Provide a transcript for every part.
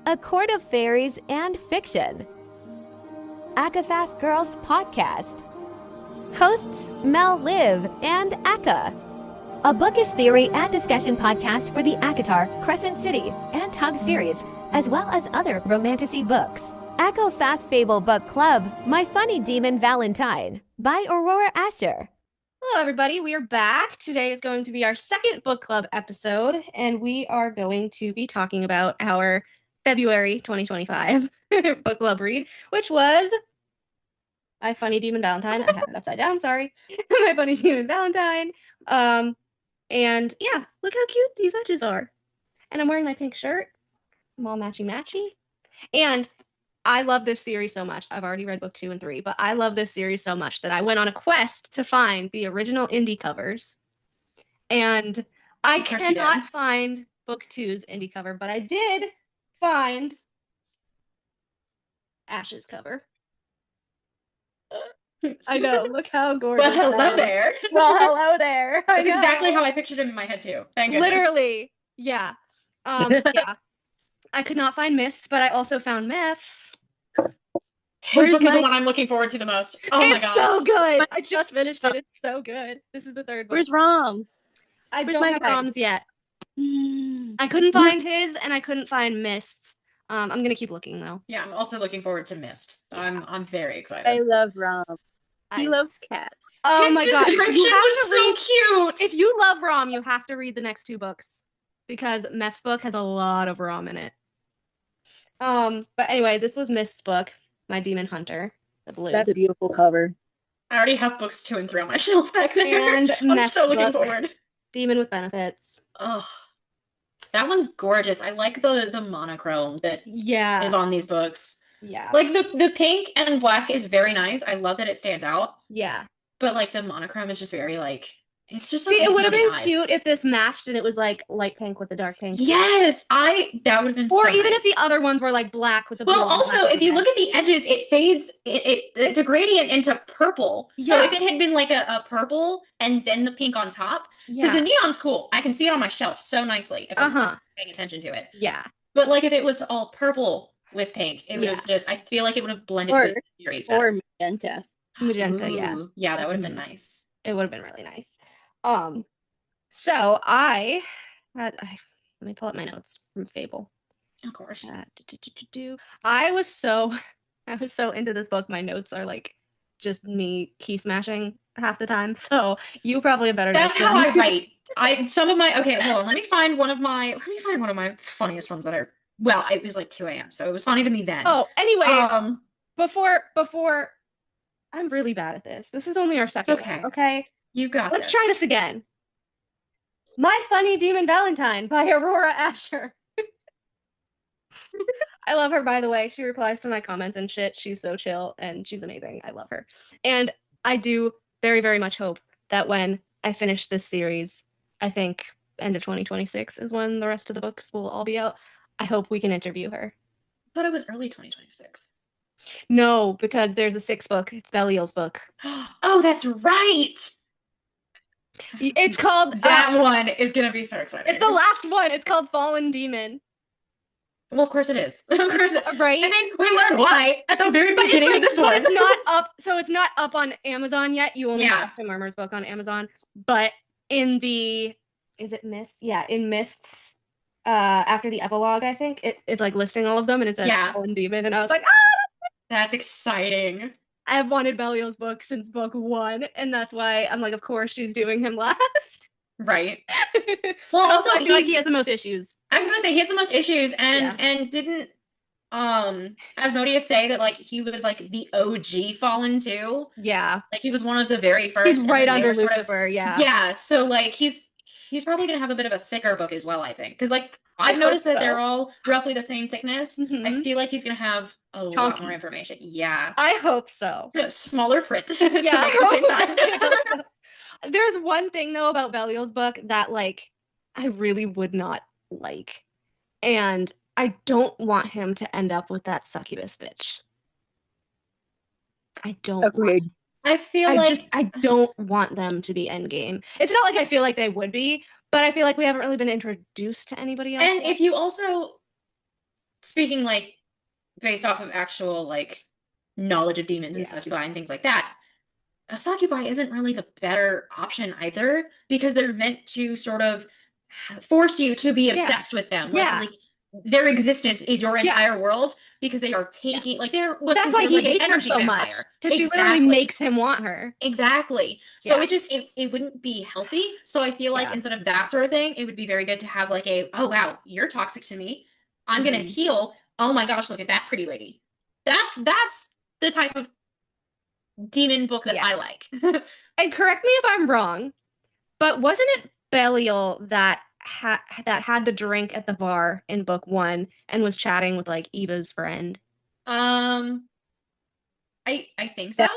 A Court of Fairies and Fiction. ACOFAF Girls Podcast. Hosts Mel Liv and Aka. A bookish theory and discussion podcast for the ACOTAR, Crescent City, and Tug series, as well as other romantasy books. ACOFAF Fable Book Club, My Funny Demon Valentine, by Aurora Ascher. Hello, everybody. We are back. Today is going to be our second book club episode, and we are going to be talking about our February 2025 book club read, which was My Funny Demon Valentine. I have it upside down, sorry. My Funny Demon Valentine. And yeah, look how cute these edges are. And I'm wearing my pink shirt. I'm all matchy-matchy. And I love this series so much. I've already read book 2 and 3, but I love this series so much that I went on a quest to find the original indie covers. And I cannot find book 2's indie cover, but I did find Ash's cover. I know. Look how gorgeous. Well, hello there. Well, hello there. That's exactly how I pictured him in my head too. Thank goodness. Literally. Yeah. Yeah. I could not find Mists, but I also found Mefs. His book is the one I'm looking forward to the most. Oh my gosh. It's so good. I just finished it. It's so good. This is the third book. Where's Rom? I don't have Rom's yet. I couldn't find his, and I couldn't find Mists. I'm gonna keep looking though. Yeah, I'm also looking forward to Mist. I'm very excited. I love Rom. He loves cats. Oh his my god! description was so cute. If you love Rom, you have to read the next 2 books because Mef's book has a lot of Rom in it. But anyway, this was Mist's book, My Demon Hunter, the blue. That's a beautiful cover. I already have books 2 and 3 on my shelf back there. And I'm Mef's so looking book, forward. Demon with Benefits. Oh, that one's gorgeous. I like the monochrome that is on these books. Yeah. Like the pink and black is very nice. I love that it stands out. Yeah. But like the monochrome is just very like it's just. See, it would have been cute if this matched and it was like light pink with the dark pink. Yes, that would have been. Or so even nice. if the other ones were like black with the. Well, also if you look at the edges, it fades. It's a gradient into purple. Yeah. So if it had been like a purple and then the pink on top, because the neon's cool. I can see it on my shelf so nicely if I'm paying attention to it. Yeah. But like if it was all purple with pink, it would have just. I feel like it would have blended with the series better. Or magenta. Magenta, yeah. Yeah, that would have been nice. It would have been really nice. So let me pull up my notes from Fable. Of course. I was so into this book. My notes are like just me key smashing half the time. So you probably have better notes. That's how I write. Hold on. Let me find one of my funniest ones that are. Well, it was like 2 a.m. so it was funny to me then. Oh, anyway, before I'm really bad at this. This is only our second one, okay? You got Let's try this again. My Funny Demon Valentine by Aurora Ascher. I love her, by the way. She replies to my comments and shit. She's so chill and she's amazing. I love her. And I do very, very much hope that when I finish this series, I think end of 2026 is when the rest of the books will all be out. I hope we can interview her. I thought it was early 2026. No, because there's a 6th book. It's Belial's book. Oh, that's right. It's called that one is gonna be so exciting. It's the last one. It's called Fallen Demon. Well, of course it is. Of course, right? I mean, we learned why at the very beginning of this one. But it's not up. So it's not up on Amazon yet. You only have the Murmur's book on Amazon. But is it Mists? Yeah, in Mists. After the epilogue, I think it's like listing all of them, and it says Fallen Demon, and I was like, that's exciting. I've wanted Belial's book since book 1, and that's why I'm like, of course she's doing him last. Right. Well, also I feel like he has the most issues. I was gonna say he has the most issues, and didn't Asmodeus say that like he was like the OG Fallen too? Yeah. Like he was one of the very first. He's right under Lucifer. Yeah. So like he's probably gonna have a bit of a thicker book as well, I think, because like I've noticed that they're all roughly the same thickness. I feel like he's gonna have a lot more information. Yeah. I hope so. Smaller print. Yeah. There's one thing though about Belial's book that like I really would not like, and I don't want him to end up with that succubus bitch. I don't. Agreed. I feel I don't want them to be endgame. It's not like I feel like they would be, but I feel like we haven't really been introduced to anybody else. And if you also speaking like based off of actual like knowledge of demons and succubi and things like that, a succubi isn't really the better option either, because they're meant to sort of force you to be obsessed with them. Like their existence is your entire world, because they are taking like they're that's why he hates her so much, because she literally makes him want her. Exactly. So it wouldn't be healthy. So I feel like instead of that sort of thing, it would be very good to have like a, oh wow, you're toxic to me, I'm gonna heal. Oh my gosh, look at that pretty lady. That's the type of demon book that I like. And correct me if I'm wrong, but wasn't it Belial that had the drink at the bar in book 1 and was chatting with like Eva's friend? I think so.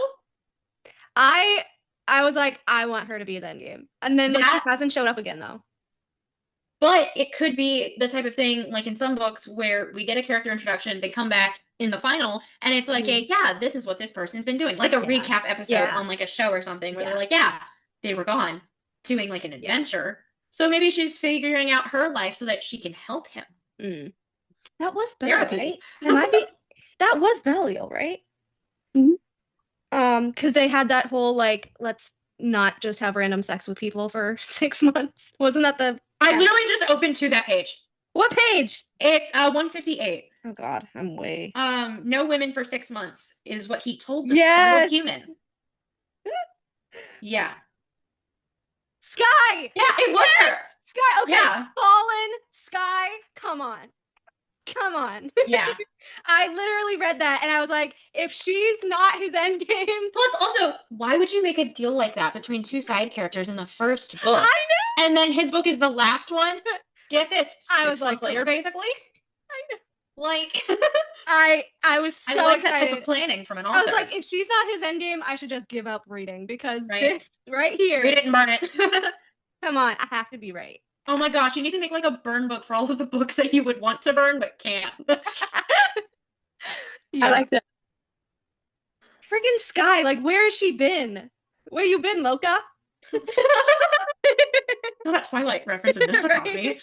I was like, I want her to be his endgame. And then like she hasn't showed up again though. But it could be the type of thing, like in some books, where we get a character introduction, they come back in the final, and it's like this is what this person's been doing. Like a recap episode on like a show or something, where they're like, they were gone doing like an adventure. So maybe she's figuring out her life so that she can help him. That was Belial, right? That was Belial, right? Because they had that whole like, let's not just have random sex with people for 6 months. Wasn't that the... I literally just opened to that page. What page? It's 158. Oh god, I'm way... No women for 6 months is what he told the startled human. Sky! Yeah, it was her! Sky, okay. Fallen, Sky, come on. Come on. I literally read that and I was like, if she's not his endgame. Plus, also, why would you make a deal like that between two side characters in the first book? I know. And then his book is the last one? Get this. I was 6 months later, basically. I know. Like, I was so I like excited. that type of planning from an author. I was like, if she's not his endgame, I should just give up reading, because this right here. Read it and burn it. Come on, I have to be right. Oh my gosh, you need to make like a burn book for all of the books that you would want to burn but can't. I like that. Freaking Sky, like where has she been? Where you been, Loca? Not a Twilight reference in this copy.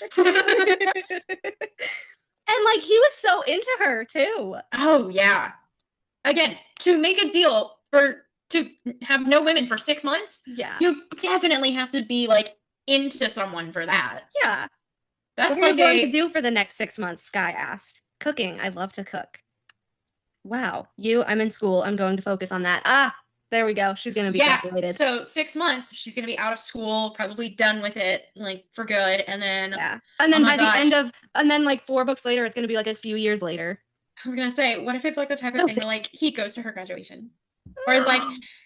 And like he was so into her too. Oh yeah. Again, to make a deal to have no women for 6 months, you definitely have to be like into someone for that. Yeah. That's what are you going to do for the next 6 months? Sky asked. Cooking. I love to cook. Wow. I'm in school. I'm going to focus on that. There we go. She's going to be graduated. So 6 months, she's going to be out of school, probably done with it, like for good. And then and then by the end of, and then like 4 books later, it's going to be like a few years later. I was going to say, what if it's like the type of thing where like he goes to her graduation? Or it's like,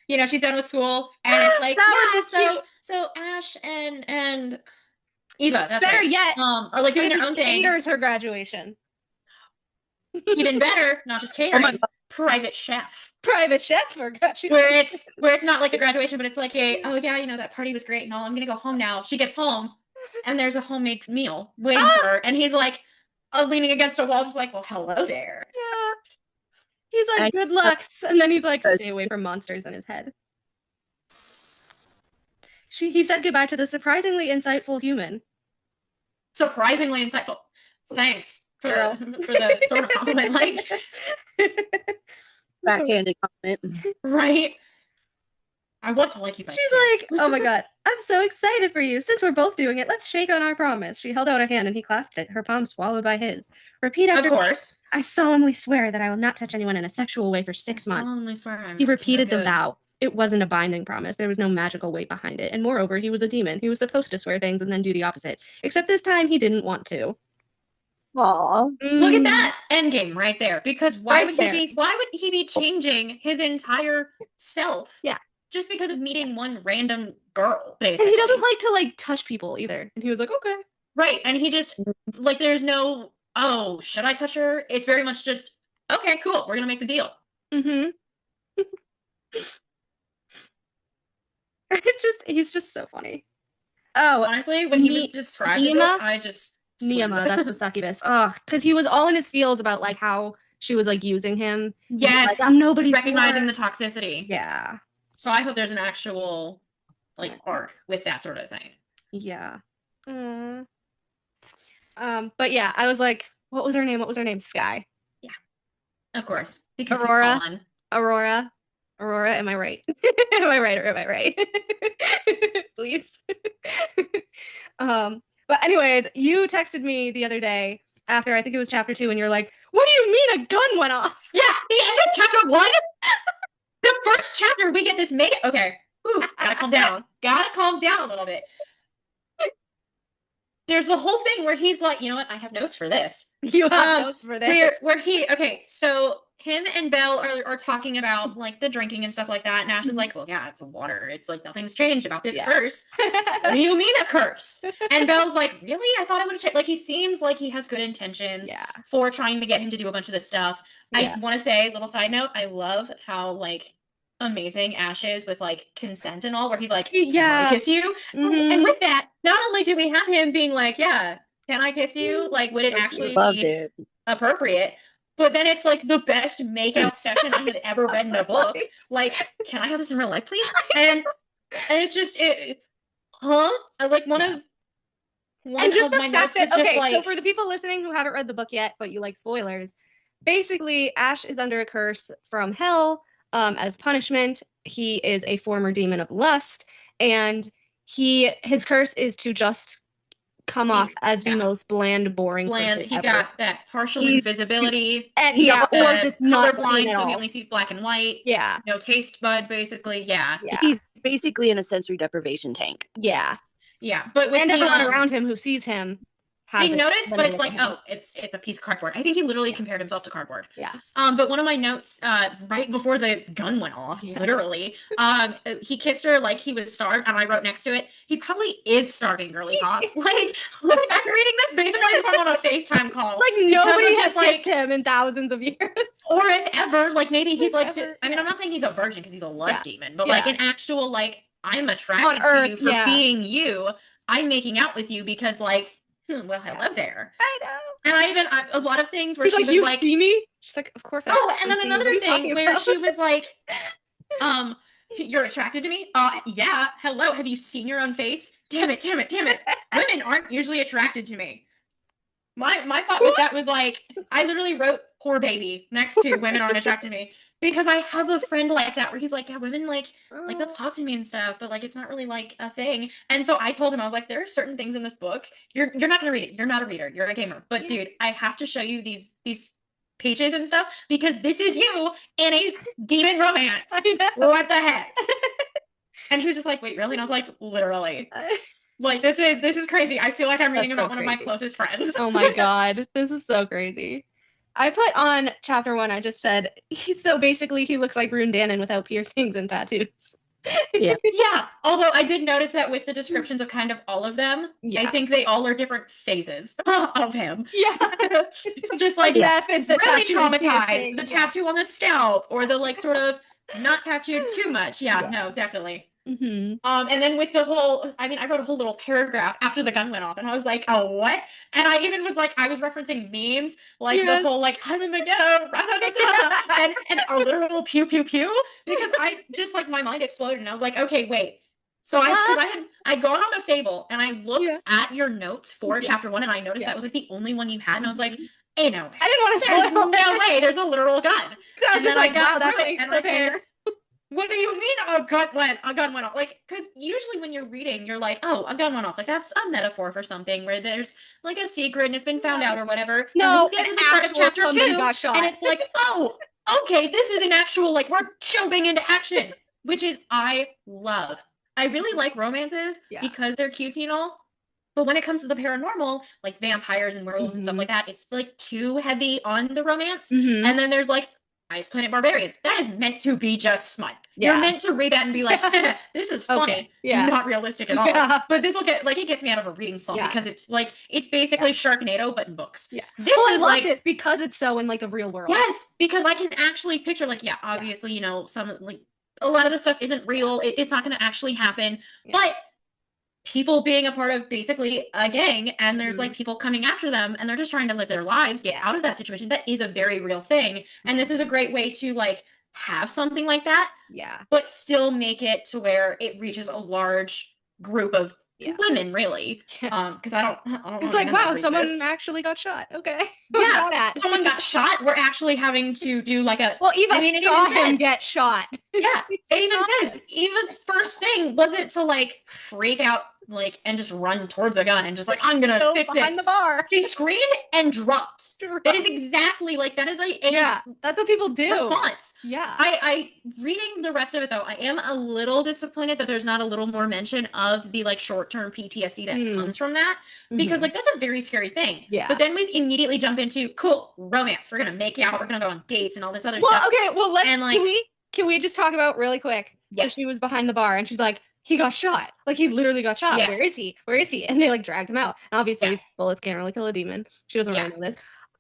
you know, she's done with school and it's like, so Ash and Eva, that's better yet, are like doing their own thing. Caters her graduation. Even better, not just catering, private chef. Private chef for graduation. Where it's not like a graduation, but it's like a, oh yeah, you know, that party was great and all, I'm gonna go home now. She gets home and there's a homemade meal waiting for her, and he's like leaning against a wall, just like, well, hello there. Yeah. He's like, good luck. And then he's like, stay away from monsters in his head. He said goodbye to the surprisingly insightful human. Surprisingly insightful. Thanks for the sort of compliment. Like, backhanded comment. Right? I want to like you back. She's like, oh my god, I'm so excited for you. Since we're both doing it, let's shake on our promise. She held out her hand and he clasped it, her palm swallowed by his. Repeat after me. Of course. I solemnly swear that I will not touch anyone in a sexual way for 6 months. Solemnly swear. He repeated the vow. It wasn't a binding promise. There was no magical weight behind it. And moreover, he was a demon. He was supposed to swear things and then do the opposite. Except this time, he didn't want to. Aww. Look at that endgame right there. Because why would he be changing his entire self? Yeah. Just because of meeting one random girl, basically. And he doesn't like to like touch people either. And he was like, okay. Right. And he just like, there's no, oh, should I touch her? It's very much just, okay, cool. We're gonna make the deal. Mm-hmm. He's just so funny. Oh, honestly, when he was describing it, I just Niyama, that's the succubus. Oh, because he was all in his feels about like how she was like using him. Yes, like, I'm nobody's recognizing the toxicity. Yeah. So I hope there's an actual like arc with that sort of thing. Yeah. But yeah, I was like, what was her name? Sky. Of course, because Aurora. he's fallen. Aurora, am I right? Am I right or am I right? Please. But anyways, you texted me the other day after I think it was chapter 2, and you're like, what do you mean a gun went off? Yeah, the end of chapter 1. The first chapter, we get this okay. Ooh, gotta calm down. Gotta calm down a little bit. There's the whole thing where he's like, you know what? I have notes for this. You have notes for this. So him and Belle are talking about like the drinking and stuff like that. And Ash is like, well, yeah, it's water. It's like nothing's changed about this curse. What do you mean a curse? And Belle's like, really? I thought I would have changed. Like, he seems like he has good intentions for trying to get him to do a bunch of this stuff. I want to say, little side note, I love how like amazing Ash is with like consent and all, where he's like, can I kiss you? And with that, not only do we have him being like, yeah, can I kiss you? Like, would it actually be appropriate? But then it's like the best makeout session I had ever read in a book. Like, can I have this in real life, please? And it's just like one of my notes was just like, so for the people listening who haven't read the book yet, but you like spoilers, basically Ash is under a curse from hell. As punishment, he is a former demon of lust, and his curse is to just come off as the most bland, boring person He's ever. got that partial invisibility, and or just not colorblind, so he only sees black and white. Yeah, no taste buds, basically. Yeah, he's basically in a sensory deprivation tank. Yeah, but with everyone around him who sees him. They notice, but it's like, oh, it's a piece of cardboard. I think he literally compared himself to cardboard. Yeah. But one of my notes, right before the gun went off, literally, he kissed her like he was starved, and I wrote next to it, he probably is starving girly pop. Like I'm reading this basically if I'm on a FaceTime call. Like nobody has kissed him in thousands of years. Or if ever, like maybe he's like, I mean, I'm not saying he's a virgin because he's a lust demon, but like an actual, like, I'm attracted to you for being you. I'm making out with you because like, well, hello there. I know. And I even a lot of things where he's she like, was you like, see me? She's like, of course. And then another thing where she was like, you're attracted to me? Yeah. Hello. Have you seen your own face? Damn it. Women aren't usually attracted to me. My thought with that was like, I literally wrote poor baby next to women aren't attracted to me. Because I have a friend like that where he's like, yeah, women like they'll talk to me and stuff, but like it's not really like a thing. And so I told him, I was like, there are certain things in this book. You're not gonna read it. You're not a reader. You're a gamer. But dude, I have to show you these pages and stuff because this is you in a demon romance. What the heck? And he was just like, wait, really? And I was like, literally. Like this is crazy. I feel like I'm reading about one of my closest friends. Oh my god, this is so crazy. I put on chapter 1, I just said, so basically he looks like Rune Dannon without piercings and tattoos. Yeah. Although I did notice that with the descriptions of kind of all of them, I think they all are different phases of him. Yeah. Just like Beth is the really traumatized. The tattoo on the scalp, or the like sort of not tattooed too much. Yeah. No, definitely. And then with the whole, I mean, I wrote a whole little paragraph after the gun went off, and I was like, oh, what? And I even was like, I was referencing memes, like the whole, like, I'm in the ghetto, and a literal pew, pew, pew, because I just, like, my mind exploded, and I was like, okay, wait. So I'd gone on a Fable, and I looked at your notes for chapter 1, and I noticed that was, like, the only one you had, and I was like, hey, no. I didn't want to spoil it. No way, there's a literal gun. So I was just like, wow, that's it, and I said, what do you mean a gun went off? Like, because usually when you're reading, you're like, oh, a gun went off. Like, that's a metaphor for something where there's like a secret and it's been found out or whatever. No, and you get to the start of chapter 2, got shot. And it's like, oh, okay, this is an actual, like, we're jumping into action, which is, I love. I really like romances because they're cutesy and all. But when it comes to the paranormal, like vampires and werewolves and stuff like that, it's like too heavy on the romance. And then there's like Ice Planet Barbarians. That is meant to be just smut. You're meant to read that and be like, this is funny. Not realistic at all. But this will get, like, it gets me out of a reading slump because it's like, it's basically Sharknado, but in books. This I is love like, this because it's so in like the real world. Yes, because I can actually picture, like, obviously, you know, some, like, a lot of the stuff isn't real. It's not going to actually happen. But people being a part of basically a gang, and there's like people coming after them, and they're just trying to live their lives, get out of that situation. That is a very real thing. And this is a great way to like have something like that. But still make it to where it reaches a large group of women, really. Because I don't It's like, wow, someone actually got shot. Okay. Yeah, someone got shot. We're actually having to do like a. Well, Eva saw him get shot. Yeah, it even says Eva's first thing wasn't to like freak out and just run towards the gun and just like, I'm gonna fix this. The bar. She screamed and dropped. That is exactly that is that's what people do. Response. Yeah. I reading the rest of it though, I am a little disappointed that there's not a little more mention of the short-term PTSD that comes from that. Because that's a very scary thing. Yeah. But then we immediately jump into cool romance. We're gonna make out, we're gonna go on dates and all this other stuff. Okay, well let's can we just talk about really quick? Yes. So she was behind the bar and she's like, he got shot. He literally got shot. Yes. Where is he? Where is he? And they dragged him out. And obviously bullets can't really kill a demon. She doesn't really know this.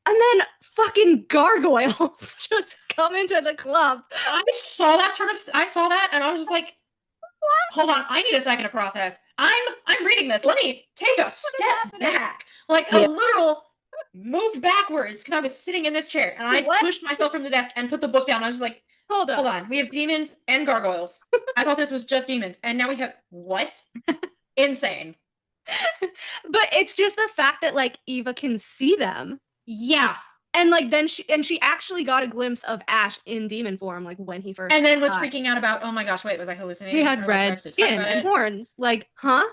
And then fucking gargoyles just come into the club. I saw that and I was just like, what? Hold on, I need a second to process. I'm reading this. Let me take a step back. A literal moved backwards because I was sitting in this chair and I pushed myself from the desk and put the book down. I was just like, hold on. We have demons and gargoyles. I thought this was just demons. And now we have what? Insane. But it's just the fact that Eva can see them. Yeah. And then she actually got a glimpse of Ash in demon form when he first and then was freaking out about, oh my gosh, wait, was I hallucinating? He had red skin and horns. Huh?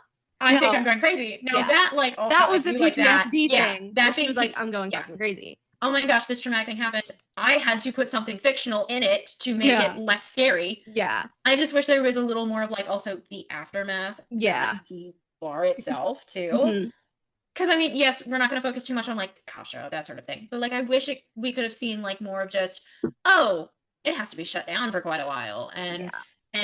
I think I'm going crazy. No, that that was the PTSD thing. Yeah, that thing was I'm going fucking crazy. Oh my gosh, this traumatic thing happened. I had to put something fictional in it to make it less scary. Yeah. I just wish there was a little more of also the aftermath. Yeah. The bar itself too. Because yes, we're not going to focus too much on Kasha, that sort of thing. But I wish we could have seen more of just, oh, it has to be shut down for quite a while, and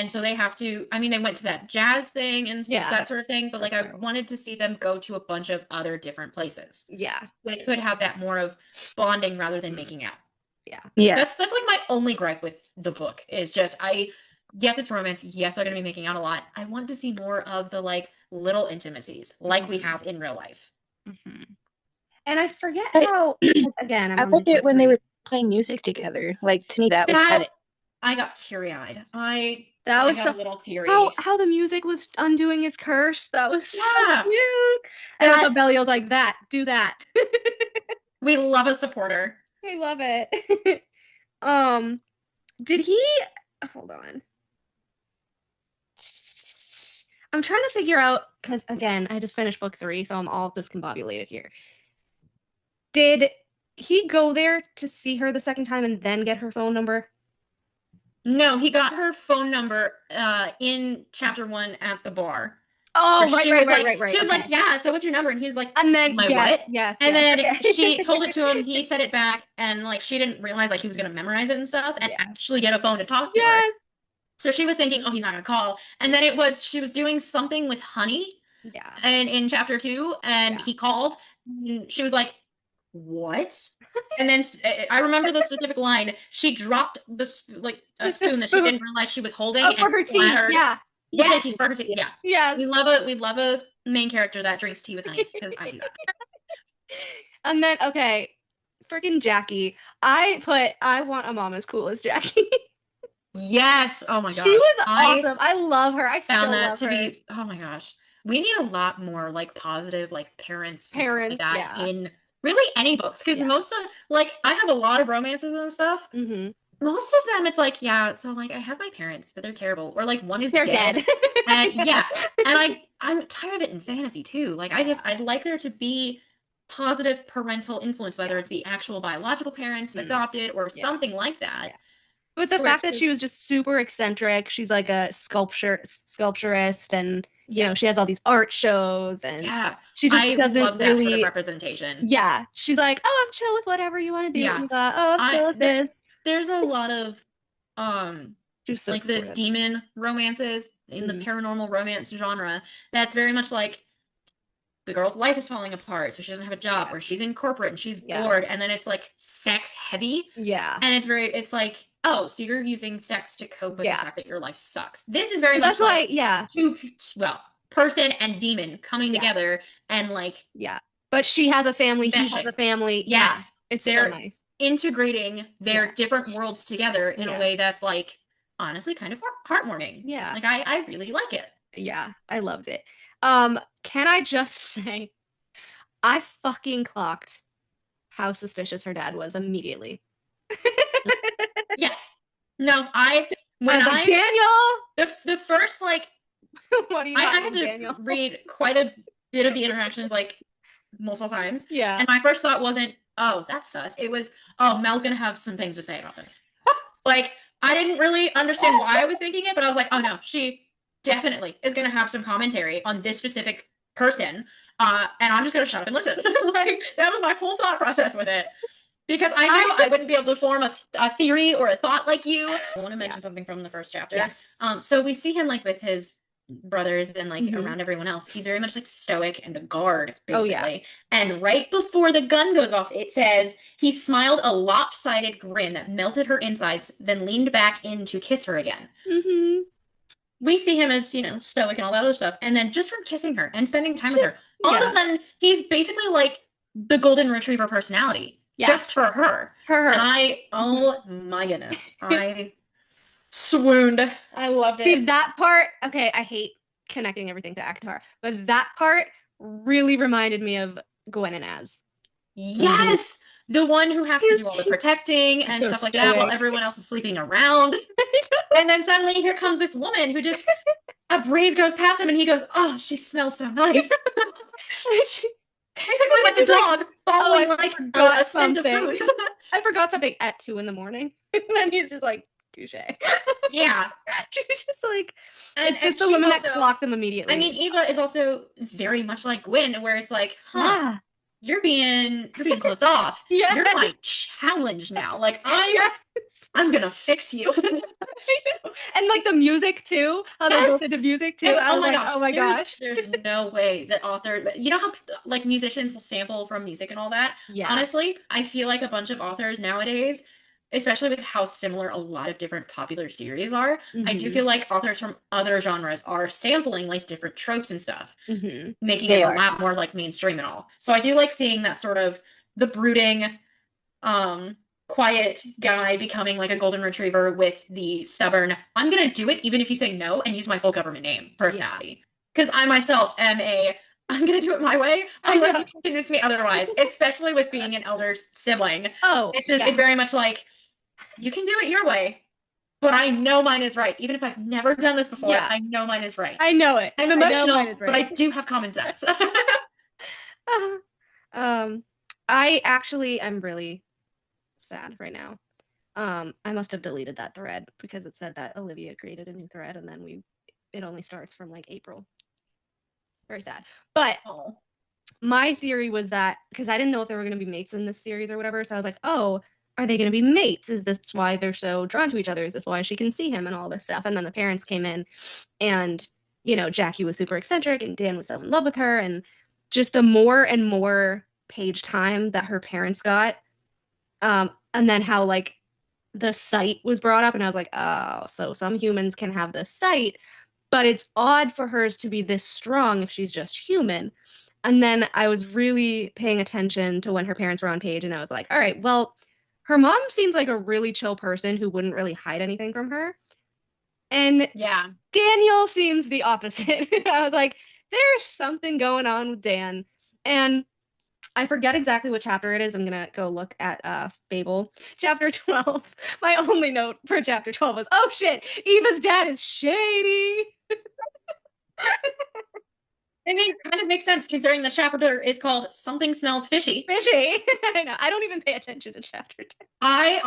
so they have to. They went to that jazz thing and that sort of thing. But I wanted to see them go to a bunch of other different places. Yeah, they could have that more of bonding rather than making out. Yeah. That's my only gripe with the book is just yes, it's romance. Yes, they're going to be making out a lot. I want to see more of the little intimacies we have in real life. And I forget how. Again, I liked it when they were playing music together. To me, that was kind of. I got teary-eyed. I was got a little teary. How the music was undoing his curse. That was so cute. And I thought Belial's do that. We love a supporter. We love it. Did he? Hold on. I'm trying to figure out, because again, I just finished book 3, so I'm all discombobulated here. Did he go there to see her the second time and then get her phone number? No, he got her phone number in chapter 1 at the bar. Oh, right. She was like, yeah, so what's your number? And he was like, and then, what? Yes. And then she told it to him, he said it back, and she didn't realize he was going to memorize it and stuff, and actually get a phone to talk to her. So she was thinking, oh, he's not going to call. And then she was doing something with honey. Yeah. And in chapter 2, and he called, and she was like, what? And then I remember the specific line. She dropped a spoon that she didn't realize she was holding. For her tea. Yeah. Yes, for her tea. Yeah. Yes. We love a main character that drinks tea with honey, because I do that. And then, okay, freaking Jackie. I want a mom as cool as Jackie. Yes. Oh my gosh. She was awesome. I love her. I found still that love to her. be. Oh my gosh. We need a lot more positive parents like that in really any books, because most of I have a lot of romances and stuff. Mm-hmm. Most of them it's so I have my parents, but they're terrible, or one is they're dead. And and I'm tired of it in fantasy too. I'd like there to be positive parental influence, whether it's the actual biological parents, adopted, or something like that. But the fact that she was just super eccentric, she's a sculpturist, and she has all these art shows, and she just doesn't love that sort of representation. Yeah, she's like, oh, I'm chill with whatever you want to do. Yeah. I'm chill with this. There's a lot of the demon romances in the paranormal romance genre. That's very much the girl's life is falling apart, so she doesn't have a job, or she's in corporate and she's bored, and then it's sex heavy. Yeah. And it's oh, so you're using sex to cope with the fact that your life sucks. This is very much two, person and demon coming together and But she has a family, he has a family. Yes. It's so nice. Integrating their different worlds together in a way that's honestly kind of heartwarming. Yeah. I really like it. Yeah, I loved it. Can I just say, I fucking clocked how suspicious her dad was immediately. Yeah. No, I was like, Daniel! the first, like, What are you I talking, had to Daniel? read quite a bit of the interactions, like, multiple times. Yeah. And my first thought wasn't, oh, that's sus. It was, oh, Mel's gonna have some things to say about this. Like, I didn't really understand why I was thinking it, but I was like, oh no, she definitely is gonna have some commentary on this specific person. And I'm just gonna shut up and listen. Like, that was my whole thought process with it. Because I knew I wouldn't be able to form a theory or a thought like you. I want to mention something from the first chapter. Yes. So we see him like with his brothers and like around everyone else. He's very much like stoic and a guard, basically. Oh, yeah. And right before the gun goes off, it says he smiled a lopsided grin that melted her insides, then leaned back in to kiss her again. Mm-hmm. We see him as, stoic and all that other stuff. And then just from kissing her and spending time with her, all of a sudden, he's basically like the golden retriever personality. Yeah. Just for her. And oh my goodness. I swooned. I loved it. See, that part, okay, I hate connecting everything to ACOFAF, but that part really reminded me of Gwen and Az. Yes! The one who has to do all the protecting and stuff like that while everyone else is sleeping around. And then suddenly here comes this woman who just, a breeze goes past him and he goes, oh, she smells so nice. Basically like a dog following like a scent of food. I forgot something at 2 a.m. And then he's just like, touche. Yeah. She's just like, it's just the woman that clocked them immediately. I mean, Eva is also very much like Gwen, where it's like, huh, you're being closed off. Yes. You're my challenge now. Like, I'm gonna fix you. And like the music too, how they both did the music too. Oh my gosh. There's no way that you know how like musicians will sample from music and all that? Yeah. Honestly, I feel like a bunch of authors nowadays, especially with how similar a lot of different popular series are, I do feel like authors from other genres are sampling like different tropes and stuff, making it a lot more like mainstream and all. So I do like seeing that sort of the brooding, quiet guy becoming like a golden retriever with the stubborn, I'm gonna do it even if you say no and use my full government name personality. Because I myself am I'm gonna do it my way unless you convince me otherwise, especially with being an elder sibling. Oh, it's just it's very much like, you can do it your way, but I know mine is right. Even if I've never done this before, I know mine is right. I know it. I'm emotional, but I do have common sense. I'm really sad right now. I must have deleted that thread because it said that Olivia created a new thread and then it only starts from like April. Very sad. But my theory was that, because I didn't know if there were going to be mates in this series or whatever, so I was like, oh, are they going to be mates? Is this why they're so drawn to each other? Is this why she can see him and all this stuff? And then the parents came in and, Jackie was super eccentric and Dan was so in love with her. And just the more and more page time that her parents got, and then how like the sight was brought up and I was like, oh, so some humans can have this sight, but it's odd for hers to be this strong if she's just human. And then I was really paying attention to when her parents were on page and I was like, all right, well, her mom seems like a really chill person who wouldn't really hide anything from her. And Daniel seems the opposite. I was like, there's something going on with Dan. And I forget exactly what chapter it is. I'm going to go look at Fable. Chapter 12. My only note for chapter 12 was, oh shit, Eva's dad is shady. I mean, it kind of makes sense considering the chapter is called Something Smells Fishy. Fishy. I know. I don't even pay attention to chapter 10. I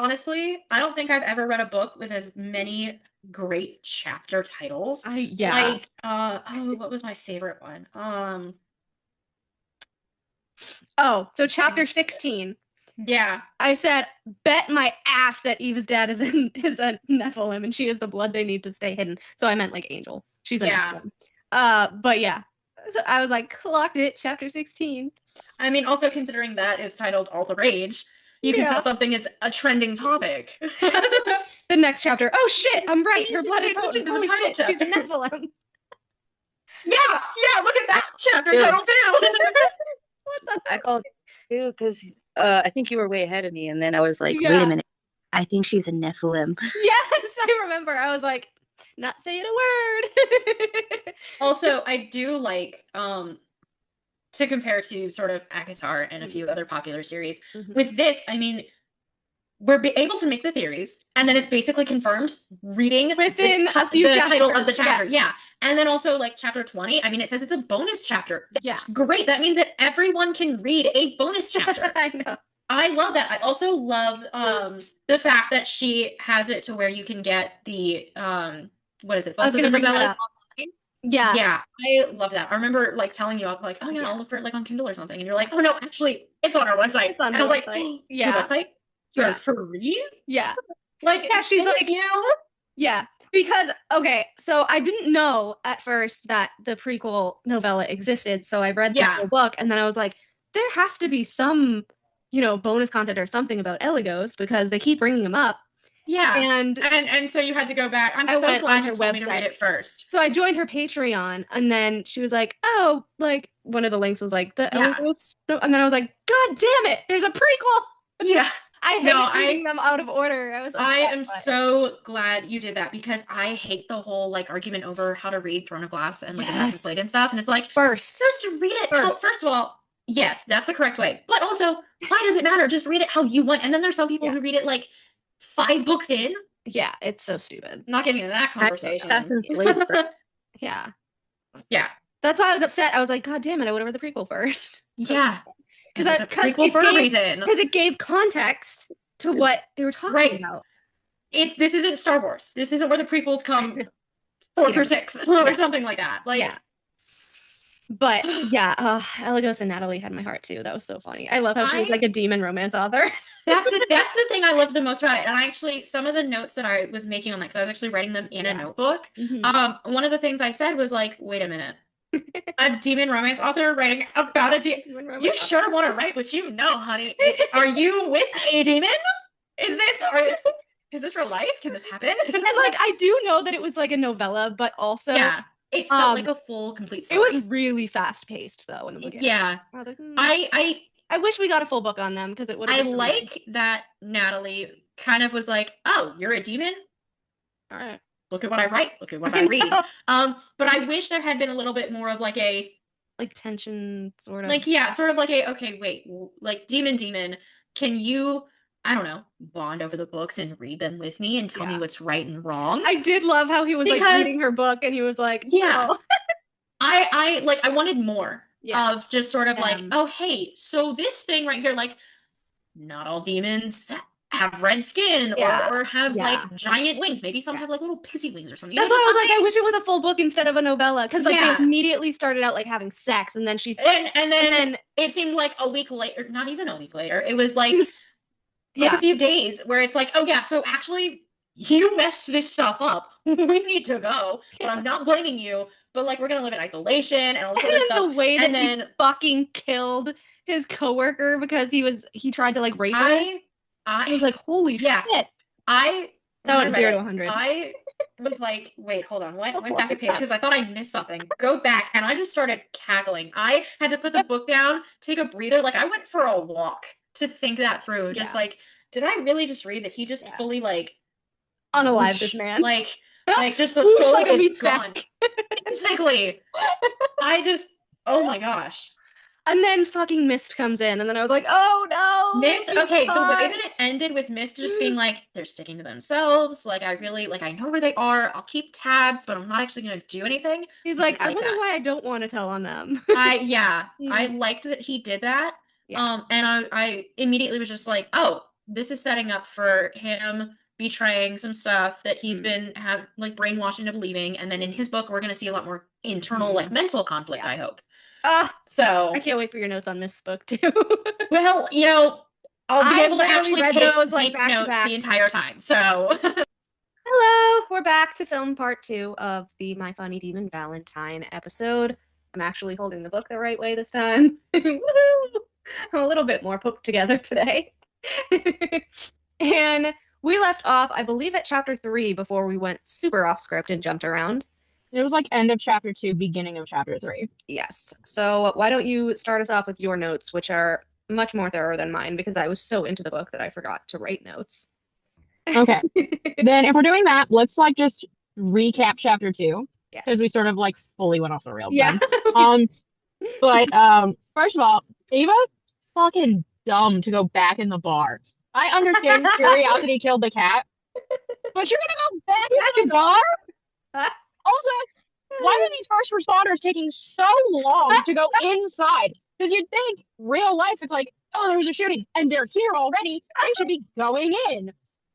don't think I've ever read a book with as many great chapter titles. Like, what was my favorite one? So chapter 16. Yeah. I said, bet my ass that Eva's dad is a Nephilim and she is the blood they need to stay hidden. So I meant like Angel. She's a Nephilim. But yeah. I was like, clocked it, chapter 16. I mean, also considering that is titled All the Rage, you can tell something is a trending topic. The next chapter, oh shit, I'm right, her blood is potent. Holy shit, she's a Nephilim. Yeah, look at that chapter title too. What the I called you because I think you were way ahead of me, and then I was like, wait a minute, I think she's a Nephilim. Yes, I remember. I was like, not saying a word. Also, I do like to compare to sort of ACOFAF and a few other popular series. With this, I mean, we're able to make the theories, and then it's basically confirmed reading within the title of the chapter. Yeah. And then also like chapter 20, I mean, it says it's a bonus chapter. That's great. That means that everyone can read a bonus chapter. I know. I love that. I also love the fact that she has it to where you can get the what is it? Both of the novellas. Yeah. Yeah. I love that. I remember like telling you, I was like, oh yeah, I'll look for it like on Kindle or something. And you're like, oh no, actually it's on our website. It's on and I was website. Like, yeah. Your website? For free? Yeah. Like, yeah, she's like, yeah. Because, okay, so I didn't know at first that the prequel novella existed. So I read this whole book and then I was like, there has to be some, you know, bonus content or something about Eligos because they keep bringing them up. Yeah. And so you had to go back. I'm so glad you told me to read it first. So I joined her Patreon and then she was like, oh, like one of the links was like the Eligos. And then I was like, God damn it, there's a prequel. Yeah. I hate reading them out of order. I am so glad you did that because I hate the whole like argument over how to read Throne of Glass and like Assassin's Blade and stuff. And it's like, just read it. First of all, yes, that's the correct way. But also, why does it matter? Just read it how you want. And then there's some people who read it like 5 books in. Yeah, it's so stupid. Not getting into that conversation. Assassin's Blade. Yeah. That's why I was upset. I was like, God damn it, I would have read the prequel first. Yeah. Because it's a prequel for a reason. Because it gave context to what they were talking about. This isn't Star Wars. This isn't where the prequels come 4th or 6th or something like that. Like, But Eligos and Natalie had my heart too. That was so funny. I love how she was like a demon romance author. That's the thing I loved the most about it. And I actually, some of the notes that I was making on that, because I was actually writing them in a notebook. One of the things I said was like, wait a minute. A demon romance author writing about a demon. You sure want to write what you know, honey. Are you with a demon? Is this real life? Can this happen? And like, I do know that it was like a novella, but also it felt like a full, complete story. It was really fast paced though in the beginning. Yeah. I was like, I wish we got a full book on them because it would have been like that Natalie kind of was like, oh, you're a demon? All right. Look at what I write. Look at what I read. But I wish there had been a little bit more of like a tension sort of. Like, sort of like okay, wait, like demon, can you, I don't know, bond over the books and read them with me and tell me what's right and wrong? I did love how he was like reading her book and he was like, oh. I wanted more of just sort of like, oh, hey, so this thing right here, like, not all demons have red skin or have like giant wings. Maybe some have like little pissy wings or something. That's why I was like, I wish it was a full book instead of a novella because like they immediately started out like having sex and then she's and then it seemed like a week later, not even a week later. It was like a few days where it's like, oh yeah, so actually you messed this stuff up. We need to go, but I'm not blaming you. But like we're gonna live in isolation and all this other stuff. The way that he fucking killed his coworker because he tried to like rape her. I was like, holy shit. That was 0 to 100. I was like, wait, hold on. Went back a page because I thought I missed something. Go back. And I just started cackling. I had to put the book down, take a breather. Like I went for a walk to think that through. Just like, did I really just read that he just fully like unalived this man? Like just the soul like is gone. Basically. Oh my gosh. And then fucking Mist comes in, and then I was like, oh no! Mist, okay, the way that it ended with Mist just being like, they're sticking to themselves, like, I know where they are, I'll keep tabs, but I'm not actually gonna do anything. He's like, I wonder why I don't want to tell on them. I liked that he did that, and I immediately was just like, oh, this is setting up for him betraying some stuff that he's been brainwashed into believing, and then in his book, we're gonna see a lot more internal, like, mental conflict, I hope. So I can't wait for your notes on this book too. Well, I'll be able to actually take those like deep notes the entire time. So hello, we're back to film part 2 of the My Funny Demon Valentine episode. I'm actually holding the book the right way this time. Woohoo! I'm a little bit more put together today. And we left off, I believe, at chapter 3 before we went super off script and jumped around. It was like end of chapter 2, beginning of chapter 3. Yes. So why don't you start us off with your notes, which are much more thorough than mine because I was so into the book that I forgot to write notes. Okay. Then if we're doing that, let's like just recap chapter 2 Yes. because we sort of like fully went off the rails Yeah. then. But first of all, Ava, fucking dumb to go back in the bar. I understand curiosity killed the cat, but you're gonna go back into the bar? Also, why are these first responders taking so long to go inside? Because you'd think real life it's like, oh, there was a shooting and they're here already. They should be going in.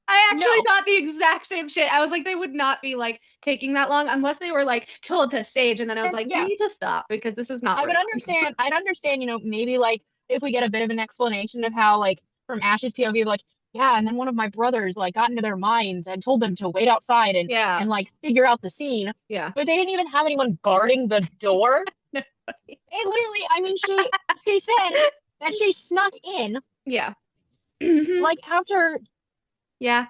I actually No. thought the exact same shit. I was like, they would not be like taking that long unless they were like told to stage. And then I was like, Yeah. you need to stop because this is not. I would understand. I'd understand, maybe like if we get a bit of an explanation of how like from Ash's POV, like, yeah, and then one of my brothers like got into their minds and told them to wait outside and like figure out the scene. Yeah. But they didn't even have anyone guarding the door. It literally, I mean, she said that she snuck in. Yeah. Like after. Yeah.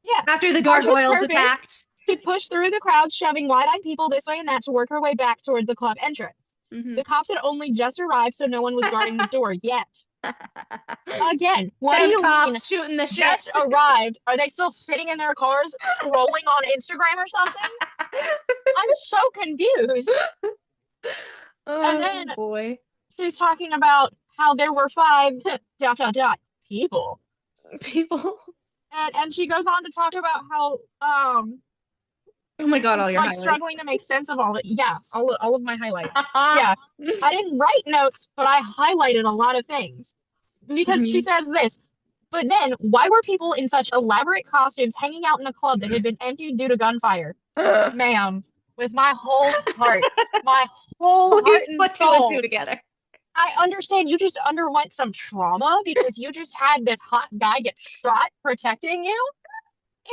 Yeah. After the gargoyles attacked. She pushed through the crowd, shoving wide-eyed people this way and that to work her way back toward the club entrance. The cops had only just arrived, so no one was guarding the door yet. Again, what do you mean? Shooting the shit. Just arrived. Are they still sitting in their cars scrolling on Instagram or something? I'm so confused. And then boy. She's talking about how there were 5 ... people. People. And she goes on to talk about how oh my god, all your highlights. Struggling to make sense of all it. Yeah, all of my highlights. Yeah. I didn't write notes, but I highlighted a lot of things. Because she says this, but then why were people in such elaborate costumes hanging out in a club that had been emptied due to gunfire? Ma'am, with my whole heart, my whole heart and soul. 2 and 2 together. I understand you just underwent some trauma because you just had this hot guy get shot protecting you.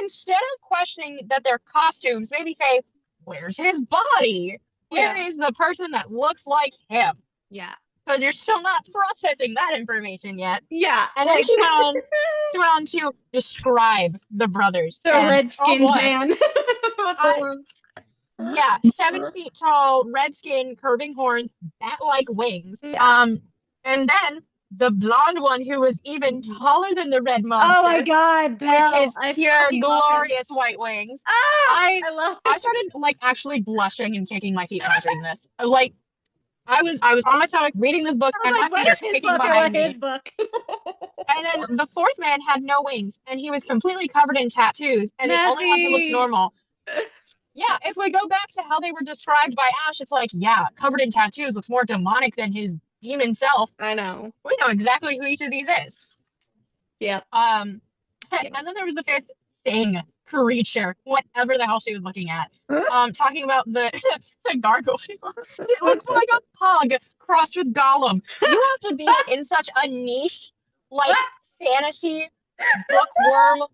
Instead of questioning that they're costumes, maybe say, where's his body? Where is the person that looks like him? Yeah. Because you're still not processing that information yet. Yeah. And then she went on to describe the brothers. The red-skinned man. With horns. Yeah, 7 feet tall, red skin, curving horns, bat-like wings. Yeah. And then the blonde one who was even taller than the red monster. Oh my god, Belle. With his pure, glorious white wings. I love it. I started like actually blushing and kicking my feet when I was reading this. Like I was on my stomach reading this book and my feet are kicking behind me. Book. And then the 4th man had no wings and he was completely covered in tattoos and the only one who looked normal. Yeah, if we go back to how they were described by Ash, it's like, yeah, covered in tattoos looks more demonic than his demon self. I know. We know exactly who each of these is. Yep. And then there was the 5th thing, creature, whatever the hell she was looking at. Talking about the gargoyle. It looked like a pug crossed with Gollum. You have to be in such a niche, like fantasy bookworm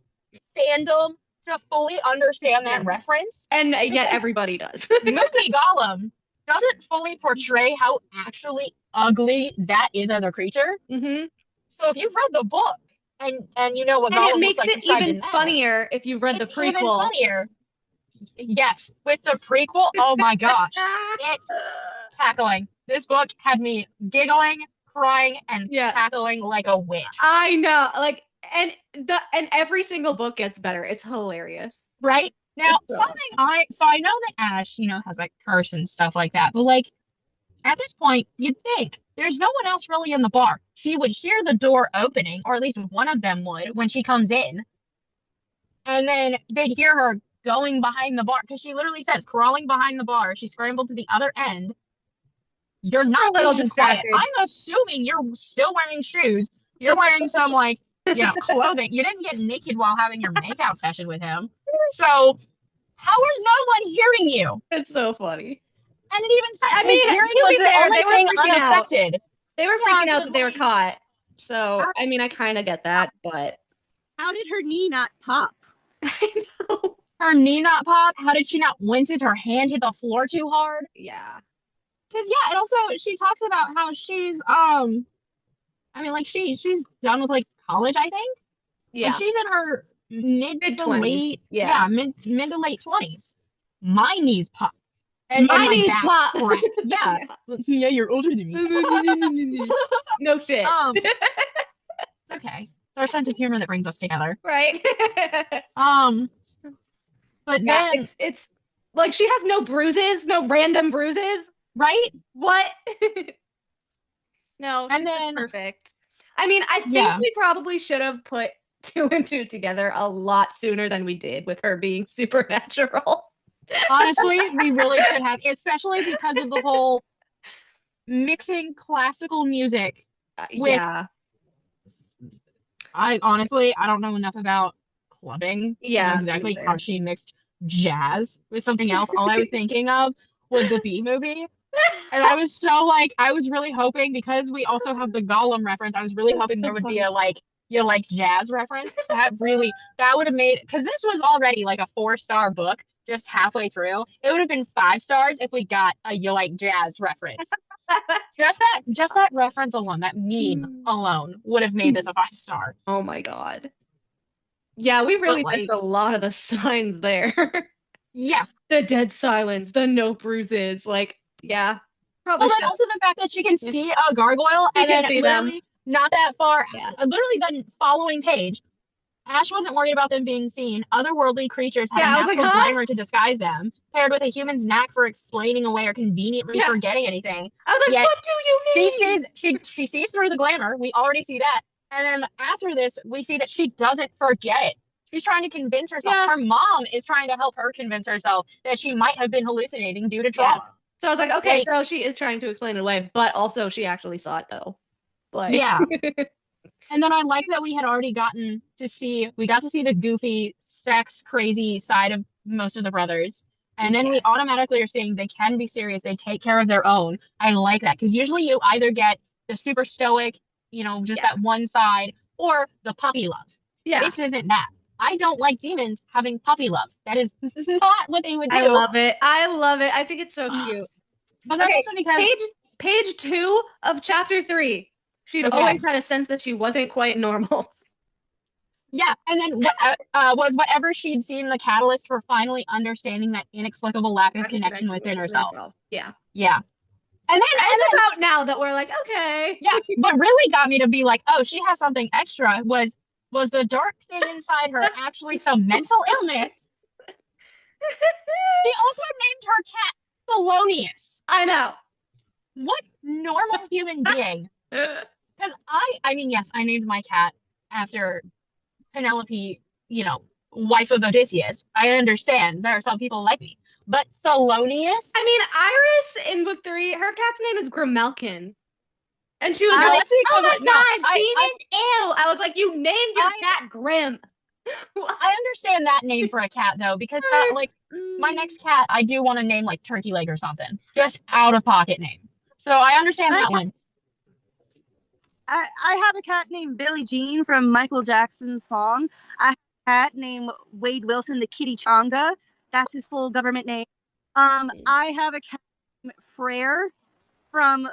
fandom to fully understand that reference. And yet everybody does. Movie Gollum doesn't fully portray how actually ugly that is as a creature. So if you've read the book and you know what Gollum looks like, it makes it even funnier if you've read the prequel. Even funnier. Yes, with the prequel, oh my gosh. Cackling. This book had me giggling, crying, and cackling like a witch. I know. Like and every single book gets better. It's hilarious. Right? Now, I know that Ash, has like curse and stuff like that, but like at this point, you'd think there's no one else really in the bar. She would hear the door opening, or at least one of them would when she comes in. And then they'd hear her going behind the bar because she literally says crawling behind the bar. She scrambled to the other end. You're not a little distracted. I'm assuming you're still wearing shoes. You're wearing some like clothing. You didn't get naked while having your makeout session with him. So how is no one hearing you? It's so funny. And it even said, I mean, to be fair, they were freaking unaffected. out. They were freaking out that they were caught. So, I mean, I kind of get that, but how did her knee not pop? I know. Her knee not pop? How did she not wince as her hand hit the floor too hard? Yeah. Because and also she talks about how she's she's done with like college, I think. Yeah. Like, she's in her mid to late mid to late 20s. My knees pop. And my knees pop. Yeah. Yeah, you're older than me. No shit. Okay. It's our sense of humor that brings us together. Right. But then it's Like, she has no bruises, no random bruises. Right? What? No, And she's just then- perfect. I mean, I think Yeah. we probably should have put 2 and 2 together a lot sooner than we did with her being supernatural. Honestly, we really should have, especially because of the whole mixing classical music with Yeah. I don't know enough about clubbing to know Yeah, me exactly neither. how she mixed jazz with something else. All I was thinking of was the B movie. And I was so like, I was really hoping, because we also have the Gollum reference, I was really hoping there would be a like, you like jazz reference. That would have made, because this was already like a 4-star book just halfway through. It would have been 5 stars if we got a you like jazz reference. just that reference alone, that meme alone would have made this a 5-star. Oh my God. Yeah, we really missed a lot of the signs there. Yeah. The dead silence, the no bruises, like, yeah. Probably Well, then also the fact that she can see a gargoyle and then literally not that far, literally the following page, Ash wasn't worried about them being seen. Otherworldly creatures had a natural glamour to disguise them, paired with a human's knack for explaining away or conveniently forgetting anything. I was like, Yet, what do you mean? She sees through the glamour. We already see that. And then after this, we see that she doesn't forget it. She's trying to convince herself. Yeah. Her mom is trying to help her convince herself that she might have been hallucinating due to trauma. So I was like, okay, so she is trying to explain it away, but also she actually saw it though. Like, yeah. And then I like that we got to see the goofy, sex crazy side of most of the brothers. And then we automatically are seeing they can be serious. They take care of their own. I like that, because usually you either get the super stoic, just that one side, or the puppy love. Yeah. This isn't that. I don't like demons having puppy love. That is not what they would do. I love it. I think it's so cute. But that's also because page 2 of chapter 3. She'd always had a sense that she wasn't quite normal. Yeah, and then was whatever she'd seen the catalyst for finally understanding that inexplicable lack of connection within herself. Yeah. Yeah. And then it's about now that we're like, okay. Yeah, what really got me to be like, oh, she has something extra was the dark thing inside her actually some mental illness. She also named her cat Thelonious. I know. What normal human being? Because I mean, yes, I named my cat after Penelope, wife of Odysseus. I understand there are some people like me, but Thelonious? I mean, Iris in book 3, her cat's name is Grimelkin. And she was like, oh my God, demons, ew. I was like, you named your cat Grim. I understand that name for a cat, though, because that, like, my next cat, I do want to name, like, Turkey Leg or something. Just out-of-pocket name. So I understand that one. I have a cat named Billie Jean from Michael Jackson's song. I have a cat named Wade Wilson, the Kitty Chonga. That's his full government name. I have a cat named Freyr from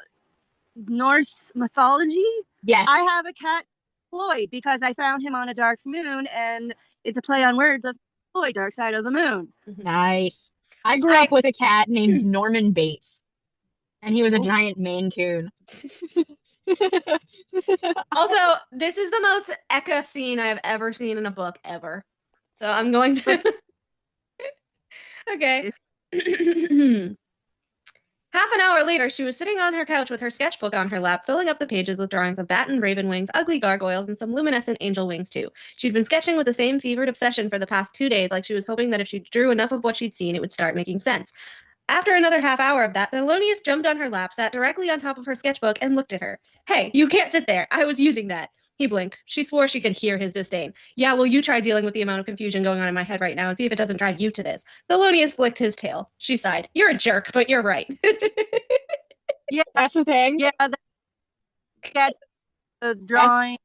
Norse mythology. Yes. I have a cat, Floyd, because I found him on a dark moon, and it's a play on words of Floyd, Dark Side of the Moon. Nice. I grew up with a cat named Norman Bates, and he was a giant Maine Coon. Also, this is the most Eka scene I have ever seen in a book ever. So I'm going to... Okay. Half an hour later, she was sitting on her couch with her sketchbook on her lap, filling up the pages with drawings of bat and raven wings, ugly gargoyles, and some luminescent angel wings, too. She'd been sketching with the same fevered obsession for the past 2 days, like she was hoping that if she drew enough of what she'd seen, it would start making sense. After another half hour of that, Thelonious jumped on her lap, sat directly on top of her sketchbook, and looked at her. Hey, you can't sit there. I was using that. He blinked. She swore she could hear his disdain. Yeah, well, you try dealing with the amount of confusion going on in my head right now and see if it doesn't drive you to this. Thelonious flicked his tail. She sighed. You're a jerk, but you're right. Yeah, that's the thing. Yeah, cat drawing.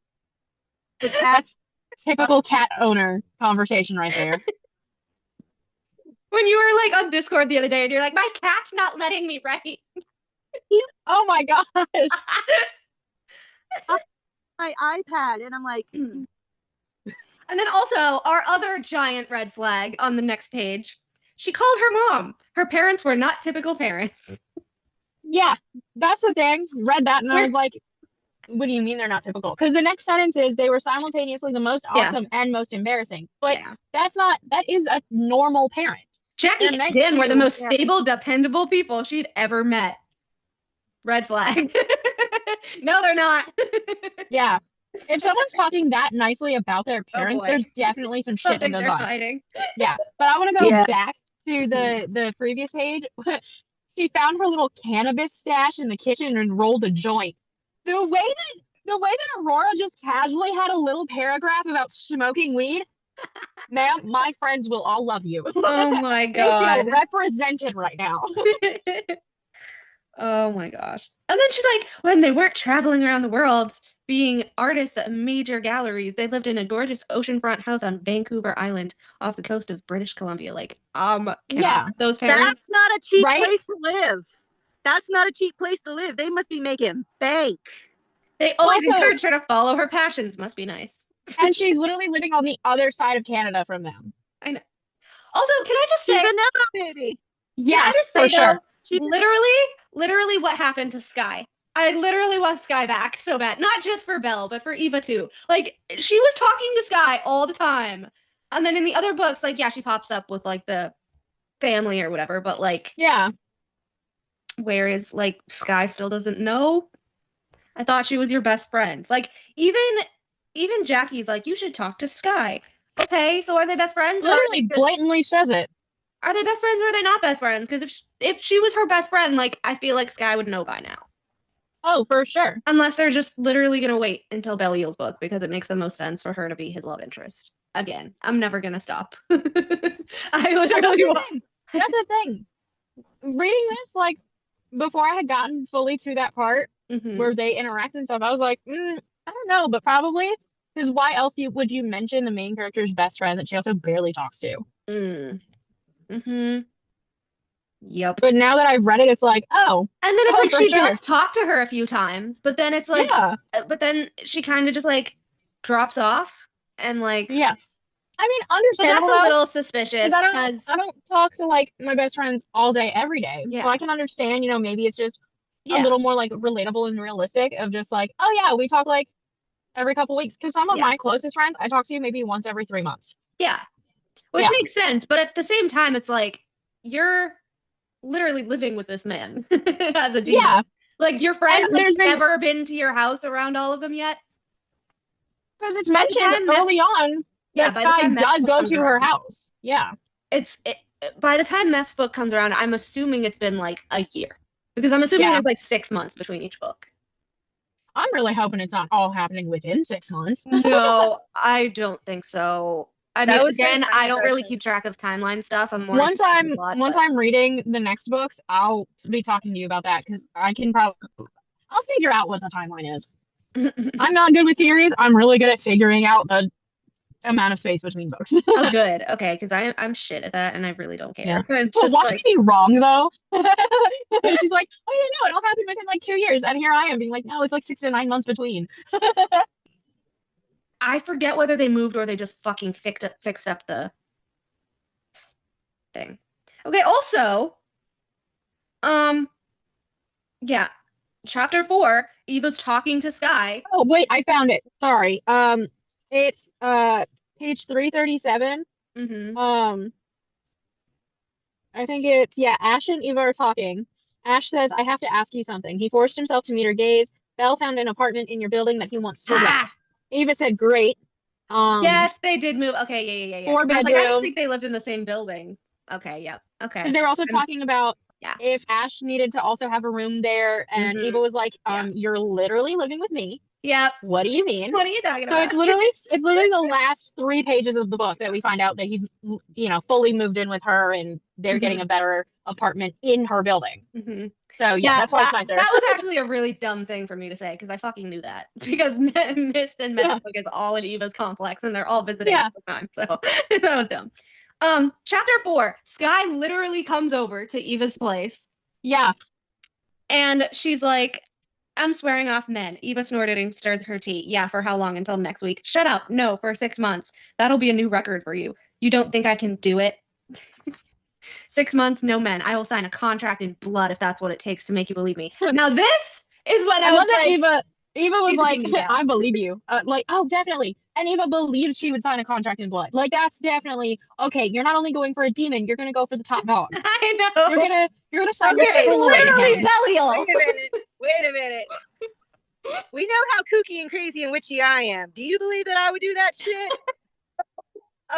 That's typical cat owner conversation right there. When you were like on Discord the other day and you're like, my cat's not letting me write. Oh my gosh. My iPad, and I'm like... And then also, our other giant red flag on the next page, she called her mom. Her parents were not typical parents. Yeah, that's the thing. Read that and I was like, what do you mean they're not typical? Because the next sentence is they were simultaneously the most awesome and most embarrassing. But that is a normal parent. Jackie They're nice and Dan were the too. most Yeah. stable, dependable people she'd ever met. Red flag. No, they're not. Yeah. If someone's talking that nicely about their parents, boy. there's definitely some shit that Something goes they're on. hiding. Yeah. But I want to go Yeah. back to the previous page. She found her little cannabis stash in the kitchen and rolled a joint. The way that Aurora just casually had a little paragraph about smoking weed, ma'am, my friends will all love you. Oh my They feel god. represented right now. Oh my gosh. And then she's like, when they weren't traveling around the world being artists at major galleries, they lived in a gorgeous oceanfront house on Vancouver Island off the coast of British Columbia. Like, Yeah. those parents. That's not a cheap Right? place to live. That's not a cheap place to live. They must be making bank. They always Also- encourage her to follow her passions. Must be nice. And she's literally living on the other side of Canada from them. Also, can I just She's say, a Nemo baby. can I Yes, just for say sure. though, She's literally what happened to Sky? I literally want Sky back so bad. Not just for Belle, but for Eva too. Like, she was talking to Sky all the time. And then in the other books, like, yeah, she pops up with like the family or whatever, but like, Yeah. whereas like Sky still doesn't know. I thought she was your best friend. Like, even Jackie's like, you should talk to Sky. Okay, so are they best friends? Or Literally blatantly says it. are they best friends or are they not best friends? Because if she was her best friend, like, I feel like Sky would know by now. Oh, for sure. Unless they're just literally gonna wait until Belial's book because it makes the most sense for her to be his love interest. Again, I'm never gonna stop. I That's literally the thing. That's the thing. Reading this, like, before I had gotten fully to that part Mhm. where they interact and stuff, I was like, I don't know, but probably because why else would you mention the main character's best friend that she also barely talks to? Yep. But now that I've read it, it's like, oh, And then it's Oh, like for she sure. does talk to her a few times, but then it's like, yeah, but then she kind of just like drops off and like, yeah. I mean, so that's understandable a though, little suspicious because because I don't talk to like my best friends all day, every day. Yeah. So I can understand, maybe it's just a yeah, little more like relatable and realistic of just like, oh yeah, we talk like every couple weeks. Because some of Yeah. my closest friends I talk to maybe once every 3 months. yeah, which Yeah. makes sense. But at the same time, it's like you're literally living with this man as a demon. Yeah, Like your friend And has there's been- never been to your house around all of them yet. because it's By the mentioned time Meph- early on Yeah, that by the Sky time Meth's does book go comes to her around. house. Yeah. By the time Meph's book comes around, I'm assuming it's been like a year because I'm assuming Yeah. there's like 6 months between each book. I'm really hoping it's not all happening within 6 months. No, I don't think so. I That mean, was my again, I don't really impression. keep track of timeline stuff. I'm more Once interested in I'm the plot, once but- I'm reading the next books, I'll be talking to you about that because I'll figure out what the timeline is. I'm not good with theories. I'm really good at figuring out the amount of space between books. Oh, good. Okay, because I'm shit at that, and I really don't care. Yeah. It's Well, just watch like, me be wrong though. She's like, oh yeah, no, it'll happen within like 2 years, and here I am being like, no, it's like 6 to 9 months between. I forget whether they moved or they just fucking fixed up the thing. Okay. Also, yeah, chapter 4. Eva's talking to Sky. Oh wait, I found it. Sorry. It's page 337. Mm-hmm. I think it's Ash and Eva are talking. Ash says, I have to ask you something. He forced himself to meet her gaze. Belle found an apartment in your building that he wants to rent. Eva said, great. Yes, they did move. Okay, yeah. 4 'Cause I was like, I didn't bedroom. think they lived in the same building. Okay, yeah. Okay. Because they were also And- talking about Yeah. if Ash needed to also have a room there, and Mhm. Eva was like, Yeah. you're literally living with me. Yep. What do you mean? What are you talking So about? it's literally the last 3 pages of the book that we find out that he's fully moved in with her and they're getting a better apartment in her building. Mhm. So yeah, that's why it's nicer. That was actually a really dumb thing for me to say because I fucking knew that because Mist and Mets book is all in Eva's complex and they're all visiting at the time. So that was dumb. Chapter 4, Sky literally comes over to Eva's place Yeah. and she's like, I'm swearing off men. Eva snorted and stirred her tea. Yeah, for how long? Until next week. Shut up. No, for 6 months. That'll be a new record for you. You don't think I can do it? 6 months, no men. I will sign a contract in blood if that's what it takes to make you believe me. Now this is when I was love that like, Eva was She's a like, demon gal. I believe you. Like, oh, definitely. And Eva believed she would sign a contract in blood. Like, that's definitely okay. You're not only going for a demon, you're gonna go for the top dog. I know. You're gonna sign She's your soul away to literally him. Belial. Wait a minute. We know how kooky and crazy and witchy I am. Do you believe that I would do that shit?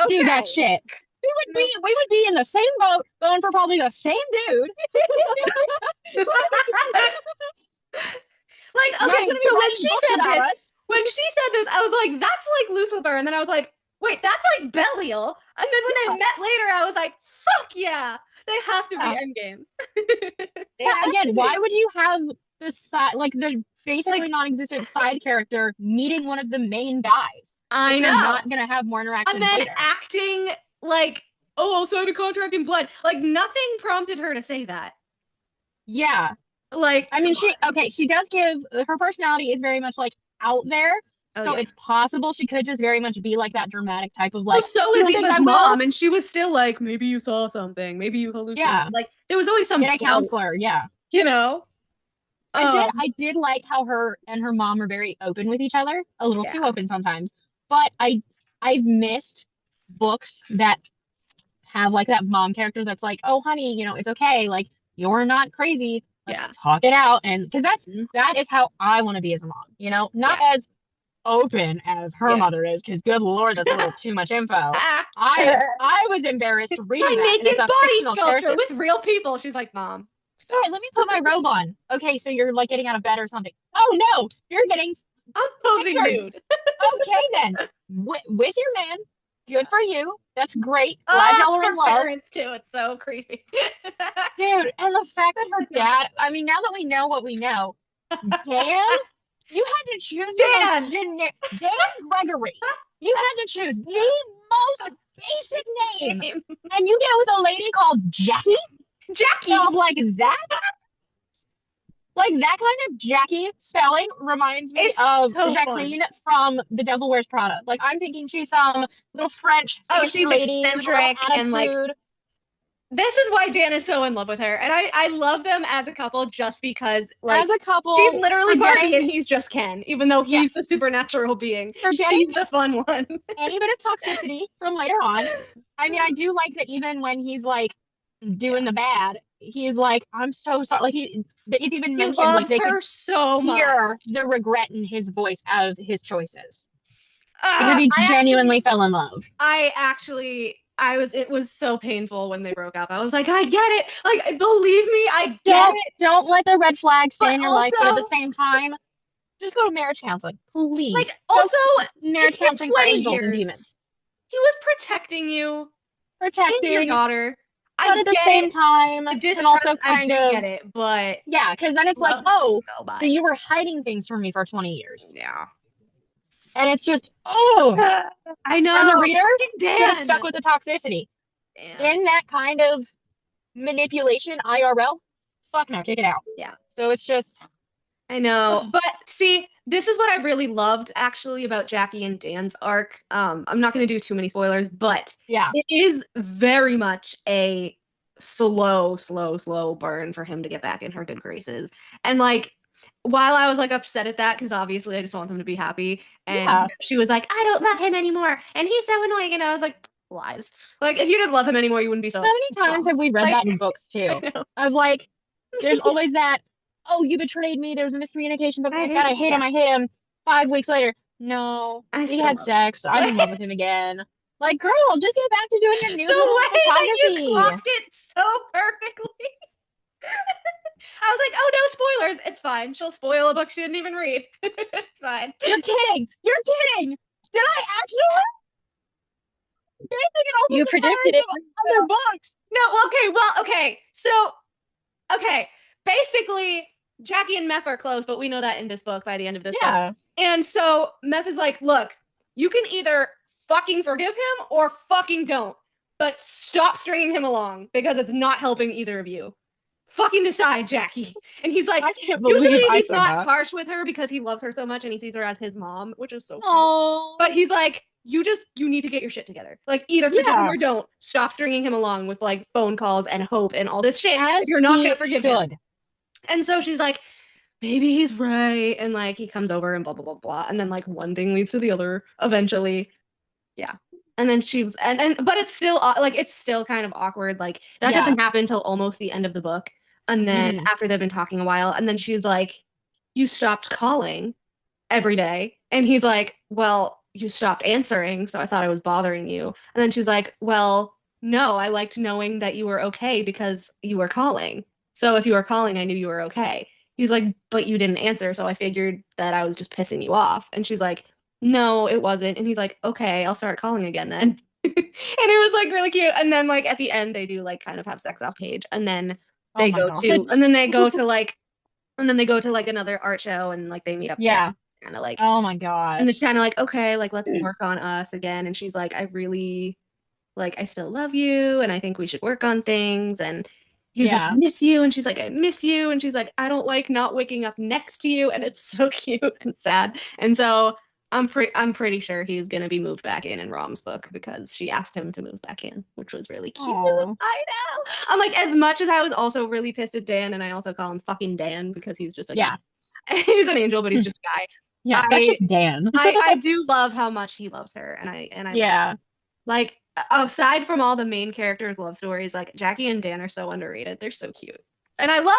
Okay. Do that shit. We would be in the same boat, going for probably the same dude. Like, okay, so when she said this, I was like, that's like Lucifer, and then I was like, wait, that's like Belial. And then when they met later, I was like, fuck yeah, they have to be Endgame. Yeah, again, why would you have the side, like the basically non-existent side character meeting one of the main guys? I know. You're not gonna have more interaction And then later. acting like, oh, I'll sign a contract in blood. Like, nothing prompted her to say that. Yeah. Like, I mean, she does give, her personality is very much like out there. So it's possible she could just very much be like that dramatic type of like. Well, so is Eva's mom, and she was still like, maybe you saw something, maybe you hallucinated. Yeah. Like, there was always some Get a counselor, yeah. You know? I did like how her and her mom are very open with each other, a little too open sometimes. But I've missed books that have like that mom character that's like, oh honey, you know, it's okay, like you're not crazy. Let's talk it out. And because that is how I want to be as a mom, you know, not as open as her mother is, because good lord, that's a little too much info. I was embarrassed reading that. Naked body sculpture with real people. She's like, Mom. Sorry, let me put my robe on. Okay, so you're like getting out of bed or something. Oh no, you're getting posing nude. Okay then, with your man. Good for you. That's great. Glad y'all are in love. Parents too. It's so creepy. Dude, and the fact that her dad, I mean, now that we know what we know, Dan, you had to choose Dan Gregory. You had to choose the most basic name. And you get with a lady called Jackie? Spelled like that? Like that kind of Jackie spelling reminds me of Jacqueline from The Devil Wears Prada. Like I'm thinking she's some little French she's lady eccentric with and like. This is why Dan is so in love with her, and I love them as a couple just because like as a couple she's literally Barbie and he's just Ken, even though he's the supernatural being. She's the fun one. Any bit of toxicity from later on. I mean, I do like that even when he's like doing the bad, he's like, I'm so sorry. Like it's even mentioned like they could so hear the regret in his voice of his choices. Because he genuinely fell in love. It was so painful when they broke up. I was like, I get it. Like, believe me, I get it. Don't let the red flags stay in your life, but at the same time, just go to marriage counseling, please. Like, also, marriage counseling for angels and demons. He was protecting you. Protecting your daughter. But at the same time, and also kind of get it, but yeah, because then it's like, oh, so you were hiding things from me for 20 years. Yeah. And it's just, I know. As a reader, you're stuck with the toxicity. Damn. In that kind of manipulation, IRL, fuck no, take it out. Yeah. So it's just. I know. But see, this is what I really loved actually about Jackie and Dan's arc. I'm not going to do too many spoilers, but it is very much a slow burn for him to get back in her good graces. And like, while I was like upset at that, because obviously I just want him to be happy, and she was like, I don't love him anymore, and he's so annoying, and I was like, lies. Like, if you didn't love him anymore, you wouldn't be so. How many times have we read that in books too? Of like, there's always that, oh, you betrayed me, there was a miscommunication, something like that, I hate him. 5 weeks later, no, we had sex, I'm in love with him again. Like, girl, just get back to doing your new little photography. The way that you clocked it so perfectly. I was like, oh, no spoilers. It's fine. She'll spoil a book she didn't even read. It's fine. You're kidding. Did I actually? You predicted it. Other books. No, okay. So, basically, Jackie and Meph are close, but we know that in this book by the end of this book. And so Meph is like, look, you can either fucking forgive him or fucking don't, but stop stringing him along because it's not helping either of you. Fucking decide, Jackie. And he's like, usually he's not harsh with her because he loves her so much and he sees her as his mom, which is so cute. But he's like, you need to get your shit together. Like, either forgive him or don't. Stop stringing him along with like phone calls and hope and all this shit. You're not gonna forgive him. And so she's like, maybe he's right. And like he comes over and blah blah blah blah. And then like one thing leads to the other eventually. Yeah. And then she was and but it's still like it's still kind of awkward. Like that Yeah. doesn't happen till almost the end of the book. And then after they've been talking a while, and then she's like, "You stopped calling every day." And he's like, "Well, you stopped answering, so I thought I was bothering you." And then she's like, "Well, no, I liked knowing that you were okay because you were calling. So if you were calling, I knew you were okay." He's like, "But you didn't answer, so I figured that I was just pissing you off." And she's like, "No, it wasn't." And he's like, "Okay, I'll start calling again then." And it was like really cute. And then like at the end they do like kind of have sex off page. And then Oh they my go God. to and then they go to like another art show and like they meet up there. Yeah. It's kind of like Oh my and gosh. it's kind of like, okay, like let's work on us again. And she's like, I really like I still love you and I think we should work on things. And he's like, I Yeah. miss you. And she's like, I miss you. And she's like, I don't like not waking up next to you. And it's so cute and sad. And so I'm pretty sure he's gonna be moved back in Rom's book because she asked him to move back in, which was really cute. Aw. I know. I'm like, as much as I was also really pissed at Dan, and I also call him fucking Dan because he's just a Yeah. guy. He's an angel, but he's just a guy. Yeah. That's just Dan. I do love how much he loves her, and I Yeah. like aside from all the main characters' love stories, like Jackie and Dan are so underrated. They're so cute, and I love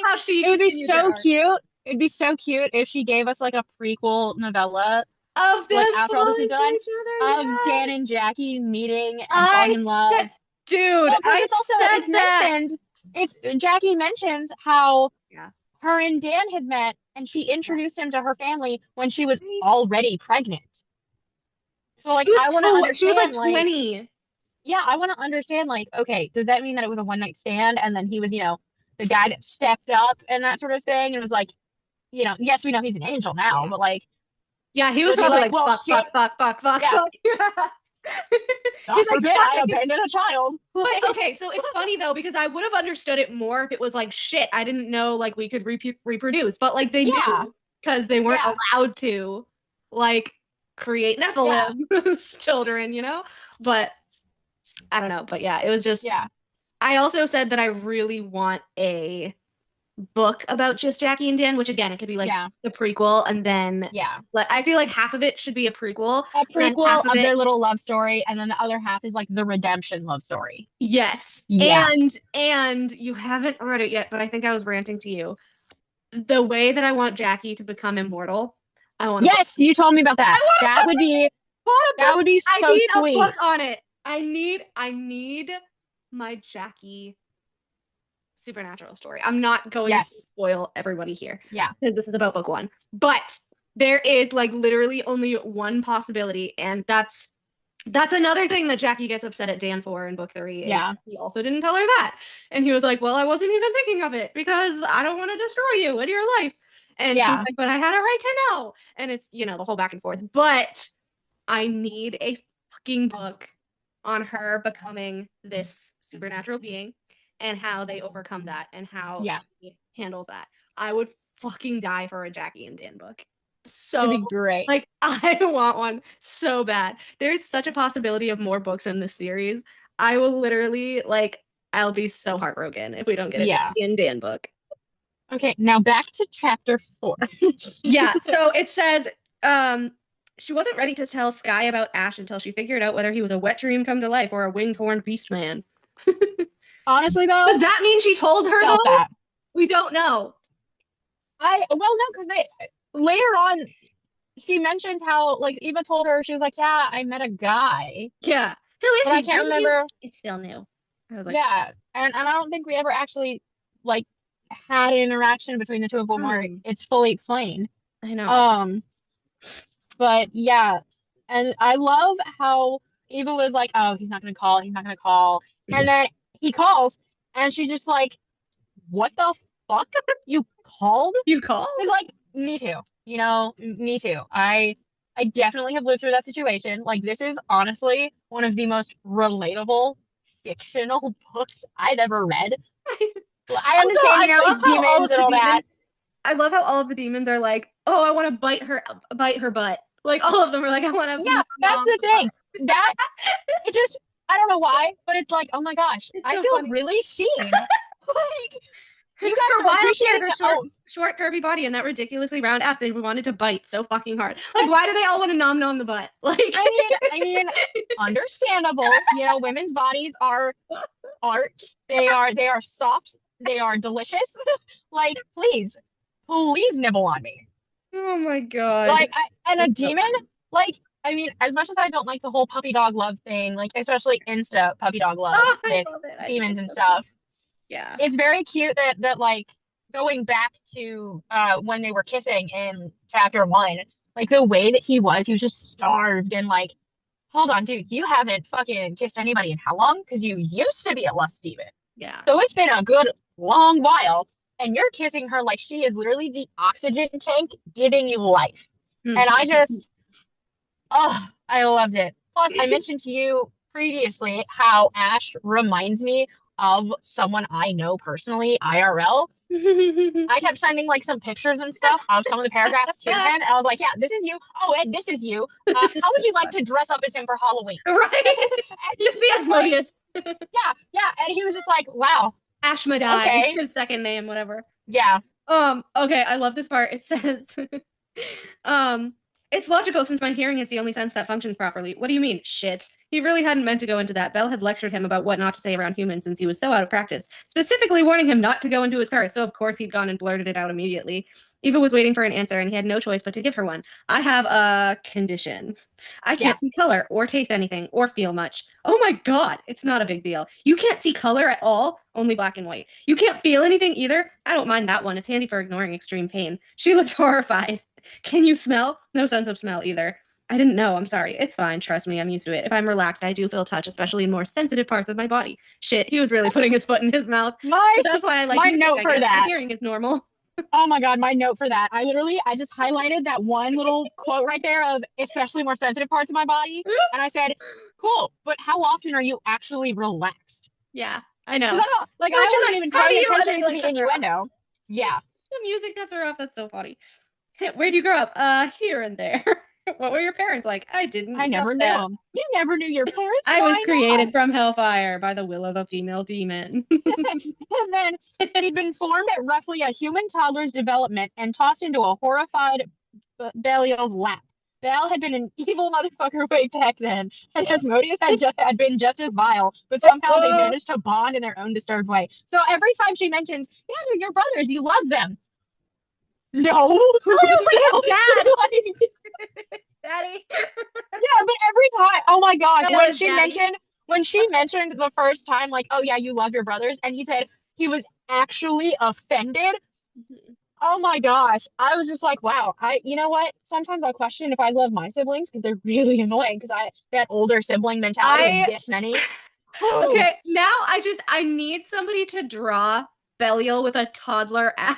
how she. It would be continued their so arc cute. It'd be so cute if she gave us like a prequel novella, of them like after all this is falling for done, each other. of Dan and Yes. Jackie meeting and falling in love. Said, dude, Well, because I it's also said it's that. mentioned. It's Jackie mentions how Yeah. her and Dan had met, and she introduced him to her family when she was Right. already pregnant. So like, I want to understand. She was like like, 20. yeah, I want to understand. Like, okay, does that mean that it was a one night stand, and then he was, the guy that stepped up and that sort of thing, and was like, yes, we know he's an angel now, Yeah. but like, Yeah, he was would be probably like, like, well, fuck, shit. fuck, fuck, fuck, fuck, Yeah. fuck. God He's like, forbid fuck I it. abandon a child. But okay, so it's funny though because I would have understood it more if it was like shit. I didn't know like we could reproduce, but like they Yeah. knew because they weren't Yeah. allowed to like create Nephilim children, you know. But I don't know. But yeah, it was just. Yeah. I also said that I really want a book about just Jackie and Dan, which again, it could be like the prequel, and then but I feel like half of it should be a prequel. A and then prequel half of their little love story, and then the other half is like the redemption love story. Yes. Yeah. And you haven't read it yet, but I think I was ranting to you. The way that I want Jackie to become immortal, I want. Yes, you told me about that. That would be so sweet. A book on it. I need my Jackie supernatural story. I'm not going to spoil everybody here. Yeah. Because this is about book 1. But there is like literally only one possibility, and that's another thing that Jackie gets upset at Dan for in book 3. Yeah. He also didn't tell her that. And he was like, well, I wasn't even thinking of it because I don't want to destroy you and your life. And she's like, but I had a right to know. And it's, the whole back and forth. But I need a fucking book on her becoming this supernatural being and how they overcome that and how she handles that. I would fucking die for a Jackie and Dan book. So it'd be great. Like, I want one so bad. There's such a possibility of more books in this series. I will literally I'll be so heartbroken if we don't get a Jackie and Dan book. Okay, now back to chapter 4. Yeah, so it says she wasn't ready to tell Sky about Ash until she figured out whether he was a wet dream come to life or a winged horned beast man. Honestly, though, does that mean she told her though? That. We don't know. No, because later on she mentions how Eva told her, she was like, yeah, I met a guy. Yeah. Who is but he? I can't remember. It's still new. I was like, yeah, and I don't think we ever actually had an interaction between the two of them where it's fully explained. I know. But yeah, and I love how Eva was like, oh, he's not gonna call, and then he calls, and she's just like, what the fuck? You called? You called? He's like, me too. Me too. I definitely have lived through that situation. This is honestly one of the most relatable fictional books I've ever read. I understand, it's demons and all that. I love how all of the demons are like, oh, I want to bite her butt. All of them are like, I want to. Yeah, that's the thing. That it just, I don't know why, but it's like, oh my gosh, I feel really seen. You For guys a are while, she had appreciating her short, curvy body and that ridiculously round ass. They wanted to bite so fucking hard. Like, why do they all want to nom the butt? Like, I mean, understandable. You know, women's bodies are art. They are soft. They are delicious. Like, please nibble on me. oh my god. Like, and a It's so demon, funny. like, I mean, as much as I don't like the whole puppy dog love thing, like, especially Insta puppy dog love Oh, I with love it. I think demons it's and so stuff, cute. Yeah. it's very cute that like going back to when they were kissing in chapter 1, like the way that he was just starved and like, hold on, dude, you haven't fucking kissed anybody in how long? Because you used to be a lust demon. Yeah. So it's been a good long while, and you're kissing her like she is literally the oxygen tank giving you life. And I just, oh, I loved it. Plus, I mentioned to you previously how Ash reminds me of someone I know personally, IRL. I kept sending like some pictures and stuff of some of the paragraphs to him, and I was like, "Yeah, this is you. Oh, Ed, this is you. How would you like to dress up as him for Halloween?" Right? And Just be Asmodeus. yeah, and he was just like, "Wow, Ashmedai, okay, his second name, whatever. yeah, Okay, I love this part. It says, it's logical since my hearing is the only sense that functions properly. What do you mean? Shit. He really hadn't meant to go into that. Belle had lectured him about what not to say around humans since he was so out of practice, specifically warning him not to go into his car. So of course he'd gone and blurted it out immediately. Eva was waiting for an answer and he had no choice but to give her one. I have a condition. I can't see color or taste anything or feel much. Oh my god, it's not a big deal. You can't see color at all, only black and white. You can't feel anything either. I don't mind that one. It's handy for ignoring extreme pain. She looked horrified. Can you smell? No sense of smell either. I didn't know. I'm sorry. It's fine. Trust me. I'm used to it. If I'm relaxed, I do feel touch, especially in more sensitive parts of my body. Shit, he was really putting his foot in his mouth. But that's why I like my music, note I for guess. My that. hearing is normal. Oh my god, my note for that. I just highlighted that one little quote right there of especially more sensitive parts of my body, and I said, "Cool, but how often are you actually relaxed?" Yeah, I know. 'Cause I wasn't even how do paying you- attention and to then he, the like, cuts her off. innuendo. Yeah. The music cuts her off. That's so funny. Where'd you grow up? Here and there. What were your parents like? I didn't I never know knew them. them. You never knew your parents? I was Why created not? from hellfire by the will of a female demon. And then he'd been formed at roughly a human toddler's development and tossed into a horrified Belial's lap. Bel had been an evil motherfucker way back then, and Asmodeus had been just as vile, but somehow they managed to bond in their own disturbed way. So every time she mentions, yeah, they're your brothers, you love them. No. Like his dad. Like, Daddy. yeah, but every time, oh my gosh, Bel is daddy. when she mentioned the first time, like, oh yeah, you love your brothers, and he said he was actually offended. Oh my gosh. I was just like, wow. You know what? Sometimes I question if I love my siblings because they're really annoying because that older sibling mentality of this many. Okay, now I need somebody to draw Belial with a toddler Ash.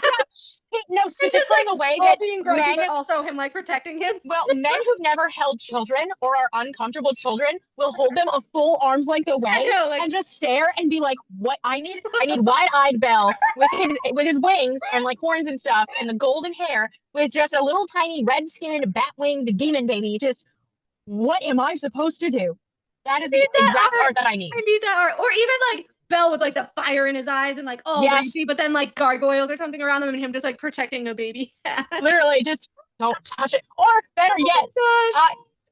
No, specifically like, the way all that being grumpy, men, but also him like protecting him. well, men who've never held children or are uncomfortable children will hold them a full arm's length away and just stare and be like, what I need wide-eyed Belle with his wings and like horns and stuff and the golden hair with just a little tiny red-skinned bat-winged demon baby. Just what am I supposed to do? That is the exact art that I need. I need that art. Or even like Belle with like the fire in his eyes and like all racy, but then like gargoyles or something around them and him just like protecting a baby. Literally, just don't touch it. Or better yet,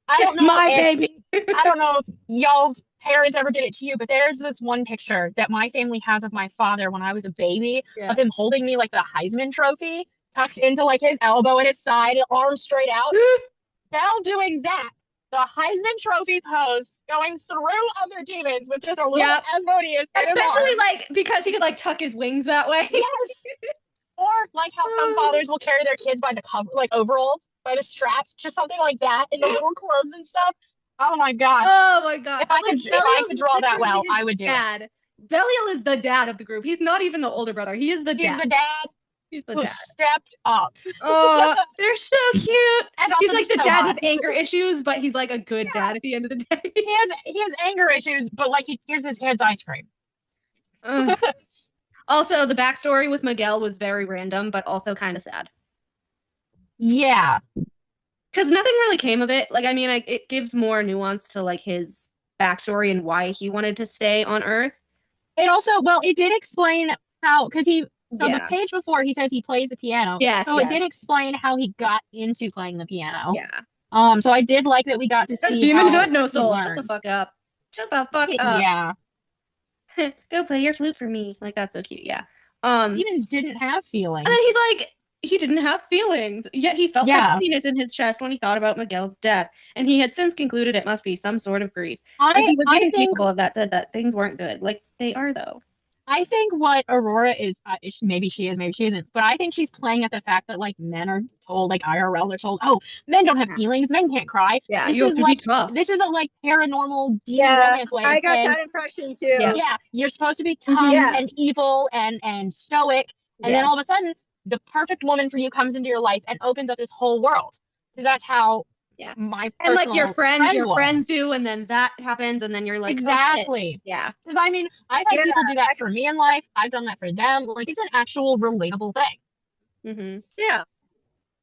I don't know. My baby. I don't know if y'all's parents ever did it to you, but there's this one picture that my family has of my father when I was a baby, of him holding me like the Heisman Trophy, tucked into like his elbow at his side, arms straight out. Belle doing that, the Heisman Trophy pose, going through other demons with just a little Asmodeus. Especially like because he could like tuck his wings that way. Yes. Or like how some fathers will carry their kids by the cover, like overalls, by the straps, just something like that, in the little clothes and stuff. Oh my gosh. Oh my god. If I could draw that well, I would do it. Belial is the dad of the group. He's not even the older brother. He is the dad. He's the dad. He's the who dad. Stepped up. Oh, they're so cute. And he's like the so dad hot. with anger issues, but he's like a good dad at the end of the day. He has anger issues, but like he gives his kids ice cream. Also, the backstory with Miguel was very random, but also kind of sad. Yeah. Because nothing really came of it. Like, I mean, it gives more nuance to like his backstory and why he wanted to stay on Earth. It also, well, it did explain how, because So the page before, he says he plays the piano. Yes. So it did explain how he got into playing the piano. Yeah. So I did like that we got to see demon how had no he soul. Shut the learned. fuck up. Shut the fuck up. Yeah. Go play your flute for me. Like, that's so cute. Yeah. Demons didn't have feelings. And then he's like, he didn't have feelings, yet he felt the happiness in his chest when he thought about Miguel's death, and he had since concluded it must be some sort of grief. But he was getting capable of that, said that things weren't good. Like, they are, though. I think what Aurora is, maybe she is, maybe she isn't, but I think she's playing at the fact that, like, men are told, like, IRL, they're told, oh, men don't have feelings, men can't cry. Yeah, this you is have to like, be tough. This is a, like, paranormal demon romance way I of got saying, that impression too. Yeah, you're supposed to be tough and evil and stoic, and then all of a sudden, the perfect woman for you comes into your life and opens up this whole world. Because that's how my personal and like your friend friends do, and then that happens, and then you're like, exactly. Oh, shit. Yeah. Because I mean, I've had people do that for me in life. I've done that for them. Like, it's an actual relatable thing. Yeah,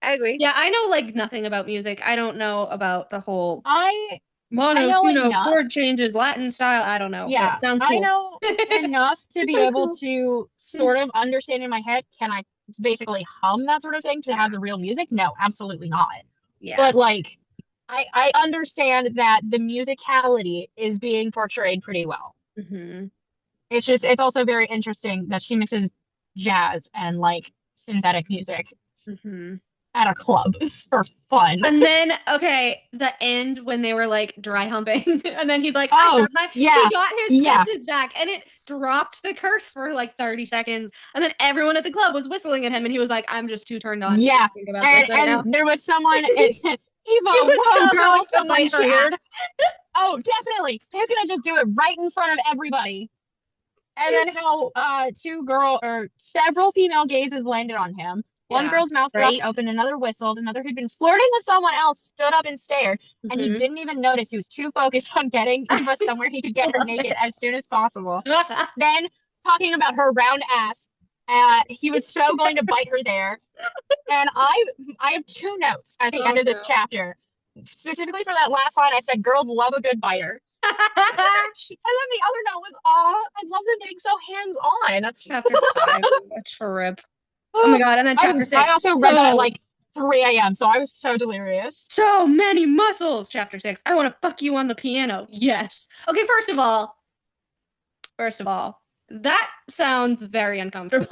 I agree. Yeah, I know like nothing about music. I don't know about the whole I mono, tuno, chord changes, Latin style. I don't know. Yeah, but it sounds cool. I know enough to be able to sort of understand in my head. Can I basically hum that sort of thing to have the real music? No, absolutely not. Yeah. But like, I understand that the musicality is being portrayed pretty well. It's also very interesting that she mixes jazz and like synthetic music at a club for fun. And then, the end when they were like dry humping, and then he's like, he got his senses back, and it dropped the curse for like 30 seconds, and then everyone at the club was whistling at him, and he was like, I'm just too turned on to think about this right now. There was someone, Evo, whoa, girl, someone shared. Oh, definitely. He was gonna just do it right in front of everybody. And then how several female gazes landed on him. One girl's mouth dropped open, another whistled, another who'd been flirting with someone else stood up and stared, and he didn't even notice. He was too focused on getting Eva somewhere he could get her naked as soon as possible. Then, talking about her round ass, he was so going to bite her there. And I have two notes at the end of this chapter. Specifically for that last line, I said, girls love a good biter. And then the other note was, I love them getting so hands-on. Chapter 5 was a trip. Oh my god, and then chapter 6. I also read that at like 3 a.m., so I was so delirious. So many muscles! Chapter 6. I want to fuck you on the piano. Yes. Okay, first of all, that sounds very uncomfortable.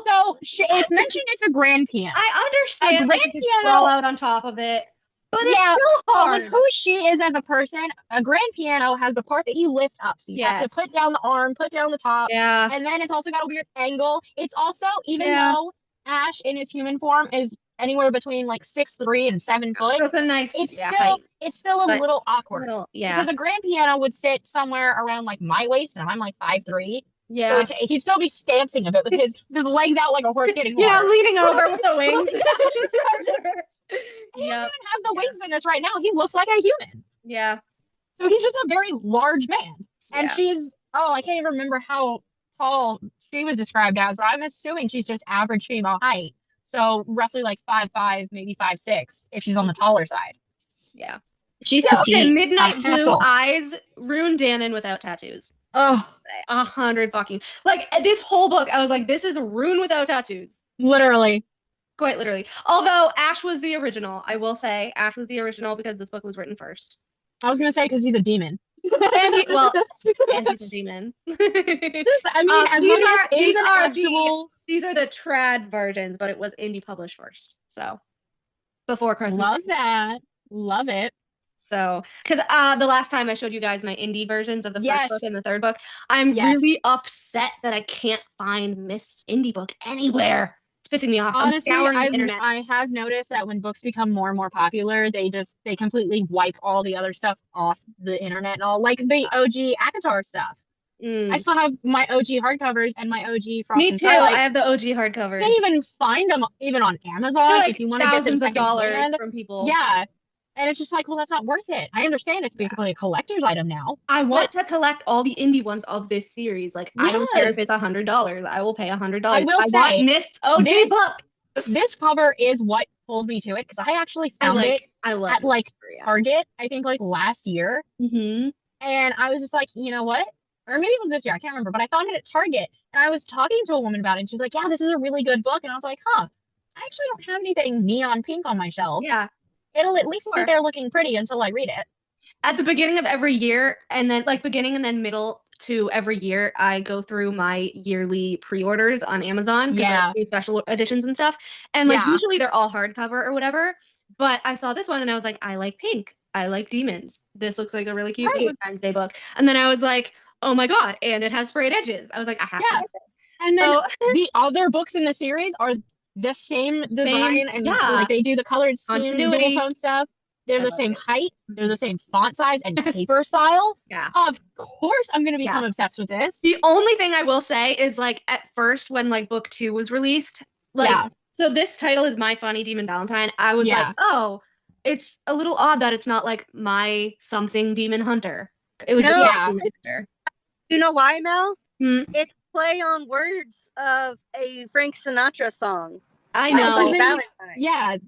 So, it's mentioned it's a grand piano. I understand that you can throw out on top of it, but it's still hard. With who she is as a person, a grand piano has the part that you lift up. So you have to put down the arm, put down the top. Yeah. And then it's also got a weird angle. It's also, even though Ash in his human form is anywhere between like 6'3" and 7 foot. So it's a nice it's still a little awkward. Because a grand piano would sit somewhere around like my waist, and I'm like 5'3". Yeah. So he'd still be stancing a bit with his legs out like a horse getting hard. Yeah, leaning over with the wings. He doesn't even have the wings in this right now. He looks like a human. Yeah. So he's just a very large man. And she's, I can't even remember how tall she was described as, but I'm assuming she's just average female height. So roughly like 5'5", maybe 5'6", if she's on the taller side. Yeah. She's petite. Midnight blue eyes, Rune Dannon without tattoos. Oh. 100 fucking. Like, this whole book, I was like, this is Rune without tattoos. Literally. Quite literally. Although Ash was the original, I will say Ash was the original because this book was written first. I was gonna say because he's a demon. And he's a demon. I mean, as long as these are the trad versions, but it was indie published first. So before Christmas. Love that. Love it. So, because the last time I showed you guys my indie versions of the first book and the third book, I'm really upset that I can't find Mist's indie book anywhere. It's pissing me off. Honestly, I'm scouring the internet. I have noticed that when books become more and more popular, they completely wipe all the other stuff off the internet and all, like the OG ACOFAF stuff. I still have my OG hardcovers and my OG Frost Me and too. Starlight. I have the OG hardcovers. You can't even find them even on Amazon like if you want to get them thousands of dollars secondhand. from people. Yeah. And it's just like, well, that's not worth it. I understand it's basically a collector's item now. I want to collect all the indie ones of this series. Like, I don't care if it's $100. I will pay $100. I will say, want Mist OG book. This cover is what pulled me to it, because I actually found it at like Target, I think like last year. And I was just like, you know what? or maybe it was this year, I can't remember, but I found it at Target, and I was talking to a woman about it, and she was like, yeah, this is a really good book, and I was like, huh, I actually don't have anything neon pink on my shelf. Yeah. It'll at least Sure. sit there looking pretty until I read it. At the beginning of every year, and then like beginning and then middle to every year, I go through my yearly pre-orders on Amazon because I do special editions and stuff. And like usually they're all hardcover or whatever. But I saw this one and I was like, I like pink. I like demons. This looks like a really cute Valentine's Day book. And then I was like, oh my God, and it has frayed edges. I was like, I have to get this. And then the other books in the series are the same design, and like they do the colored scheme, dual tone stuff. They're the same height. They're the same font size and paper style. Yeah. Of course I'm going to become obsessed with this. The only thing I will say is like at first when like book 2 was released, like so this title is My Funny Demon Valentine. I was like, oh, it's a little odd that it's not like My Something Demon Hunter. It was just Demon Hunter. You know why, Mel? It's play on words of a Frank Sinatra song. I know.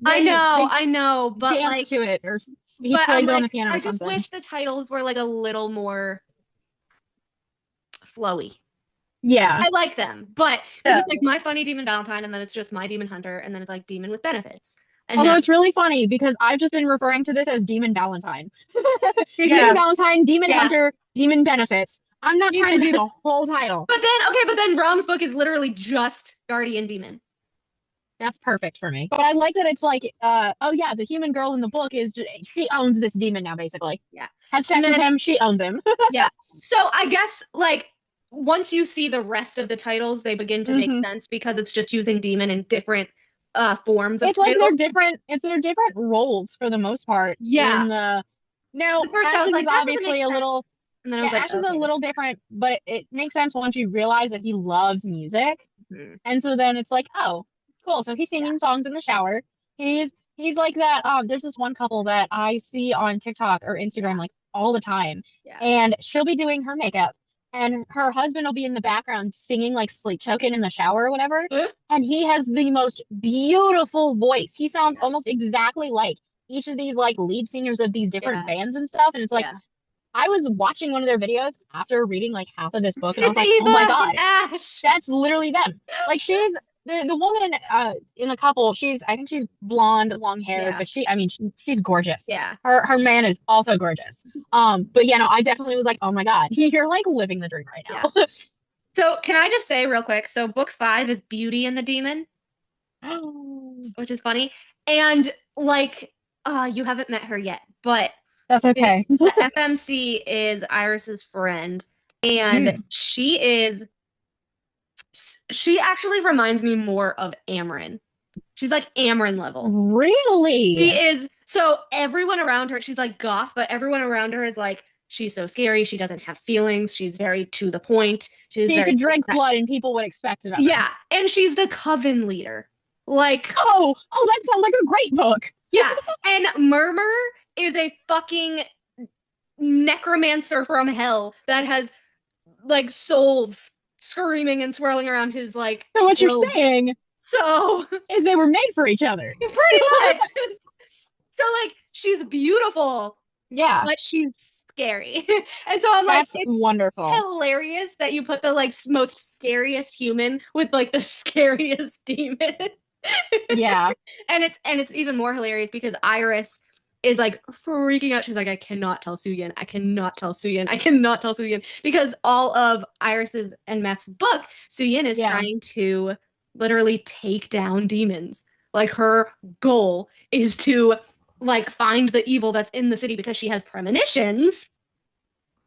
I know, but dance like to it, or he plays it on the piano or something. I just wish the titles were like a little more flowy. Yeah, I like them, but because it's like My Funny Demon Valentine, and then it's just My Demon Hunter, and then it's like Demon with Benefits. And although it's really funny because I've just been referring to this as Demon Valentine. Demon Valentine, Demon Hunter, Demon Benefits. I'm not trying to do the whole title. But then Rom's book is literally just Guardian Demon. That's perfect for me. But I like that it's like, oh yeah, the human girl in the book is she owns this demon now, basically. Yeah. Has sex with him, she owns him. Yeah. So I guess like once you see the rest of the titles, they begin to make sense because it's just using demon in different forms of it's like they're different roles for the most part. Yeah. In the first I was like, obviously a little and then I was like, Ash is a little different, but it makes sense once you realize that he loves music. And so then it's like, oh, cool. So he's singing songs in the shower. He's like that. There's this one couple that I see on TikTok or Instagram like all the time. Yeah. And she'll be doing her makeup and her husband will be in the background singing like Sleep Token in the shower or whatever. And he has the most beautiful voice. He sounds almost exactly like each of these like lead singers of these different bands and stuff. And it's like I was watching one of their videos after reading like half of this book and I was like, oh my God, Ash. That's literally them. Like she's the woman in the couple, I think she's blonde, long hair, but she's gorgeous. Yeah. Her man is also gorgeous. But I definitely was like, oh my God, you're like living the dream right now. Yeah. So can I just say real quick, so book 5 is Beauty and the Demon, which is funny. And like, you haven't met her yet, but that's okay. The FMC is Iris's friend, and she actually reminds me more of Amryn. She's like Amryn level. Really? She is. So everyone around her, she's like goth, but everyone around her is like, she's so scary. She doesn't have feelings. She's very to the point. She could drink blood and people would expect it of her. Yeah. And she's the coven leader. Like, oh, that sounds like a great book. Yeah. And Murmur is a fucking necromancer from hell that has like souls screaming and swirling around his like. So what you're saying is they were made for each other. Pretty much. So like she's beautiful. Yeah. But she's scary. And so I'm like, that's wonderful. Hilarious that you put the like most scariest human with like the scariest demon. Yeah. And it's even more hilarious because Iris is like freaking out. She's like, I cannot tell Suyin. I cannot tell Suyin. I cannot tell Suyin. Because all of Iris's and Mep's book, Suyin is trying to literally take down demons. Like her goal is to like find the evil that's in the city because she has premonitions.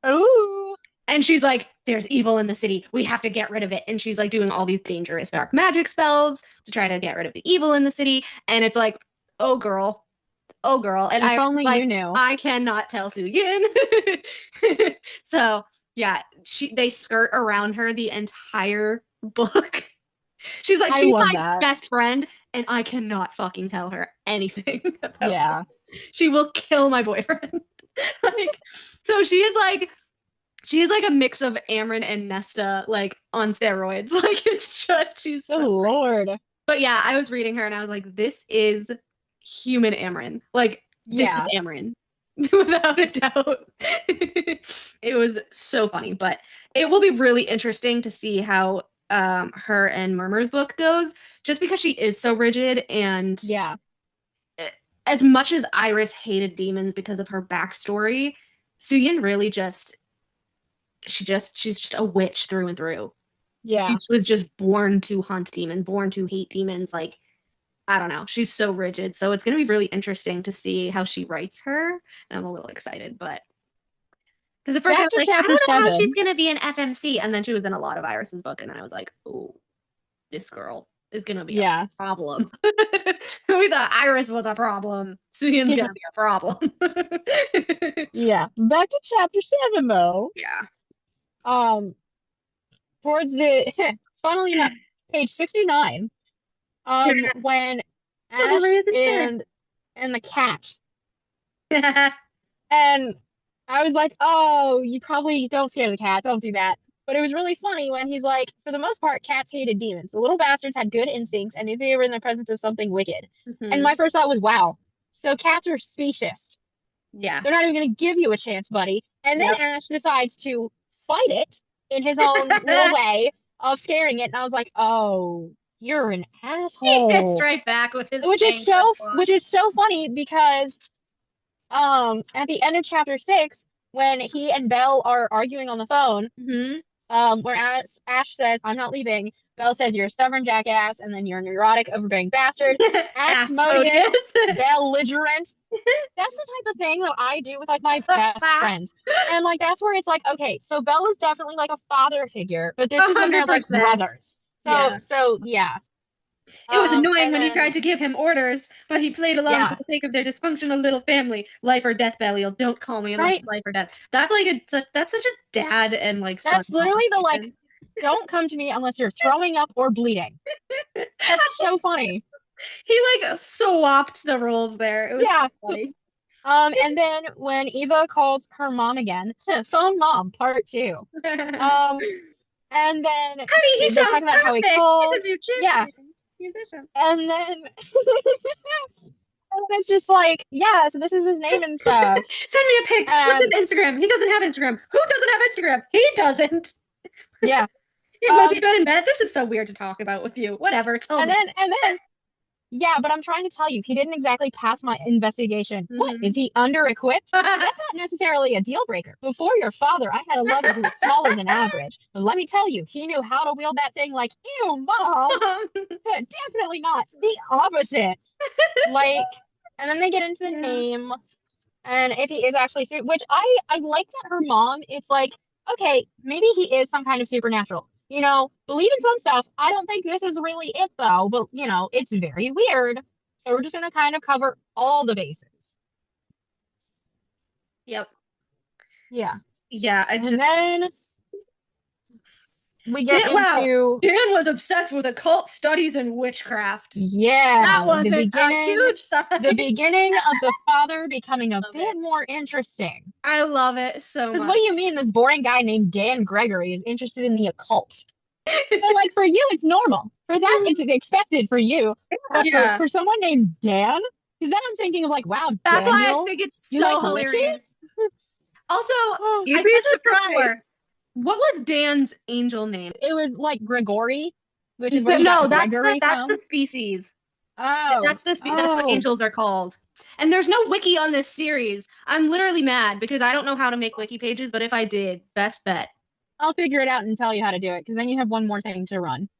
Ooh. And she's like, there's evil in the city. We have to get rid of it. And she's like doing all these dangerous dark magic spells to try to get rid of the evil in the city. And it's like, oh girl. And if only like, you knew. I cannot tell Suyin. So yeah, they skirt around her the entire book. She's like, she's my best friend, and I cannot fucking tell her anything about this. She will kill my boyfriend. Like, so she is like a mix of Amryn and Nesta, like on steroids. Like it's just she's so Lord. But yeah, I was reading her and I was like, this is human Amryn. Like this is Amryn. Without a doubt. It was so funny, but it will be really interesting to see how her and Murmur's book goes, just because she is so rigid, and Yeah. as much as Iris hated demons because of her backstory, Suyin really she's just a witch through and through. Yeah. She was just born to hunt demons, born to hate demons. Like, I don't know. She's so rigid. So it's going to be really interesting to see how she writes her. And I'm a little excited, but because at first I Back was to like, I chapter don't know how 7. she's going to be an FMC. And then she was in a lot of Iris's book. And then I was like, oh, this girl is going to be a problem. We thought Iris was a problem. Suyin's going to be a problem. Yeah. Back to chapter 7, though. Yeah. Towards the, funnily enough, page 69, when Ash and the cat. And I was like, oh, you probably don't scare the cat. Don't do that. But it was really funny when he's like, for the most part, cats hated demons. The little bastards had good instincts and knew they were in the presence of something wicked. And my first thought was, wow. So cats are specious. Yeah. They're not even going to give you a chance, buddy. And then Ash decides to fight it in his own little way of scaring it. And I was like, oh, you're an asshole. He hits right back with his which is so funny because at the end of chapter 6, when he and Belle are arguing on the phone, where Ash says, I'm not leaving, Belle says, you're a stubborn jackass, and then you're a neurotic, overbearing bastard. Asmodeus, belligerent. That's the type of thing that I do with like my best friends. And like that's where it's like, okay, so Belle is definitely like a father figure, but this is when they're like brothers. So yeah. It was annoying when he tried to give him orders, but he played along for the sake of their dysfunctional little family. Life or death, Belial. Don't call me unless it's life or death. That's like that's such a dad and like son. That's literally the like, don't come to me unless you're throwing up or bleeding. That's so funny. He like swapped the roles there. It was so funny. And then when Eva calls her mom again, phone mom, part 2. And then honey, he sounds talking about perfect. how he called. He's a musician. Yeah. Musician. And then it's just like, yeah, so this is his name and stuff. Send me a pic. What's his Instagram? He doesn't have Instagram. Who doesn't have Instagram? He doesn't. Yeah. Was he good in bed? This is so weird to talk about with you. Whatever. Tell me. And then yeah, but I'm trying to tell you, he didn't exactly pass my investigation. What? Is he under-equipped? That's not necessarily a deal breaker. Before your father, I had a lover who was smaller than average. But let me tell you, he knew how to wield that thing like, ew, mom. Definitely not. The opposite. Like, and then they get into the name. And if he is actually, which I like that her mom, it's like, okay, maybe he is some kind of supernatural. You know, believe in some stuff. I don't think this is really it, though. But, you know, it's very weird. So we're just going to kind of cover all the bases. Yep. Yeah. Yeah. And then we get into... Dan was obsessed with occult studies and witchcraft. Yeah. That wasn't a huge sign. The beginning of the father becoming a bit more interesting. I love it so much. Because what do you mean this boring guy named Dan Gregory is interested in the occult? But like for you, it's normal. For that, it's expected for you. But for someone named Dan, because then I'm thinking of like, wow, that's Daniel, why I think it's so hilarious. Also, you'd be surprised. What was Dan's angel name? It was like Gregory, which is where that's the species. Oh, that's the that's what angels are called. And there's no wiki on this series. I'm literally mad because I don't know how to make wiki pages, but if I did, best bet. I'll figure it out and tell you how to do it, because then you have one more thing to run.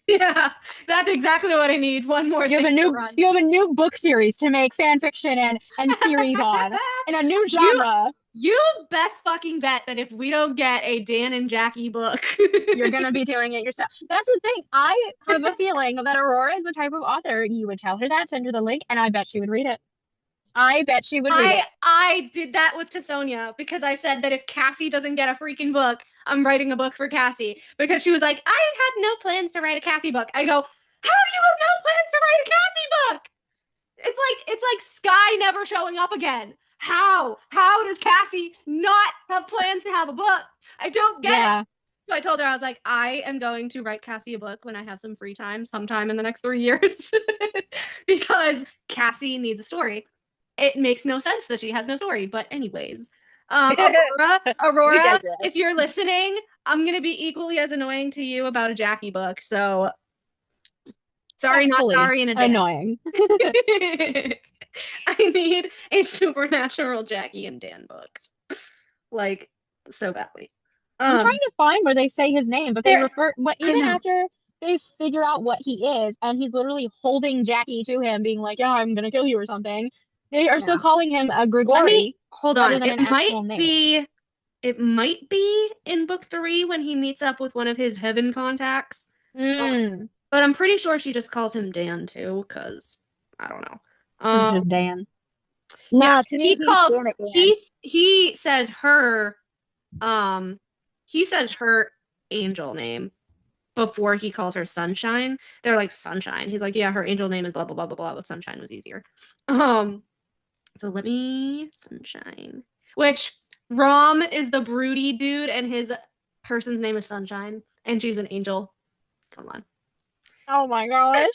Yeah, that's exactly what I need. One more you have a new book series to make fan fiction and series on, and a new genre. You best fucking bet that if we don't get a Dan and Jackie book, you're gonna be doing it yourself. That's the thing. I have a feeling that Aurora is the type of author you would tell her that, send her the link, and I bet she would read it. I bet she would read it. I did that with Sonia because I said that if Cassie doesn't get a freaking book, I'm writing a book for Cassie. Because she was like, I had no plans to write a Cassie book. I go, how do you have no plans to write a Cassie book? It's like Sky never showing up again. How does Cassie not have plans to have a book? I don't get it. So I told her, I was like, I am going to write Cassie a book when I have some free time sometime in the next 3 years. Because Cassie needs a story. It makes no sense that she has no story. But anyways, Aurora, digress. if you're listening, I'm gonna be equally as annoying to you about a Jackie book. So sorry, not Tactfully sorry in advance. annoying. I need a supernatural Jackie and Dan book, like so badly. I'm trying to find where they say his name, but they refer, but I even know. after they figure out what he is, and he's literally holding Jackie to him, being like, "Yeah, I'm gonna kill you" or something. They are still calling him a Let me Grigori hold rather on. than It an might actual name. be. It might be in book 3 when he meets up with one of his heaven contacts. Mm, But I'm pretty sure she just calls him Dan too, because I don't know. he's just Dan. Nah, Yeah, to me, he calls Dan again. he says her he says her angel name before he calls her Sunshine. They're like Sunshine. He's like, yeah, her angel name is blah blah blah blah blah, but Sunshine was easier. So let me Sunshine. Which Rom is the broody dude and his person's name is Sunshine and she's an angel. Come on. Oh my gosh.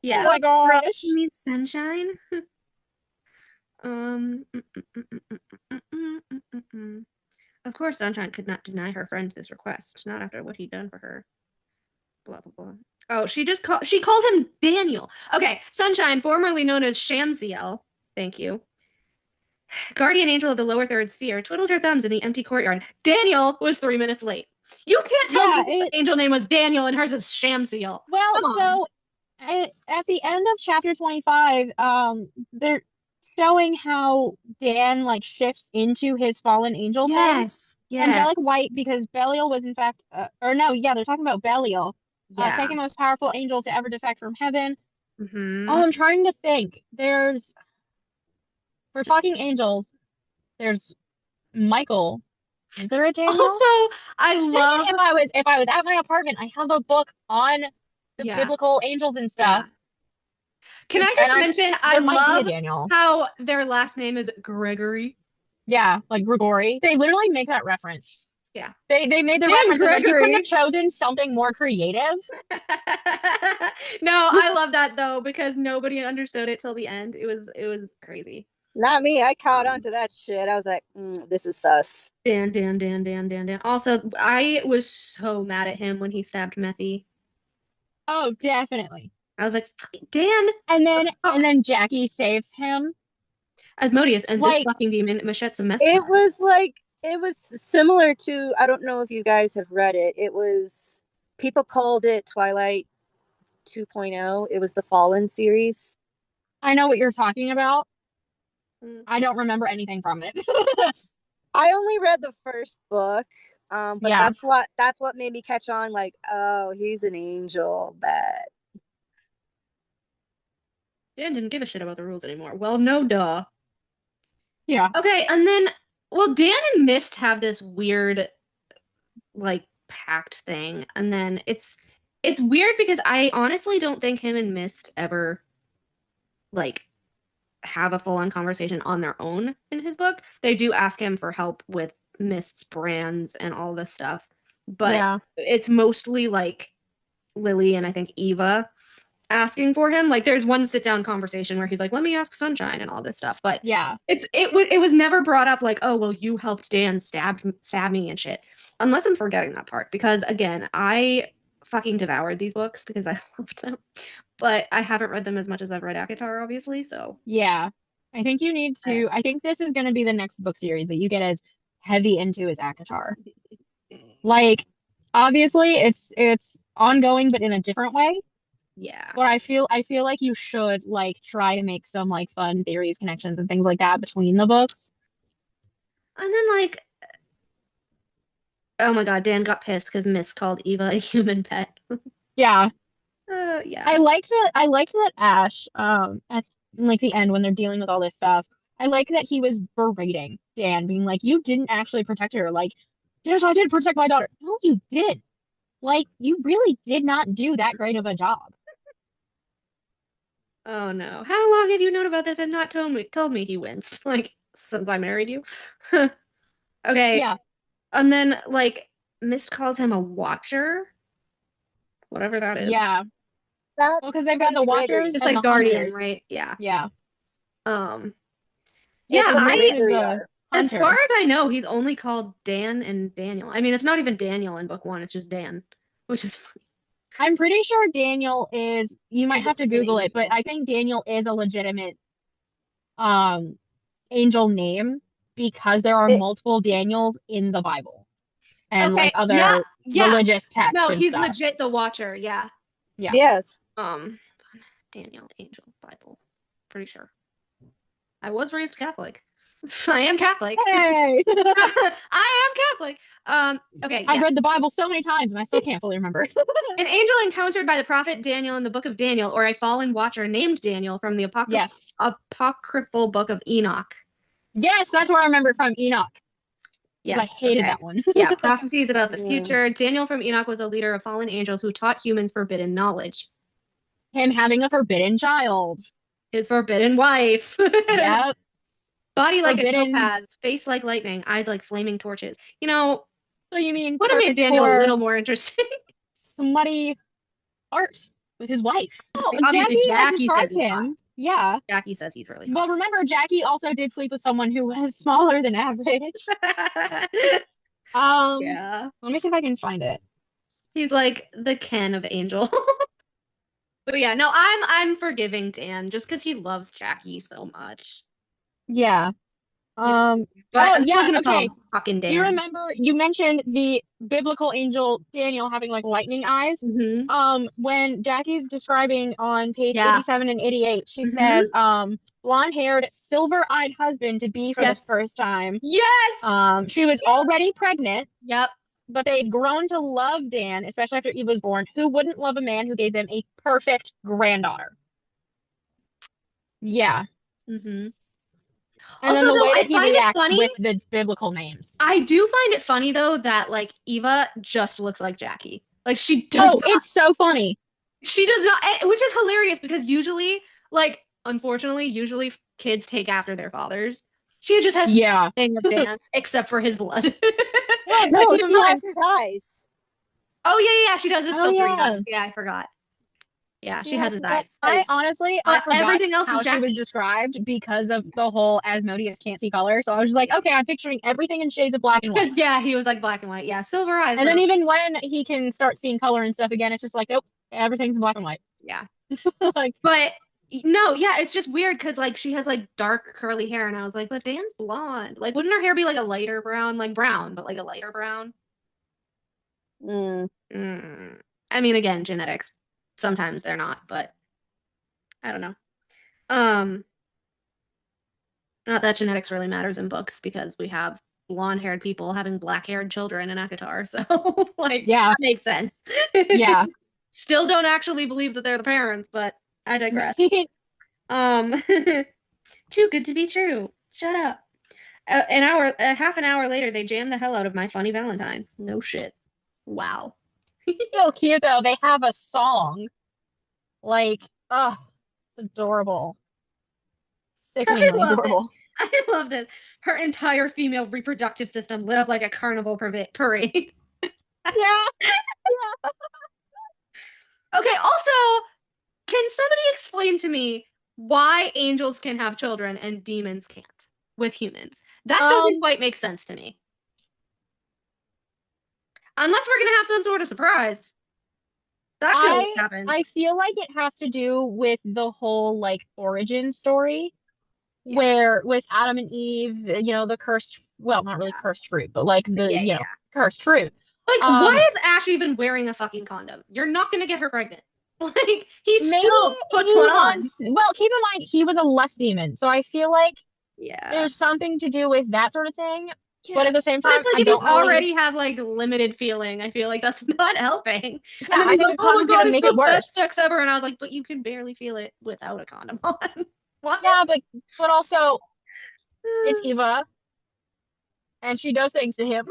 Yeah. Oh my gosh. You mean Sunshine? Of course, Sunshine could not deny her friend this request, not after what he'd done for her. Blah blah blah. Oh, she called him Daniel. Okay, Sunshine, formerly known as Shamsiel. Thank you. Guardian angel of the lower third sphere, twiddled her thumbs in the empty courtyard. Daniel was 3 minutes late. You can't tell me the angel name was Daniel and hers is Shamsiel. Well, so at the end of chapter 25, they're showing how Dan like shifts into his fallen angel form. Yes. Angelic white, because Belial was in fact, or no, yeah, they're talking about Belial, second most powerful angel to ever defect from heaven. Oh, I'm trying to think. We're talking angels. There's Michael. Is there a Daniel? Also, I love if I was at my apartment, I have a book on the biblical angels and stuff. Can I just mention I love Daniel. how their last name is Gregory. Yeah, like Grigori. They literally make that reference. Yeah. They made the reference like you couldn't have chosen something more creative. No, I love that though because nobody understood it till the end. It was crazy. Not me. I caught on to that shit. I was like, this is sus. Dan. Also, I was so mad at him when he stabbed Methy. Oh, definitely. I was like, Dan. And then Jackie saves him. Asmodeus and this fucking demon Machette's a mess. It was similar to, I don't know if you guys have read it. It was, people called it Twilight 2.0. It was the Fallen series. I know what you're talking about. I don't remember anything from it. I only read the first book. But that's what made me catch on, like, oh, he's an angel. Bad. Dan didn't give a shit about the rules anymore. Well, no duh. Yeah. Okay, and then Dan and Mist have this weird like pact thing, and then it's weird because I honestly don't think him and Mist ever like have a full-on conversation on their own in his book. They do ask him for help with Mist's brands and all this stuff, but it's mostly like Lili and I think Eva asking for him. Like there's one sit-down conversation where he's like, let me ask Sunshine and all this stuff, but it was never brought up like, oh well, you helped Dan stab me and shit, unless I'm forgetting that part, because again, I fucking devoured these books because I loved them, but I haven't read them as much as I've read ACOTAR, obviously. So yeah, I think you need to. I think this is going to be the next book series that you get as heavy into as ACOTAR. Like, obviously, it's ongoing, but in a different way. Yeah. But I feel like you should like try to make some like fun theories, connections, and things like that between the books. And then like, oh my god, Dan got pissed because Miss called Eva a human pet. Yeah. Yeah. I liked that Ash, at like the end when they're dealing with all this stuff. I like that he was berating Dan, being like, "You didn't actually protect her." Like, yes, I did protect my daughter. No, you didn't. Like, you really did not do that great of a job. Oh no. How long have you known about this and not told me he winced? Like, since I married you? Okay. Yeah. And then, like, Mist calls him a watcher. Whatever that is. Yeah. Well, because they've got the watchers. It's and like the Guardian, hunters. right? Yeah. Yeah. Yeah, Hunters As Hunter. far as I know, he's only called Dan and Daniel. I mean, it's not even Daniel in book 1, it's just Dan, which is funny. I'm pretty sure Daniel is, you might Is have to an Google it, but angel. I think Daniel is a legitimate angel name because there are multiple Daniels in the Bible and Okay, like other yeah. religious texts No, and he's stuff. legit the Watcher, yeah. Yeah. Yes. Daniel Angel Bible. Pretty sure. I was raised Catholic. I am Catholic. Hey! I am Catholic. Okay, I've yeah. read the Bible so many times and I still can't fully remember. An angel encountered by the prophet Daniel in the book of Daniel, or a fallen watcher named Daniel from the Yes. apocryphal book of Enoch. Yes, that's where I remember it from, Enoch. Yes, I hated okay. that one. Yeah, prophecies about the future. Daniel from Enoch was a leader of fallen angels who taught humans forbidden knowledge. Him having a forbidden child. His forbidden wife. Yep. Body like Forbidden. a topaz, face like lightning, eyes like flaming torches. You know, So you mean would have made perfect Daniel a for little more interesting. muddy art with his wife. Oh, Obviously, Jackie had Jackie says described he's hot. him. Yeah. Jackie says he's really Well, remember, Jackie also did sleep with someone who was smaller than average. hot. Yeah. Let me see if I can find it. He's like the Ken of Angel. But yeah, no, I'm forgiving Dan just because he loves Jackie so much. Yeah. But Oh, I'm yeah, still gonna call okay. him fucking Dan. Do you remember you mentioned the biblical angel Daniel having like lightning eyes? Mhm. When Jackie's describing on page Yeah. 87 and 88, she Mhm. says, blonde-haired, silver-eyed husband to be for the Yes. first time. Yes. She was already pregnant, Yep. but they'd grown to love Dan, especially after Eve was born. Who wouldn't love a man who gave them a perfect granddaughter? Yeah. Mm-hmm. And Also, then the though, way I that he find it reacts funny. with the biblical names. I do find it funny though that like Eva just looks like Jackie. Like she does. Oh, it's so funny. She does not, which is hilarious because usually, like, unfortunately, usually kids take after their fathers. She just has Yeah. nothing of Dan's except for his blood. Well, No, keep she in mind. has his eyes. Oh yeah, she does have Oh, silvery yeah. eyes. Yeah, I forgot. Yeah, she She has has his his eyes. I honestly, I But forgot everything else how is she was Jackie. described because of the whole Asmodeus can't see color. So I was just like, okay, I'm picturing everything in shades of black and white. Because yeah, he was like black and white. Yeah, silver eyes. And then though. even when he can start seeing color and stuff again, it's just like, nope, everything's in black and white. Yeah. Like, But no, yeah, it's just weird because like she has like dark curly hair, and I was like, but Dan's blonde. Like, wouldn't her hair be like a lighter brown, like brown, but like a lighter brown? I mean, again, genetics. Sometimes they're not, but I don't know. Not that genetics really matters in books because we have blonde-haired people having black-haired children in ACOTAR, so like yeah, that makes sense. yeah. Still don't actually believe that they're the parents, but I digress. Too good to be true. Shut up. Half an hour later, they jammed the hell out of My Funny Valentine. No shit. Wow. So cute though. They have a song. Like, oh, it's adorable. Sickeningly adorable. I love this. Her entire female reproductive system lit up like a carnival parade. Yeah. Okay, also, can somebody explain to me why angels can have children and demons can't with humans? That doesn't quite make sense to me. Unless we're gonna have some sort of surprise. That could happen. I feel like it has to do with the whole like origin story. Yeah. Where with Adam and Eve, you know, the cursed, well, not really cursed fruit, but like the, cursed fruit. Like, why is Ash even wearing a fucking condom? You're not gonna get her pregnant. Like, he still puts one on. Well, keep in mind, he was a lust demon, so I feel like yeah, there's something to do with that sort of thing. Yeah. But at the same But time, it's like I if you don't really... already have like limited feeling, I feel like that's not helping. Yeah, and then I he's think like, a "Oh my condom's god, gonna it's make the it worse." best sex ever," and I was like, "But you can barely feel it without a condom on." What? Yeah, but also, it's Eva, and she does things to him.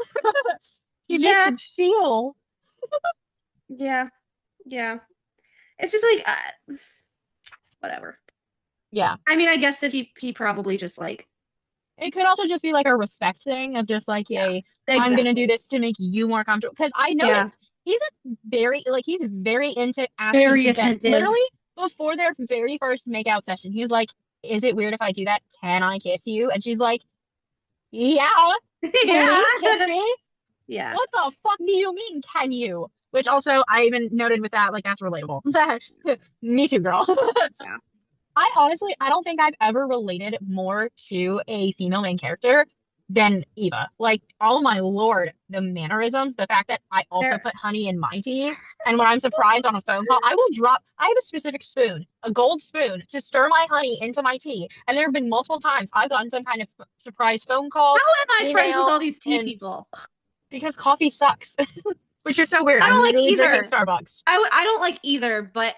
She makes him feel. Yeah. It's just like, whatever. Yeah. I mean, I guess that he probably just like. It could also just be like a respect thing of just like, Exactly. I'm gonna do this to make you more comfortable. Because I noticed he's very into asking very consent. attentive. Literally before their very first makeout session, he was like, "Is it weird if I do that? Can I kiss you?" And she's like, Yeah. Yeah. Please kiss me? Yeah. What the fuck do you mean, can you? Which also, I even noted with that, like, that's relatable. Me too, girl. Yeah. I don't think I've ever related more to a female main character than Eva. Like, oh my lord, the mannerisms, the fact that I also They're- put honey in my tea, and when I'm surprised on a phone call, I have a specific spoon, a gold spoon, to stir my honey into my tea. And there have been multiple times I've gotten some kind of surprise phone call, How am I friends with email, all these tea and people? because coffee sucks, which is so weird. I I'm don't like literally drinking either. Starbucks. I don't like either, but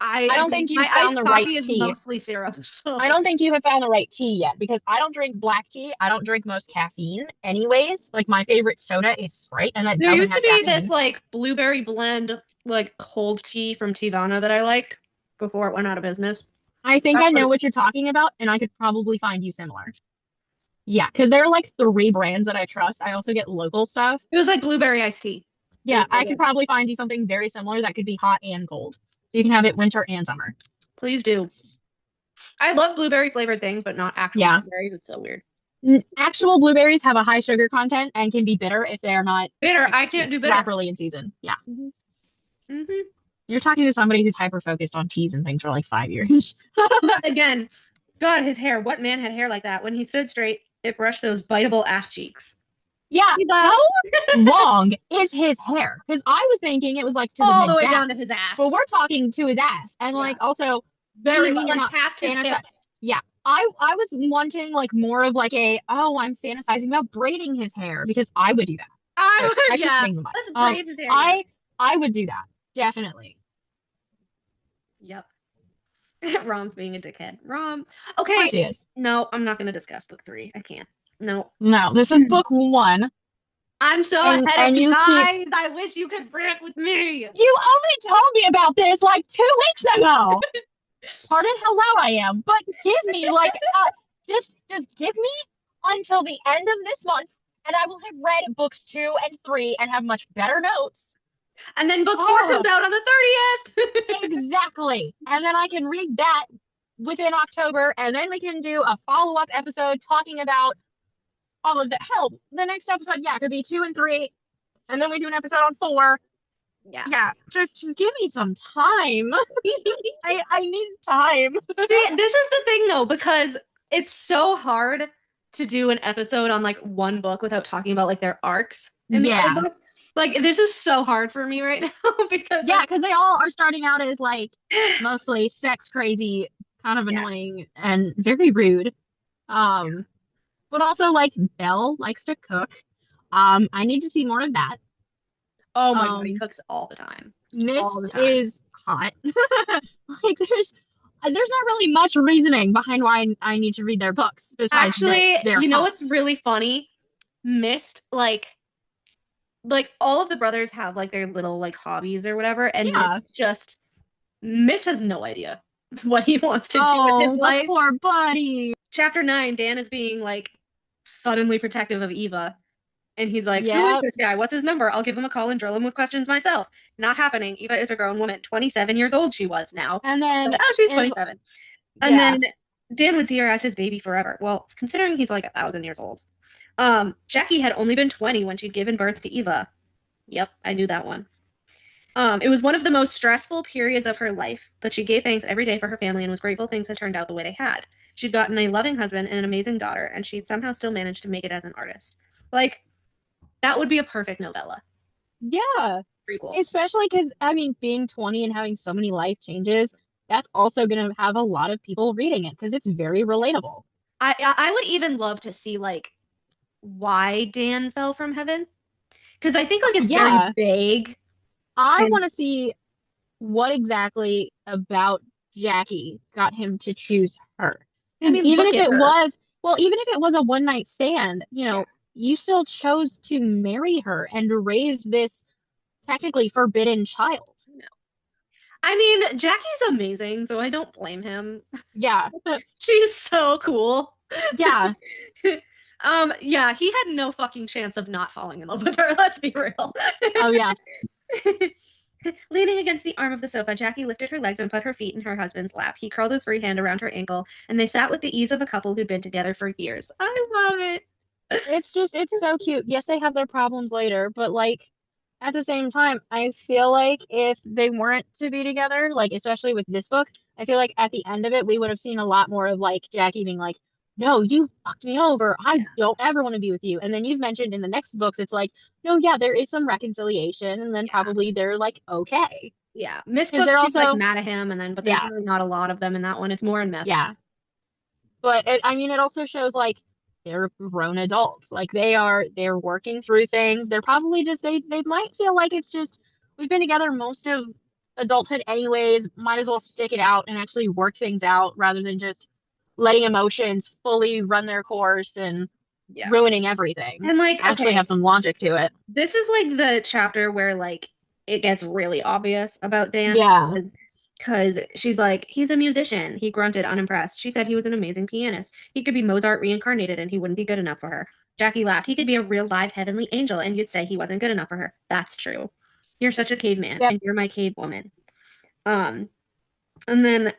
I don't think my you've found iced the right coffee is tea. mostly syrup. So I don't think you have found the right tea yet because I don't drink black tea. I don't drink most caffeine anyways. Like my favorite soda is Sprite and that there doesn't used to have be caffeine. this like blueberry blend, like cold tea from Tivana that I liked before it went out of business. I think I That's know like- what you're talking about and I could probably find you similar. Yeah, because there are like 3 brands that I trust. I also get local stuff. It was like blueberry iced tea. Yeah, was so I could good. probably find you something very similar that could be hot and cold. So you can have it winter and summer. Please do. I love blueberry flavored things, but not actual Yeah. blueberries. It's so weird. Actual blueberries have a high sugar content and can be bitter if they're not Bitter. I can't do bitter. properly in season. Yeah. Mm-hmm. You're talking to somebody who's hyper focused on teas and things for like 5 years. Again, God, his hair. What man had hair like that? When he stood straight, it brushed those biteable ass cheeks. Yeah, Eva. how long is his hair? Because I was thinking it was like to All the mid way back, down to his ass. but we're talking to his ass, and like also very you mean you're like not past his fantasi- hips. Yeah, I was wanting like more of like I'm fantasizing about braiding his hair because I would do that. I So, would, yeah. kidding much. Let's braid his hair. I would do that definitely. Yep. Rom's being a dickhead. Rom. Of course Okay. he is. No, I'm not going to discuss book 3. I can't. No. No, this is book 1. I'm so And- ahead of and you you keep- guys. I wish you could rant with me. You only told me about this like 2 weeks ago. Pardon how loud I am, but give me like just give me until the end of this month, and I will have read books 2 and 3 and have much better notes. And then book 4 Oh. comes out on the 30th. Exactly, and then I can read that within October, and then we can do a follow-up episode talking about all of the hell. The next episode, yeah, could be 2 and 3, and then we do an episode on 4. Yeah. Yeah, just give me some time. I need time. See, this is the thing though, because it's so hard to do an episode on like one book without talking about like their arcs in the other books. Like this is so hard for me right now because Yeah, because they all are starting out as like mostly sex crazy, kind of Yeah. annoying and very rude. But also like Belle likes to cook. I need to see more of that. oh my god, he cooks all the time. Miss All the time. is hot. Like there's not really much reasoning behind why I need to read their books besides Actually, that they're you know hot. what's really funny? Mist, like all of the brothers have like their little like hobbies or whatever, and Yeah. Mist has no idea what he wants to do with Oh, his the life. poor buddy. Chapter 9, Dan is being like suddenly protective of Eva. And he's like, who is Yep. this guy? What's his number? I'll give him a call and drill him with questions myself. Not happening. Eva is a grown woman. 27 years old she was now. And then Oh, she's and- 27. And yeah. then Dan would see her as his baby forever. Well, considering he's like 1,000 years old. Jackie had only been 20 when she'd given birth to Eva. Yep, I knew that one. It was one of the most stressful periods of her life, but she gave thanks every day for her family and was grateful things had turned out the way they had. She'd gotten a loving husband and an amazing daughter, and she'd somehow still managed to make it as an artist. Like, that would be a perfect novella. Yeah. Prequel. Especially because, I mean, being 20 and having so many life changes, that's also going to have a lot of people reading it because it's very relatable. I would even love to see, like, why Dan fell from heaven. Because I think, like, it's Yeah. very vague. I And- want to see what exactly about Jackie got him to choose her. I mean, Even look if at it her. was, well, even if it was a one night stand, you know, you still chose to marry her and raise this technically forbidden child. I mean, Jackie's amazing, so I don't blame him. Yeah. She's so cool. Yeah. Yeah, he had no fucking chance of not falling in love with her, let's be real. Oh, yeah. Leaning against the arm of the sofa, Jackie lifted her legs and put her feet in her husband's lap. He curled his free hand around her ankle, and they sat with the ease of a couple who'd been together for years. I love it. It's so cute. Yes, they have their problems later, but like at the same time, I feel like if they weren't to be together, like especially with this book, I feel like at the end of it, we would have seen a lot more of like Jackie being like, no, you fucked me over. I don't ever want to be with you. And then you've mentioned in the next books, it's like, no, yeah, there is some reconciliation, and then probably they're like, okay. Yeah. Miss Because Book, they're she's like also, mad at him, and then but there's yeah, really not a lot of them in that one. It's more in Meth's. yeah. But I mean, it also shows like they're grown adults. Like they're working through things. They're probably just they might feel like it's just we've been together most of adulthood anyways. Might as well stick it out and actually work things out rather than just letting emotions fully run their course and ruining everything. And like, Actually have some logic to it. This is like the chapter where like it gets really obvious about Dan. Yeah. Because she's like, he's a musician. He grunted, unimpressed. She said he was an amazing pianist. He could be Mozart reincarnated and he wouldn't be good enough for her. Jackie laughed. He could be a real live heavenly angel and you'd say he wasn't good enough for her. That's true. You're such a caveman and you're my cave woman. And then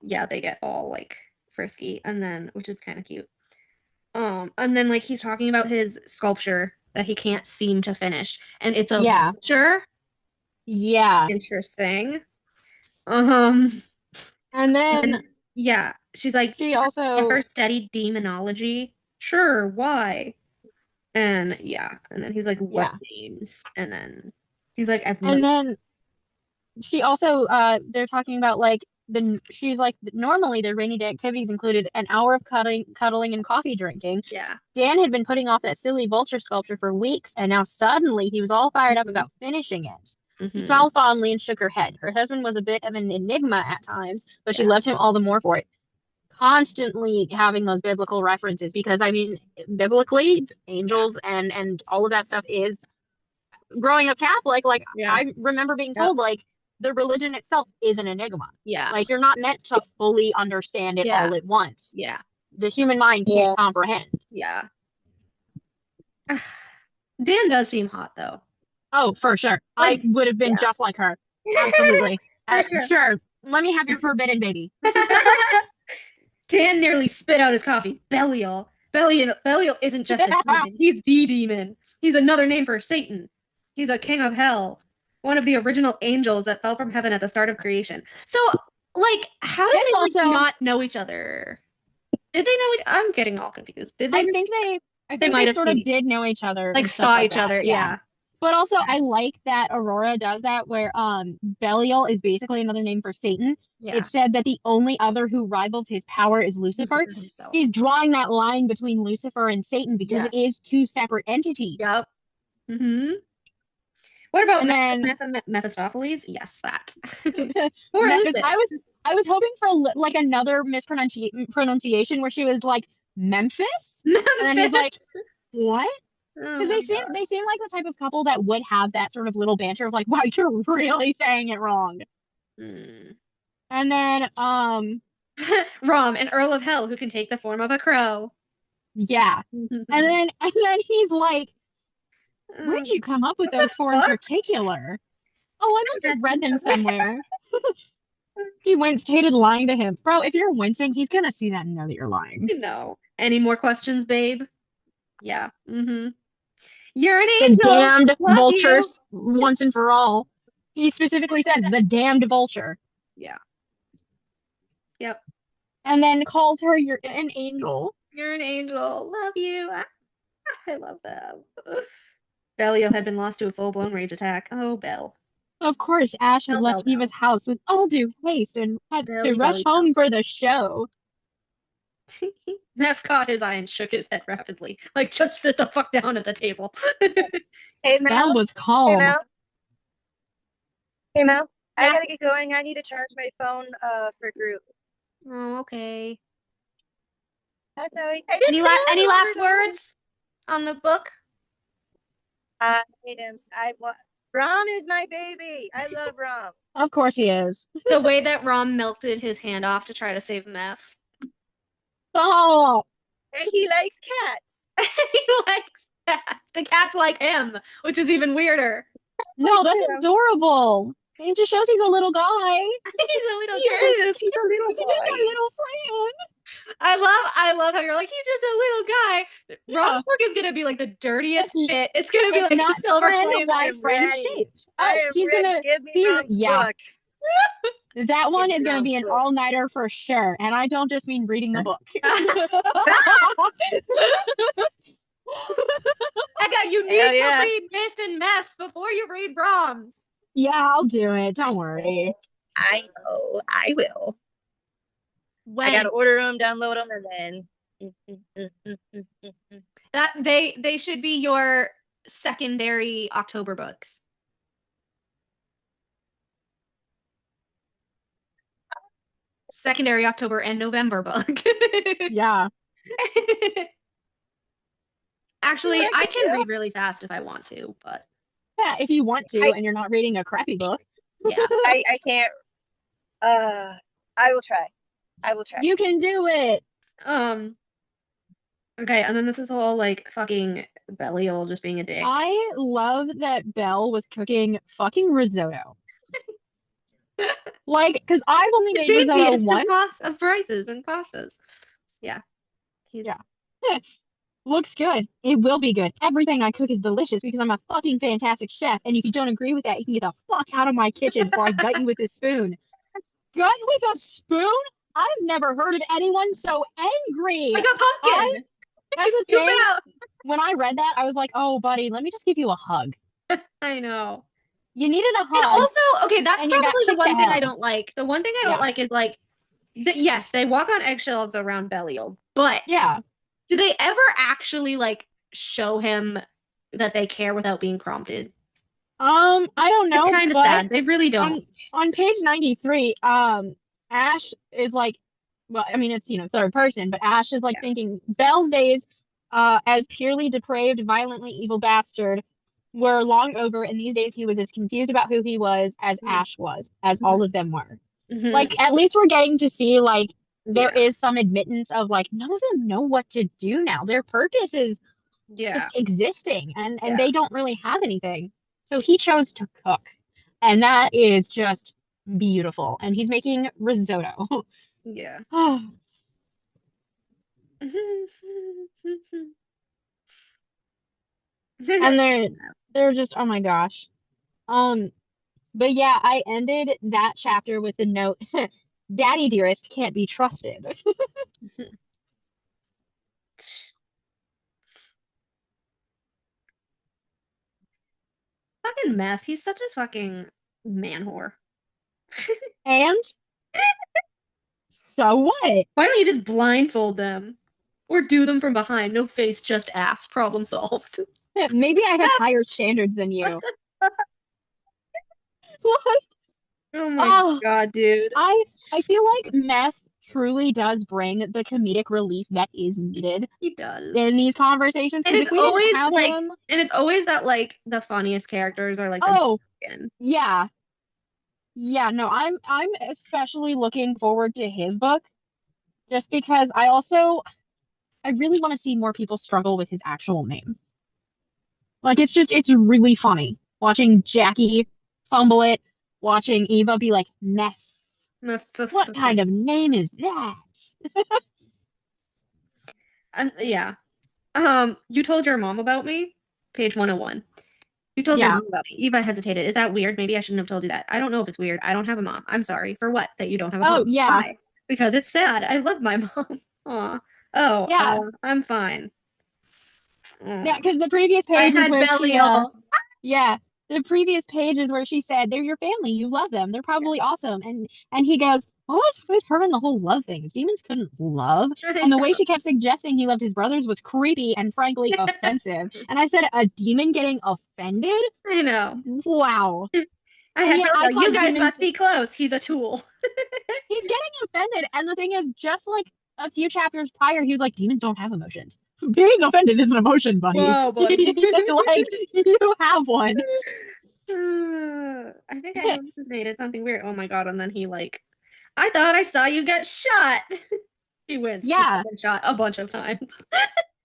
yeah, they get all like frisky and then which is kind of cute. And then like he's talking about his sculpture that he can't seem to finish and it's a vulture. Yeah. Interesting. And then yeah, she's like, she also ever studied demonology? Sure, why? And yeah, and then he's like, what names? And then he's like, and then she also they're talking about like she's like normally the rainy day activities included an hour of cuddling and coffee drinking. Yeah. Dan had been putting off that silly vulture sculpture for weeks, and now suddenly he was all fired up about finishing it. She smiled fondly and shook her head. Her husband was a bit of an enigma at times, but she loved him all the more for it. Constantly having those biblical references because I mean, biblically, angels and all of that stuff is growing up Catholic. Like I remember being told like the religion itself is an enigma. Yeah. Like you're not meant to fully understand it all at once. Yeah. The human mind can't comprehend. Yeah. Dan does seem hot though. Oh, for sure. Like, I would have been just like her. Absolutely. Sure. Let me have your forbidden baby. Dan nearly spit out his coffee. Belial. Belial isn't just a demon. He's the demon. He's another name for Satan. He's a king of hell. One of the original angels that fell from heaven at the start of creation. So, like, how did they like, not know each other? Did they know I'm getting all confused. Did they? I think they might have sort of did know each other. Like, saw each other. Yeah. But also, I like that Aurora does that where Belial is basically another name for Satan. Yeah. It said that the only other who rivals his power is Lucifer. He's drawing that line between Lucifer and Satan because it is two separate entities. Yep. What about Mephistopheles? Yes, that. Or I was hoping for like another mispronunciation where she was like Memphis. And then he's like, what? Because they seem like the type of couple that would have that sort of little banter of like, wow, you're really saying it wrong. And then Rom, an Earl of Hell who can take the form of a crow. Yeah. and then he's like, where'd you come up with those four in particular? Oh, I must have read them somewhere. He winced, hated lying to him. Bro, if you're wincing, he's gonna see that and know that you're lying. No. Any more questions, babe? Yeah. You're an angel. The damned vultures once and for all. He specifically says the damned vulture. Yeah. Yep. And then calls her an angel. You're an angel. Love you. I love them. Belial had been lost to a full-blown rage attack. Oh, Belle. Of course, Ash had left Eva's house with all due haste and had to rush home for the show. Neff caught his eye and shook his head rapidly. Like, just sit the fuck down at the table. Hey, Mel. Belle was calm. Hey, Mel. I gotta get going. I need to charge my phone for group. Oh, okay. That's how any last words on the book? Rom is my baby. I love Rom. Of course he is. The way that Rom melted his hand off to try to save Meth. Oh. And he likes cats. He likes cats. The cats like him, which is even weirder. No, that's adorable. It just shows he's a little guy. He's a little kid. He's a little He's just a boy. little friend. I love how you're like, he's just a little guy. Yeah. Rom's book is gonna be like the dirtiest shit. It's gonna be It's like not silver friend, flame. why friend ready. shaped. I Oh, am he's ready. gonna Give me he's Rom's yeah. book. That one Give is me gonna be Rom's an book. all-nighter for sure. And I don't just mean reading the book. Eka, you need Hell to yeah. read Mist and Meths before you read Brahms. Yeah, I'll do it. Don't worry. I know. I will. When I gotta order them, download them, and then. that they should be your secondary October books. Secondary October and November book. Yeah. Actually, Right, I can yeah. read really fast if I want to, but Yeah, if you want to and you're not reading a crappy book. yeah. I can't. I will try. I will try. You can do it. Okay, and then this is all like fucking Belial just being a dick. I love that Belle was cooking fucking risotto. Like, because I've only made risotto Daintiest once. of prices and pastas. Yeah. Yeah. Looks good. It will be good. Everything I cook is delicious because I'm a fucking fantastic chef. And if you don't agree with that, you can get the fuck out of my kitchen before I gut you with a spoon. Gut with a spoon? I've never heard of anyone so angry. Like a pumpkin. That's the Scoop thing. it out. When I read that, I was like, oh, buddy, let me just give you a hug. I know. You needed a hug. And also, okay, that's and you got probably the kicked one to thing I hell. don't like. The one thing I don't Yeah. like is like, yes, they walk on eggshells around Belial, but Yeah. do they ever actually like show him that they care without being prompted? I don't know. It's kind of but sad. They really don't. on page 93, Ash is like, well, I mean, it's, third person, but Ash is like thinking Belle's days, as purely depraved, violently evil bastard were long over, and these days he was as confused about who he was as Ash was, as all of them were. Mhm. Like, at least we're getting to see, like, there Yeah. is some admittance of, like, none of them know what to do now. Their purpose is Yeah. just existing, and Yeah. they don't really have anything. So he chose to cook, and that is just beautiful. And he's making risotto. Yeah. And they're just, oh my gosh. But yeah, I ended that chapter with the note, Daddy dearest can't be trusted. Fucking Meth, he's such a fucking man whore. And so what? Why don't you just blindfold them? Or do them from behind? No face, just ass. Problem solved. Maybe I have higher standards than you. What? Oh my Oh, god, dude. I feel like Meth truly does bring the comedic relief that is needed He does. in these conversations. And Because it's if we didn't always have like, him, and it's always that like the funniest characters are like the oh, again. yeah. Yeah, no, I'm especially looking forward to his book just because I really want to see more people struggle with his actual name. Like it's really funny watching Jackie fumble it, watching Eva be like, Meth. What kind of name is that? And yeah. You told your mom about me? Page 101. You told your Yeah. mom about me. Eva hesitated. Is that weird? Maybe I shouldn't have told you that. I don't know if it's weird. I don't have a mom. I'm sorry. For what? That you don't have a mom? Oh, yeah. Why? Because it's sad. I love my mom. Aw. Oh, Yeah. I'm fine. Yeah, because the previous I page is had where she, Belial. yeah, the previous page is where she said, they're your family, you love them, they're probably awesome. And he goes, what was with her and the whole love thing? Demons couldn't love. And the way she kept suggesting he loved his brothers was creepy and frankly offensive. And I said, a demon getting offended? I know. Wow. I had Yeah, I Belial. You thought guys demons- must be close. He's a tool. He's getting offended. And the thing is, just like a few chapters prior, he was like, demons don't have emotions. Being offended is an emotion, buddy. Whoa, buddy. Like, you have one. I think I hallucinated something weird. Oh my god! And then he like, I thought I saw you get shot. He wins. Yeah. He's been shot a bunch of times.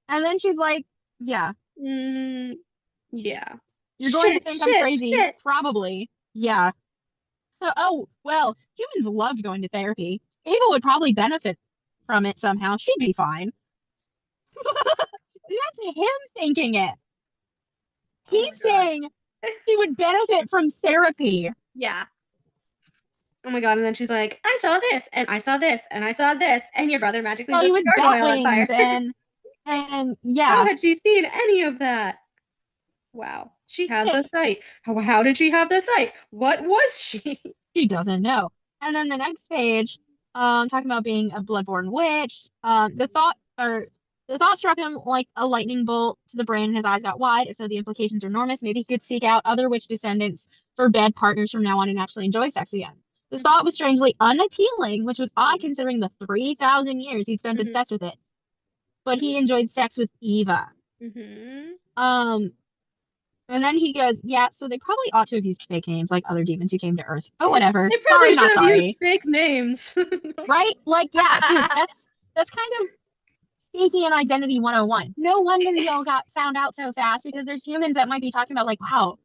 And then she's like, yeah. Yeah. You're going to think I'm crazy. Shit. Probably. Yeah. Oh, well, humans love going to therapy. Ava would probably benefit from it somehow. She'd be fine. That's him thinking it. He's saying he would benefit from therapy. Yeah. Oh my god, and then she's like, I saw this, and I saw this, and I saw this, and your brother magically Oh, lit he the was gargoyle on fire. bat and How yeah. had she seen any of that? Wow. She had the sight. How did she have the sight? What was she? She doesn't know. And then the next page, talking about being a bloodborne witch, the thought struck him like a lightning bolt to the brain, and his eyes got wide. If so, the implications are enormous. Maybe he could seek out other witch descendants for bed partners from now on and actually enjoy sex again. This thought was strangely unappealing, which was odd considering the 3,000 years he'd spent obsessed with it. But he enjoyed sex with Eva. And then he goes, yeah, so they probably ought to have used fake names like other demons who came to Earth. Oh, whatever. They probably Sorry, not should have sorry. used fake names. Right? Like, yeah, dude, that's kind of sneaky and identity 101. No wonder y'all got found out so fast, because there's humans that might be talking about like, wow,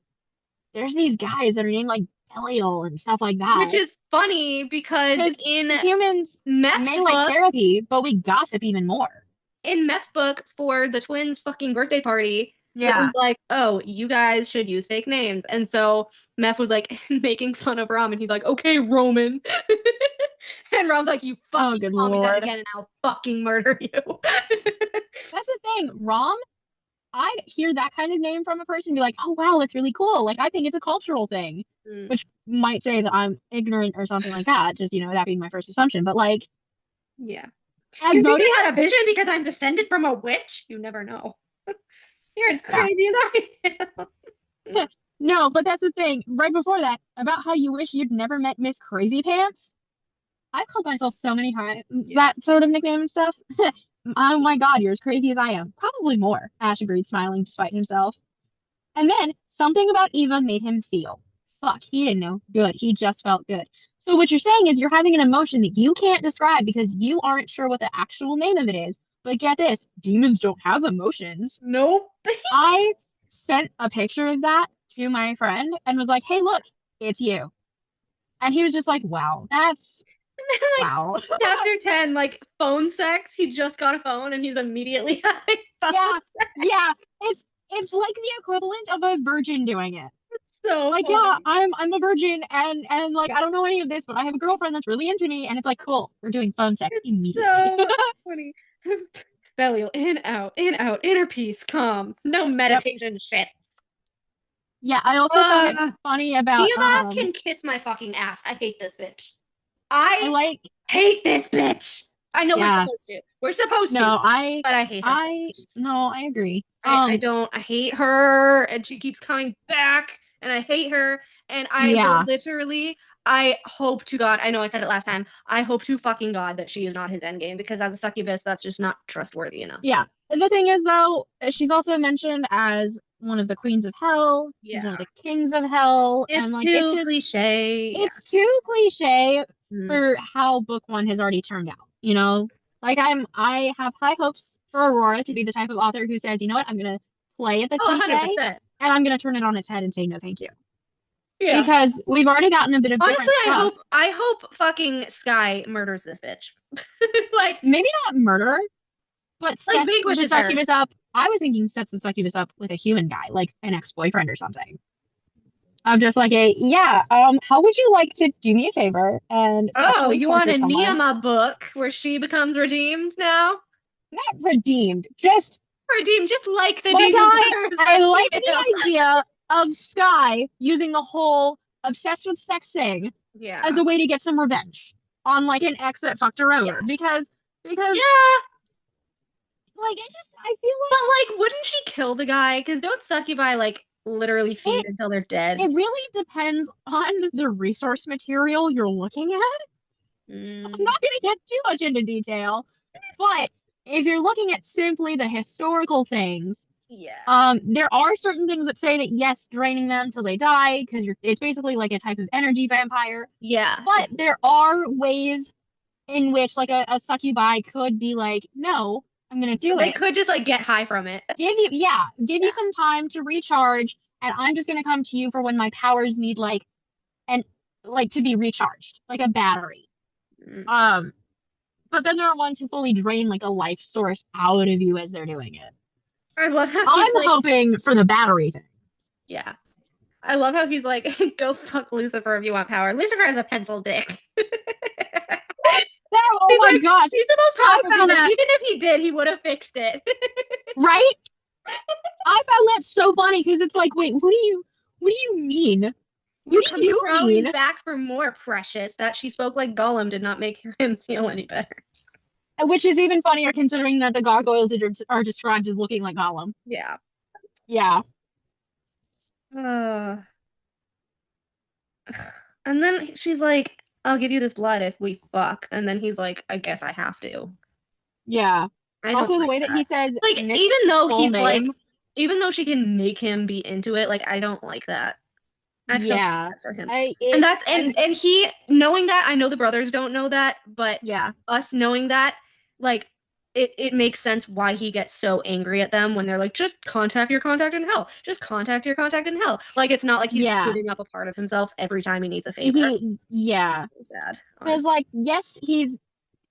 there's these guys that are named like Belial and stuff like that. Which is funny because in humans Meth's may book, like therapy, but we gossip even more. In Meth's book for the twins' fucking birthday party, it was like, oh, you guys should use fake names. And so Meth was like making fun of Rom, and he's like, okay, Roman. And Rom's like, you fucking call me that again, and I'll fucking murder you. That's the thing, Rom, I'd hear that kind of name from a person and be like, oh wow, that's really cool. Like, I think it's a cultural thing, which might say that I'm ignorant or something like that. Just, that being my first assumption. But like, yeah. As you Bodhi had a vision because I'm descended from a witch? You never know. You're as crazy as I am. No, but that's the thing. Right before that, about how you wish you'd never met Miss Crazy Pants. I've called myself so many times that sort of nickname and stuff. Oh my god, you're as crazy as I am. Probably more, Ash agreed, smiling despite himself. And then something about Eva made him feel. Fuck, he didn't know. Good. He just felt good. So what you're saying is you're having an emotion that you can't describe because you aren't sure what the actual name of it is. But get this, demons don't have emotions. Nope. I sent a picture of that to my friend and was like, hey, look, it's you. And he was just like, wow, that's wow. Chapter 10, like phone sex. He just got a phone and he's immediately having phone sex. Yeah. It's like the equivalent of a virgin doing it. So like, funny. yeah, I'm a virgin and like I don't know any of this, but I have a girlfriend that's really into me, and it's like, cool, we're doing phone sex immediately. So funny. Belial, in, out, inner peace, calm. No meditation shit. Yeah, I also found it funny about Eva can kiss my fucking ass. I hate this bitch. I hate this bitch. I know we're supposed to. We're supposed to. But I hate her. I agree. I hate her, and she keeps coming back, and I hate her, and I will literally, I hope to God, I know I said it last time, I hope to fucking God that she is not his endgame, because as a succubus, that's just not trustworthy enough. Yeah. And the thing is, though, she's also mentioned as one of the queens of hell. She's one of the kings of hell. It's and like, too cliche. It's too cliche for how book one has already turned out, Like, I have high hopes for Aurora to be the type of author who says, you know what, I'm gonna play at the cliche 100%. and I'm gonna turn it on its head and say no thank you. Yeah. Because we've already gotten a bit of honestly, different stuff. I hope fucking Sky murders this bitch. Like, maybe not murder, but like sets the succubus up. I was thinking sets the succubus up with a human guy, like an ex-boyfriend or something. I'm just like how would you like to do me a favor and you want a Niyama book where she becomes redeemed now? Not redeemed, just redeemed, just like the demon. I like the idea of Sky using the whole obsessed with sex thing as a way to get some revenge on like an ex that fucked her over. Because like I feel like, but like, wouldn't she kill the guy? Because don't succubi like literally feed until they're dead? It really depends on the resource material you're looking at. I'm not gonna get too much into detail, but if you're looking at simply the historical things, there are certain things that say that yes, draining them till they die, because it's basically like a type of energy vampire. Yeah. But there are ways in which like a succubi could be like, no, I'm gonna do it. They could just like get high from it. Give you some time to recharge, and I'm just gonna come to you for when my powers need like an like to be recharged, like a battery. Mm. But then there are ones who fully drain like a life source out of you as they're doing it. I love how he's I'm like, hoping for the battery thing. yeah. I love how he's like, go fuck Lucifer if you want power. Lucifer has a pencil dick. Oh He's my like, gosh. he's the most I powerful found dude. that- Even if he did, he would have fixed it. Right? I found that so funny because it's like, wait, what do you mean? What do Come you crawling mean? back for more, Precious. That she spoke like Gollum did not make him feel any better. Which is even funnier considering that the gargoyles are described as looking like Gollum. Yeah. Yeah. Uh, and then she's like, I'll give you this blood if we fuck. And then he's like, I guess I have to. Yeah. I Also, don't the like way that he says like, Nick's even though full he's like, name, even though she can make him be into it, like, I don't like that. I feel so yeah. bad for him. I And that's it's and he knowing that, I know the brothers don't know that, but yeah. us knowing that, like, it makes sense why he gets so angry at them when they're like, just contact your contact in hell. Just contact your contact in hell. Like, it's not like he's Yeah. giving up a part of himself every time he needs a favor. Yeah. So sad. Because Honestly. like, yes, he's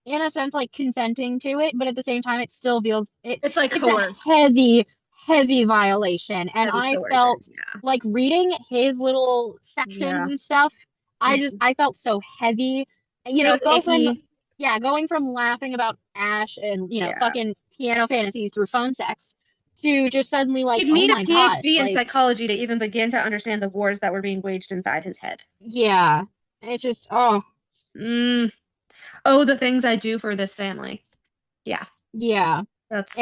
in a sense like consenting to it, but at the same time it still feels It's like it's coerced. a heavy violation. And Heavy I coercion, felt yeah. like reading his little sections Yeah. and stuff, I felt so heavy. You It know, was icky. going from laughing about Ash and, you know, Yeah. fucking piano fantasies through phone sex to just suddenly like, He'd oh need a my gosh, PhD in like psychology to even begin to understand the wars that were being waged inside his head. yeah. It just Mm. Oh, the things I do for this family. Yeah, yeah. that's.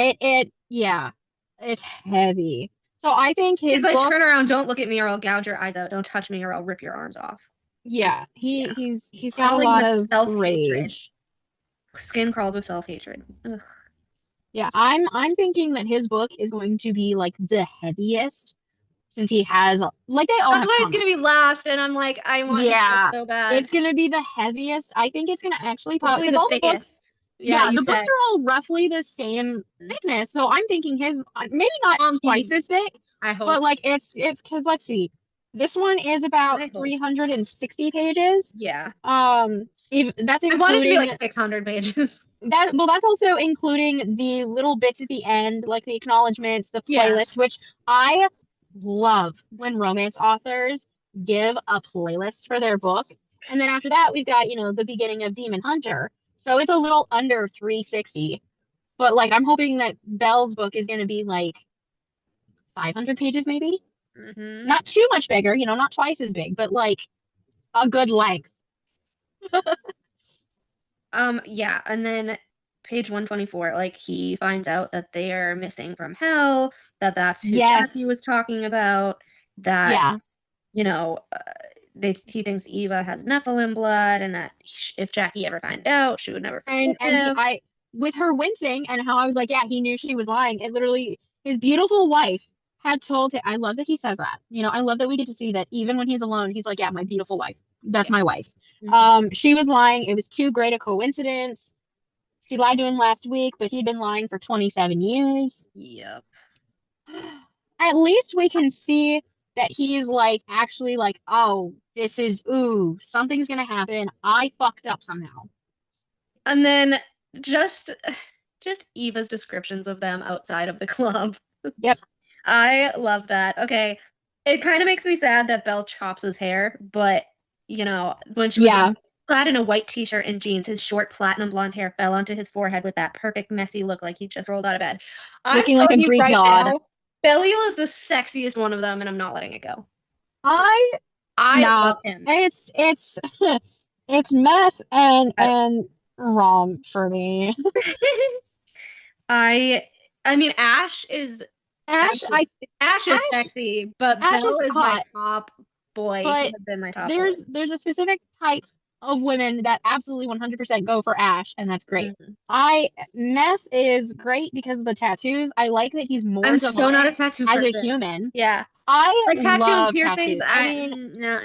Yeah. It's heavy. So I think He's his like, book, turn around, don't look at me, or I'll gouge your eyes out. Don't touch me, or I'll rip your arms off. yeah, Yeah. he's got a Crawling lot with of self-hatred. rage. Skin crawled with self-hatred. Ugh. Yeah, I'm thinking that his book is going to be like the heaviest since he has like they all That's have why it's tons. gonna be last, and I'm like, I want his book Yeah, so bad. it's gonna be the heaviest. I think it's gonna actually pop Hopefully because the all the books, biggest. Yeah, you the books said. are all roughly the same thickness. So I'm thinking his maybe not Chonky. twice as thick, I hope. but like it's because let's see, this one is about I hope. 360 pages. Yeah. That's I want it to be including like 600 pages. that's also including the little bits at the end, like the acknowledgments, the Yeah. playlist, which I love when romance authors give a playlist for their book. And then after that, we've got, you know, the beginning of Demon Hunter. So it's a little under 360. But like I'm hoping that Belle's book is going to be like 500 pages maybe. Mm-hmm. Not too much bigger, you know, not twice as big, but like a good length. Yeah, and then page 124, like he finds out that they're missing from hell, that's who Yes. Jackie was talking about, that Yeah. you know, he thinks Eva has Nephilim blood, and that if Jackie ever found out, she would never forgive And him. with her wincing and how I was like, yeah, he knew she was lying. It literally, his beautiful wife had told him. I love that he says that. You know, I love that we get to see that even when he's alone, he's like, yeah, my beautiful wife. That's my wife. Mhm. She was lying. It was too great a coincidence. She lied to him last week, but he'd been lying for 27 years. Yep. At least we can see that he's like actually like, oh, this is something's gonna happen. I fucked up somehow. And then just Eva's descriptions of them outside of the club. Yep. I love that. Okay. It kind of makes me sad that Belle chops his hair, but you know, when she was Yeah. clad in a white t-shirt and jeans, his short platinum blonde hair fell onto his forehead with that perfect messy look like he just rolled out of bed. Looking I'm like telling a you Greek right god. now, Belial is the sexiest one of them, and I'm not letting it go. I love him. It's it's meth and rom for me. I mean Ash is Ash is sexy, but Ash Belle is is my hot, top boy. He but has been my top boy. there's a specific type of women that absolutely 100% go for Ash, and that's great. Mhm. Meth is great because of the tattoos. I like that he's more I'm so not a demonic tattoo as person. a human. Yeah. I Like tattoo and love piercings. tattoos. I mean, No,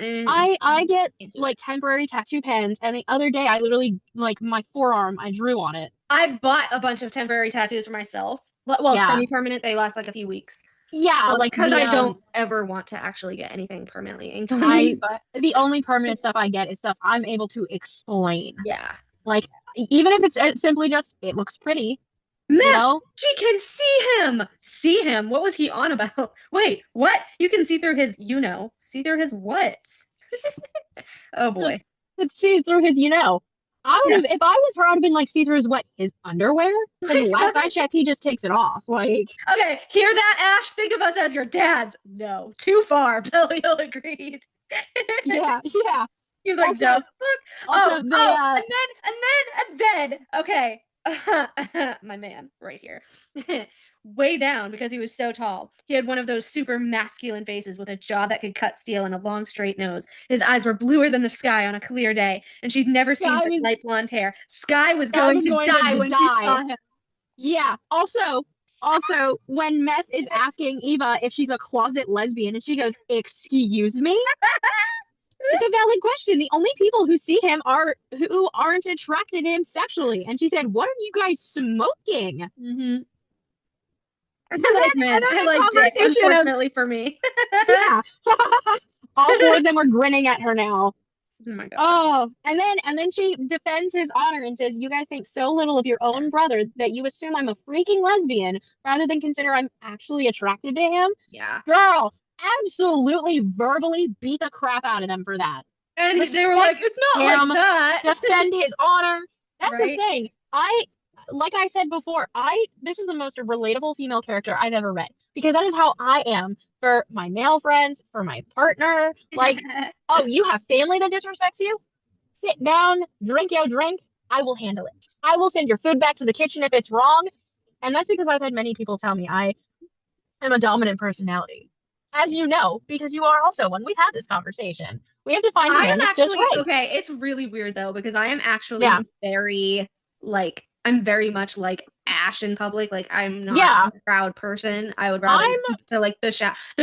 I get can't do like temporary tattoo pens, and the other day I literally like my forearm, I drew on it. I bought a bunch of temporary tattoos for myself. Well, Yeah. semi-permanent. They last like a few weeks. Yeah, like because the I don't ever want to actually get anything permanently inked on I me. But the only permanent stuff I get is stuff I'm able to explain. yeah. Like even if it's simply just it looks pretty, you Meth, know? she can see him. See him. What was he on about? Wait, what? You can see through his, see through his what? Oh boy. It sees through his, I would have, if I was her, I would have been like, see through his underwear? Because last I checked, he just takes it off. Like, Okay, hear that, Ash? Think of us as your dads. No, too far. Belial agreed. yeah. He's like, Also- no, fuck. Also, And then, okay, my man right here. Way down because he was so tall. He had one of those super masculine faces with a jaw that could cut steel and a long straight nose. His eyes were bluer than the sky on a clear day, and she'd never seen such light blonde hair. Sky was going to die when she saw him. Yeah. Also, when Meth is asking Eva if she's a closet lesbian, and she goes, "Excuse me." It's a valid question. The only people who see him who aren't attracted to him sexually. And she said, "What are you guys smoking?" Mm-hmm. I like dick, unfortunately for me. Yeah. All four of them are grinning at her now. Oh my god. Oh, and then she defends his honor and says, "You guys think so little of your own brother that you assume I'm a freaking lesbian rather than consider I'm actually attracted to him." Yeah. Girl, absolutely verbally beat the crap out of them for that. And they were like, it's not like that. Defend his honor. That's Right? the thing. Like I said before, this is the most relatable female character I've ever read because that is how I am for my male friends, for my partner. Like, oh, you have family that disrespects you? Sit down, drink your drink. I will handle it. I will send your food back to the kitchen if it's wrong. And that's because I've had many people tell me I am a dominant personality. As you know, because you are also one. We've had this conversation. We have to find a man that's just right. Okay, it's really weird though, because I am actually I'm very much like Ash in public. Like I'm not a proud person. I would rather keep to like the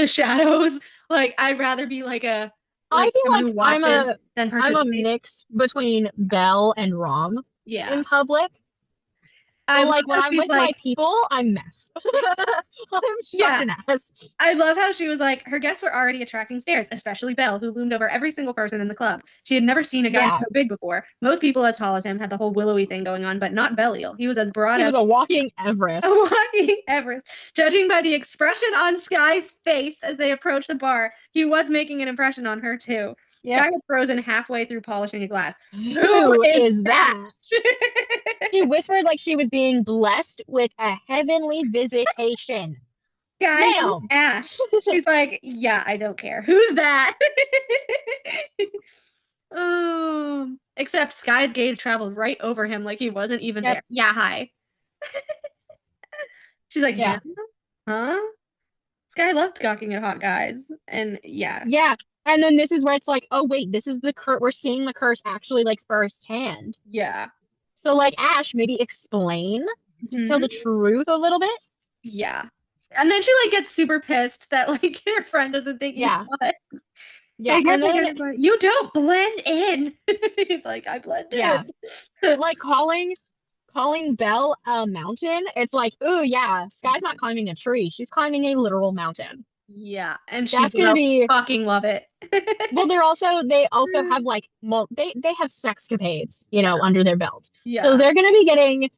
shadows. Like I'd rather be like I feel someone like who watches than participates. I'm a mix between Belle and Rom in public. So like when I'm with my people, I'm Meth. I'm such an ass. I love how she was like, her guests were already attracting stares, especially Belle, who loomed over every single person in the club. She had never seen a guy so big before. Most people as tall as him had the whole willowy thing going on, but not Belial. He was as broad as... He was a walking Everest. A walking Everest. Judging by the expression on Sky's face as they approached the bar, he was making an impression on her too. Sky had frozen halfway through polishing a glass. Who is that? She whispered like she was being blessed with a heavenly visitation. Guys, Ash. She's like, yeah, I don't care. Who's that? Except Sky's gaze traveled right over him like he wasn't even there. Yeah, hi. She's like, yeah. Huh? Sky loved gawking at hot guys. And yeah. Yeah. And then this is where it's like, oh wait, this is the curse. We're seeing the curse actually like firsthand. Yeah. So like Ash, maybe explain, just tell the truth a little bit. Yeah. And then she like gets super pissed that like her friend doesn't think he's hot. Yeah. And then, like, you don't blend in. He's like, I blend in. So like calling Belle a mountain, it's like, oh yeah, Sky's not climbing a tree. She's climbing a literal mountain. Yeah, and that's gonna be fucking love it. Well, they also have like they have sexcapades, under their belt. Yeah. So they're gonna be getting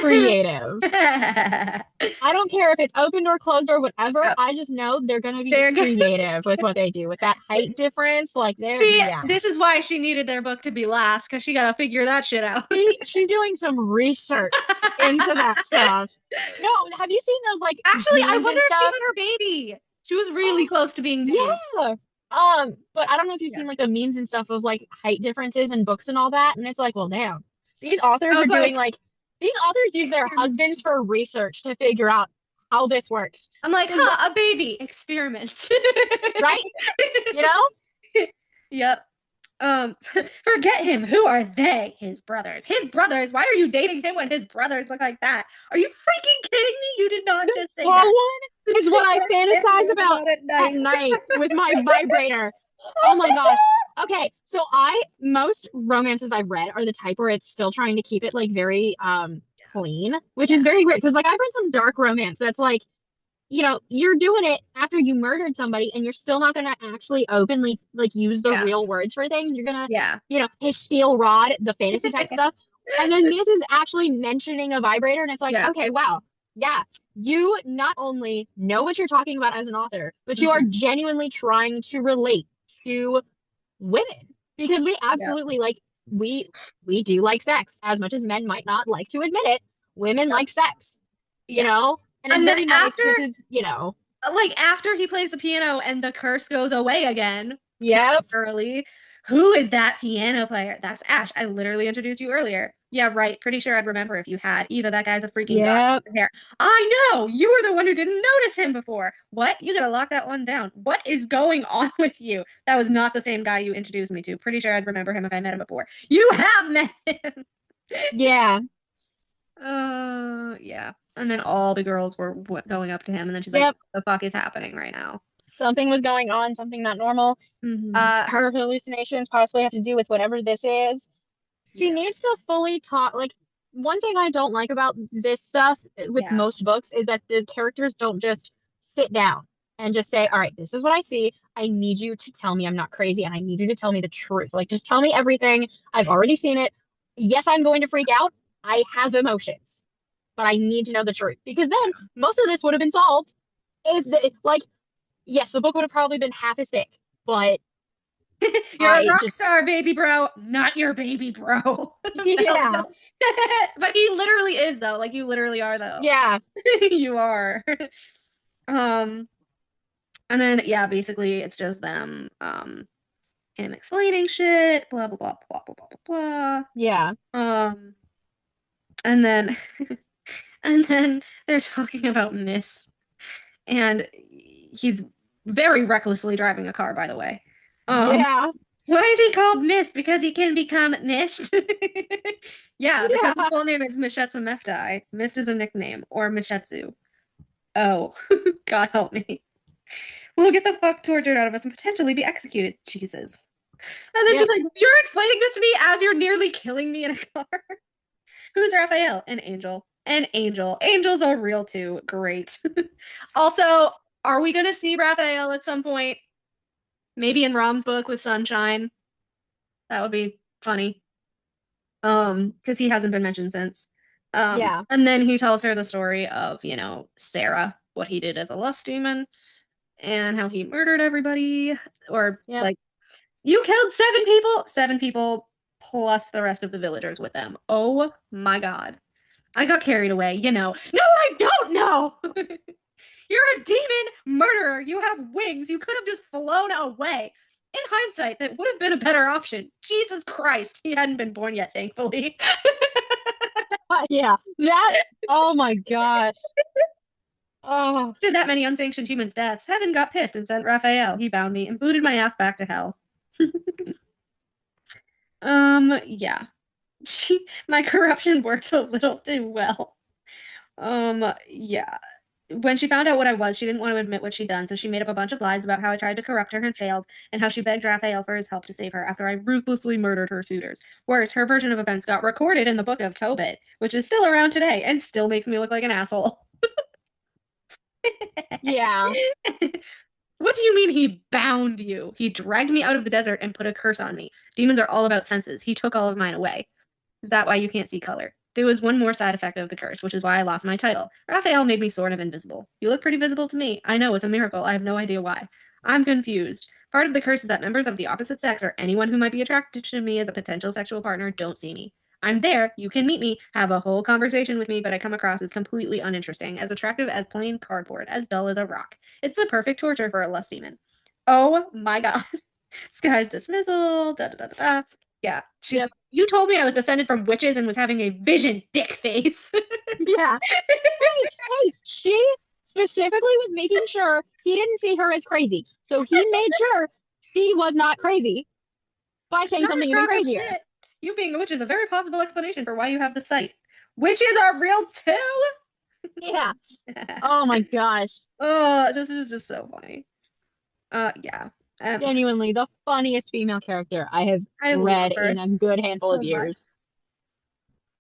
creative. I don't care if it's open or closed or whatever. No. I just know they're gonna be creative with what they do with that height difference. Like this is why she needed their book to be last, because she gotta figure that shit out. She's doing some research into that stuff. No, have you seen those like? Actually, I wonder if she had her baby. She was really close to being big. Yeah. But I don't know if you've seen like the memes and stuff of like height differences in books and all that. And it's like, well, damn. These authors are doing these authors use their husbands for research to figure out how this works. I'm like, a baby experiment. Right? Yep. Forget him. Who are they? His brothers. His brothers? Why are you dating him when his brothers look like that? Are you freaking kidding me? You did not just say that. One is what I fantasize about at night with my vibrator. Oh my gosh. Okay, so most romances I've read are the type where it's still trying to keep it like very clean, which is very weird because like I've read some dark romance that's like you're doing it after you murdered somebody, and you're still not gonna actually openly like use the real words for things. You're gonna, his steel rod, the fantasy type stuff. And then this is actually mentioning a vibrator, and it's like, okay, wow, yeah, you not only know what you're talking about as an author, but you are genuinely trying to relate to women, because we absolutely like we do like sex as much as men might not like to admit it. Women like sex, and it's very nice. This is, like after he plays the piano and the curse goes away again. Yep. Early. Who is that piano player? That's Ash. I literally introduced you earlier. Yeah, right. Pretty sure I'd remember if you had. Eva, that guy's a freaking god with hair. I know! You were the one who didn't notice him before. What? You gotta lock that one down. What is going on with you? That was not the same guy you introduced me to. Pretty sure I'd remember him if I met him before. You have met him! Yeah. Yeah. And then all the girls were going up to him, and then she's like, what the fuck is happening right now? Something was going on, something not normal. Her hallucinations possibly have to do with whatever this is. She needs to fully talk. Like, one thing I don't like about this stuff with most books is that the characters don't just sit down and just say, all right, this is what I see. I need you to tell me I'm not crazy, and I need you to tell me the truth. Like, just tell me everything. I've already seen it. Yes, I'm going to freak out. I have emotions, but I need to know the truth, because then most of this would have been solved if yes, the book would have probably been half as thick, but you're a rock star, baby bro, not your baby bro. Yeah. But he literally is, though. Like, you literally are, though. Yeah. You are. And then, basically it's just them, him explaining shit, blah, blah, blah, blah, blah, blah, blah, blah. Yeah. And then, and then they're talking about Mist, and he's very recklessly driving a car, by the way. Yeah. Why is he called Mist? Because he can become Mist? Because his full name is Mishetsu Meftai. Mist is a nickname, or Mishetsu. Oh, God help me. We'll get the fuck tortured out of us and potentially be executed. Jesus. And then she's like, you're explaining this to me as you're nearly killing me in a car? Who's Raphael? An angel. An angel. Angels are real too. Great. Also, are we gonna see Raphael at some point? Maybe in Rom's book with Sunshine. That would be funny. Because he hasn't been mentioned since. And then he tells her the story of, Sarah, what he did as a lust demon, and how he murdered everybody. Or like, you killed 7 people plus the rest of the villagers with them. Oh my God. I got carried away, No, I don't know! You're a demon murderer. You have wings. You could have just flown away. In hindsight, that would have been a better option. Jesus Christ. He hadn't been born yet, thankfully. Oh my gosh. Oh. After that many unsanctioned humans' deaths, heaven got pissed and sent Raphael. He bound me and booted my ass back to hell. Yeah. My corruption worked a little too well. Yeah. When she found out what I was, she didn't want to admit what she'd done, so she made up a bunch of lies about how I tried to corrupt her and failed, and how she begged Raphael for his help to save her after I ruthlessly murdered her suitors. Worse, her version of events got recorded in the Book of Tobit, which is still around today, and still makes me look like an asshole. Yeah. What do you mean he bound you? He dragged me out of the desert and put a curse on me. Demons are all about senses. He took all of mine away. Is that why you can't see color? There was one more side effect of the curse, which is why I lost my title. Raphael made me sort of invisible. You look pretty visible to me. I know, it's a miracle. I have no idea why. I'm confused. Part of the curse is that members of the opposite sex, or anyone who might be attracted to me as a potential sexual partner, don't see me. I'm there, you can meet me, have a whole conversation with me, but I come across as completely uninteresting, as attractive as plain cardboard, as dull as a rock. It's the perfect torture for a lust demon. Oh my God. Sky's dismissal, da da da da da. Yeah, she's like, you told me I was descended from witches and was having a vision, dick face. Yeah. Hey, she specifically was making sure he didn't see her as crazy. So he made sure she was not crazy by saying something even crazier. Shit. You being a witch is a very possible explanation for why you have the sight. Witches are real too? Yeah. Oh my gosh. Oh, this is just so funny. Yeah. Genuinely the funniest female character I have read in a good handful of years.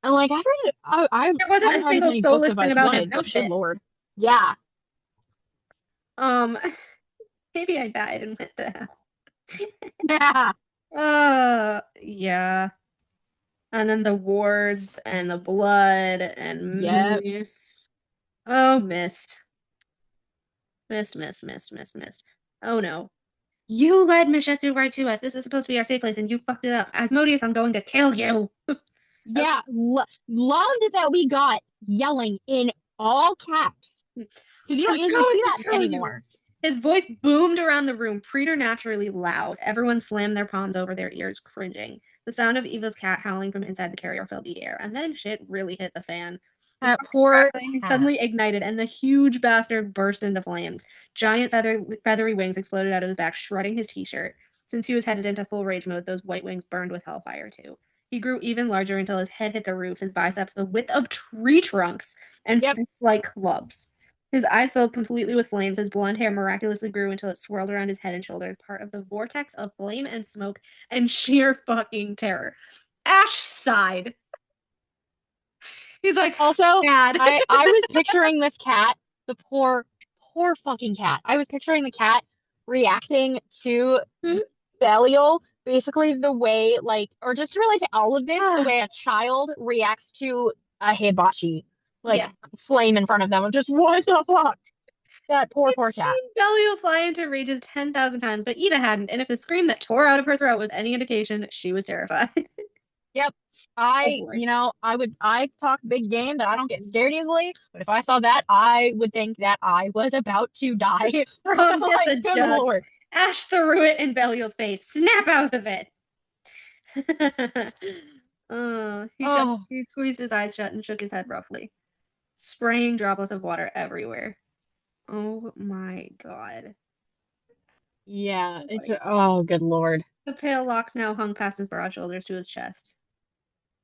And like, I've read it. There wasn't a single soulless thing about him. No shit, Lord. Yeah. Maybe I died and went to hell. Yeah. Yeah. And then the wards and the blood and Yep. mist. Oh, mist. Mist, mist, mist, mist, mist. Oh no. You led Mishetsu right to us. This is supposed to be our safe place and you fucked it up. Asmodeus, I'm going to kill you. Yeah. Loved that we got yelling in all caps. Because you don't I'm usually going see to that kill you. anymore. His voice boomed around the room, preternaturally loud. Everyone slammed their palms over their ears, cringing. The sound of Eva's cat howling from inside the carrier filled the air, and then shit really hit the fan. The That sparks poor crackling cat. suddenly ignited, and the huge bastard burst into flames. Giant feathery wings exploded out of his back, shredding his t-shirt. Since he was headed into full rage mode, those white wings burned with hellfire too. He grew even larger until his head hit the roof, his biceps the width of tree trunks, and Yep. fists like clubs. His eyes filled completely with flames. His blonde hair miraculously grew until it swirled around his head and shoulders, part of the vortex of flame and smoke and sheer fucking terror. Ash sighed. He's like, Also, bad. I was picturing this cat, the poor fucking cat. I was picturing the cat reacting to Belial basically the way or just to relate to all of this, the way a child reacts to a hibachi, Yeah. flame in front of them. Just what the fuck? That poor cat. Seen Belial fly into rages 10,000 times, but Eva hadn't, and if the scream that tore out of her throat was any indication, she was terrified. Yep. boy. I talk big game that I don't get scared easily, but if I saw that, I would think that I was about to die. Get the good jug. Lord. Ash threw it in Belial's face. Snap out of it. He squeezed his eyes shut and shook his head roughly, spraying droplets of water everywhere. Oh my god. Yeah, oh good Lord. The pale locks now hung past his broad shoulders to his chest.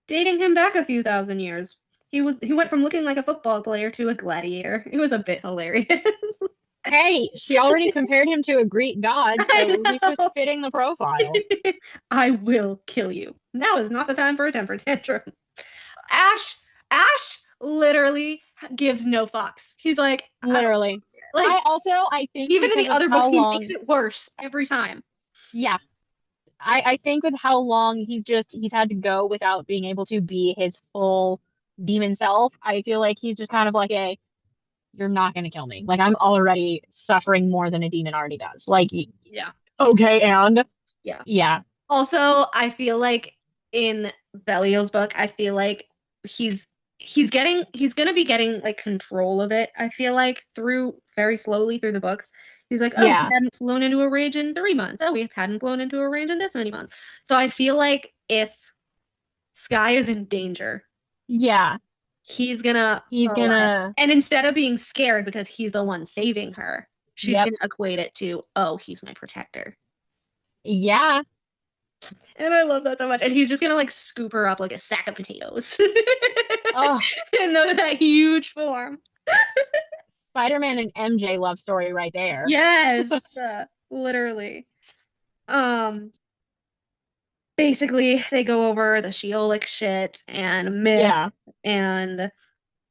Dating him back a few thousand years. He went from looking like a football player to a gladiator. It was a bit hilarious. Hey, she already compared him to a Greek god, so he's just fitting the profile. I will kill you. Now is not the time for a temper tantrum. Ash literally gives no fucks. He's like, literally. I think even in the other books, he long, makes it worse every time. Yeah. I think with how long he's had to go without being able to be his full demon self, I feel like he's just kind of like you're not gonna kill me. Like I'm already suffering more than a demon already does. Yeah. Okay, and yeah. Yeah. Also, I feel like in Belial's book, I feel like he's gonna be getting like control of it. I feel like very slowly through the books. He's like, oh, Yeah. we hadn't flown into a rage in 3 months. Oh, we hadn't flown into a rage in this many months. So I feel like if Sky is in danger, Yeah. he's gonna and instead of being scared because he's the one saving her, she's gonna equate it to, oh, he's my protector. Yeah. And I love that so much. And he's just gonna like scoop her up like a sack of potatoes. Oh. In that huge form. Spider-Man and MJ love story right there. Yes. Literally. Basically they go over the Sheolic shit and myth and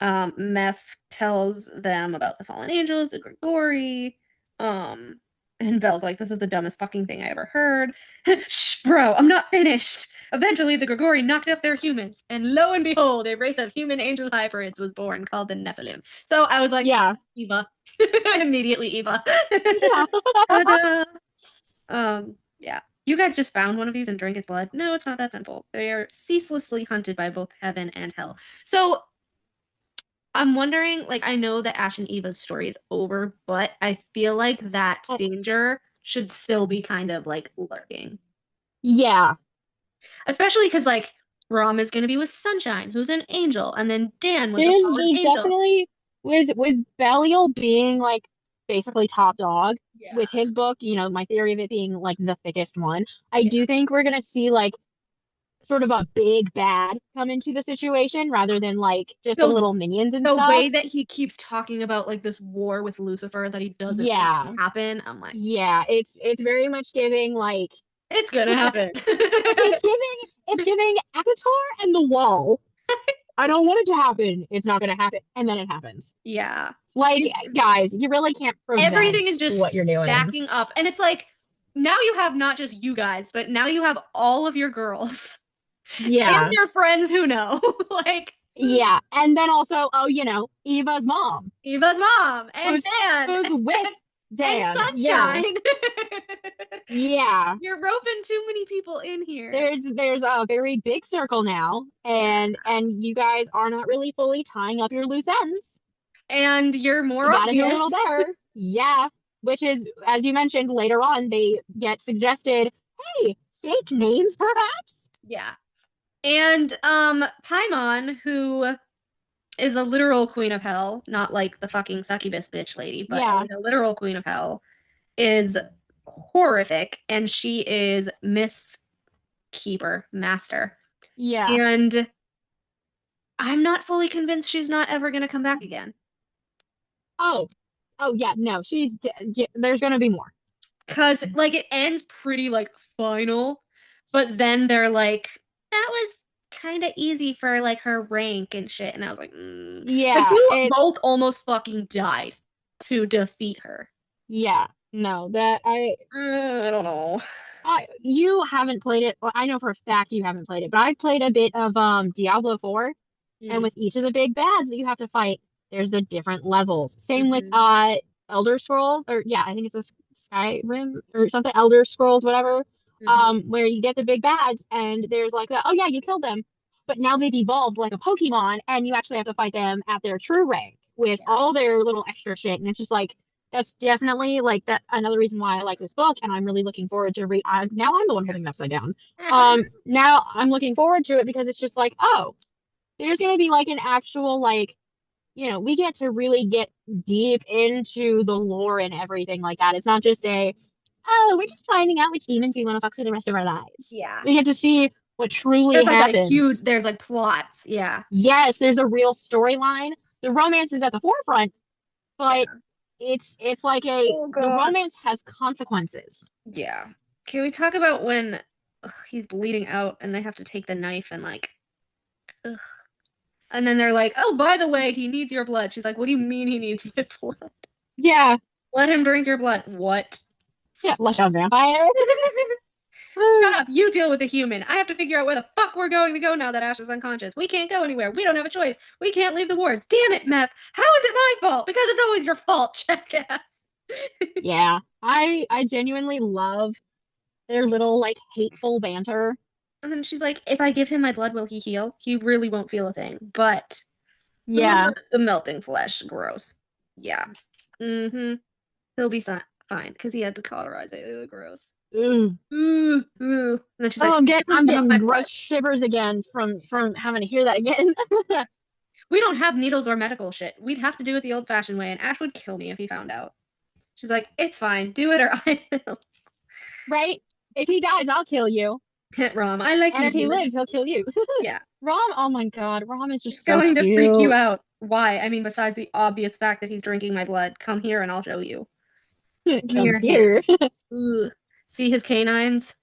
Meph tells them about the fallen angels, the Grigori. And Belle's like, this is the dumbest fucking thing I ever heard. Shh, bro, I'm not finished. Eventually, the Grigori knocked up their humans, and lo and behold, a race of human-angel hybrids was born called the Nephilim. So I was like, yeah, Eva. Immediately, Eva. Yeah. Yeah. You guys just found one of these and drank its blood? No, it's not that simple. They are ceaselessly hunted by both heaven and hell. So I'm wondering, like, I know that Ash and Eva's story is over, but I feel like that danger should still be kind of like lurking. Yeah. Especially because like Rom is gonna be with Sunshine, who's an angel, and then Dan was a fallen angel. Definitely with Belial being like basically top dog with his book, my theory of it being like the thickest one. I do think we're gonna see like sort of a big bad come into the situation rather than like just the little minions and the stuff. The way that he keeps talking about like this war with Lucifer that he doesn't want to happen, I'm like, yeah, it's very much giving like it's gonna happen. it's giving ACOTAR and the Wall. I don't want it to happen. It's not going to happen. And then it happens. Yeah. Like, guys, you really can't prevent Everything is just what you're doing. stacking up. And it's like, now you have not just you guys, but now you have all of your girls. Yeah. And your friends who know. Like, yeah. And then also, oh, Eva's mom. Eva's mom. And Who's- Dan. Who's with Dan. And Sunshine. Yeah. You're roping too many people in here. There's a very big circle now, and you guys are not really fully tying up your loose ends. And you're more You gotta obvious. do a little better. Yeah. Which is, as you mentioned later on, they get suggested, hey, fake names perhaps? Yeah. And Paimon, who is a literal queen of hell, not like the fucking succubus bitch lady, but Yeah. a literal queen of hell, is horrific, and she is Miss Keeper Master. Yeah. And I'm not fully convinced she's not ever gonna come back again. Oh yeah, no, there's gonna be more. Cause like it ends pretty like final, but then they're like, that was kind of easy for like her rank and shit, and I was like, Yeah, like, you both almost fucking died to defeat her. Yeah, no, that I don't know. You haven't played it. Well, I know for a fact you haven't played it, but I've played a bit of Diablo 4, and with each of the big bads that you have to fight, there's the different levels. Same with Elder Scrolls, or yeah, I think it's a Skyrim or something, Elder Scrolls, whatever. Where you get the big bads, and there's like oh yeah, you killed them, but now they've evolved like a Pokemon, and you actually have to fight them at their true rank with all their little extra shit, and it's just like. That's definitely like that another reason why I like this book, and I'm really looking forward to read. Now I'm the one holding it upside down. Now I'm looking forward to it because it's just like, oh, there's gonna be like an actual like, we get to really get deep into the lore and everything like that. It's not just we're just finding out which demons we want to fuck for the rest of our lives. Yeah, we get to see what truly there's like happens. there's like plots. Yeah. Yes, there's a real storyline. The romance is at the forefront, but. Yeah. It's like the romance has consequences. Yeah. Can we talk about when he's bleeding out and they have to take the knife and like, and then they're like, oh, by the way, he needs your blood. She's like, what do you mean he needs my blood? Yeah. Let him drink your blood. What? Yeah, flesh out vampire. Shut up. You deal with the human. I have to figure out where the fuck we're going to go now that Ash is unconscious. We can't go anywhere. We don't have a choice. We can't leave the wards. Damn it, Meth. How is it my fault? Because it's always your fault, jackass. Yeah. I genuinely love their little like hateful banter. And then she's like, if I give him my blood, will he heal? He really won't feel a thing. But yeah, the melting flesh, gross. Yeah. He'll be fine because he had to cauterize it. Ew, gross. Ooh. Ooh. And then she's like, I'm getting gross shivers again from having to hear that again. We don't have needles or medical shit. We'd have to do it the old-fashioned way, and Ash would kill me if he found out. She's like, it's fine. Do it or I will. Right? If he dies, I'll kill you. Rom, I like and you. And if he lives, he'll kill you. Yeah. Rom, oh my god, Rom is just so going cute. to freak you out. Why? I mean, besides the obvious fact that he's drinking my blood. Come here and I'll show you. Come here. See his canines?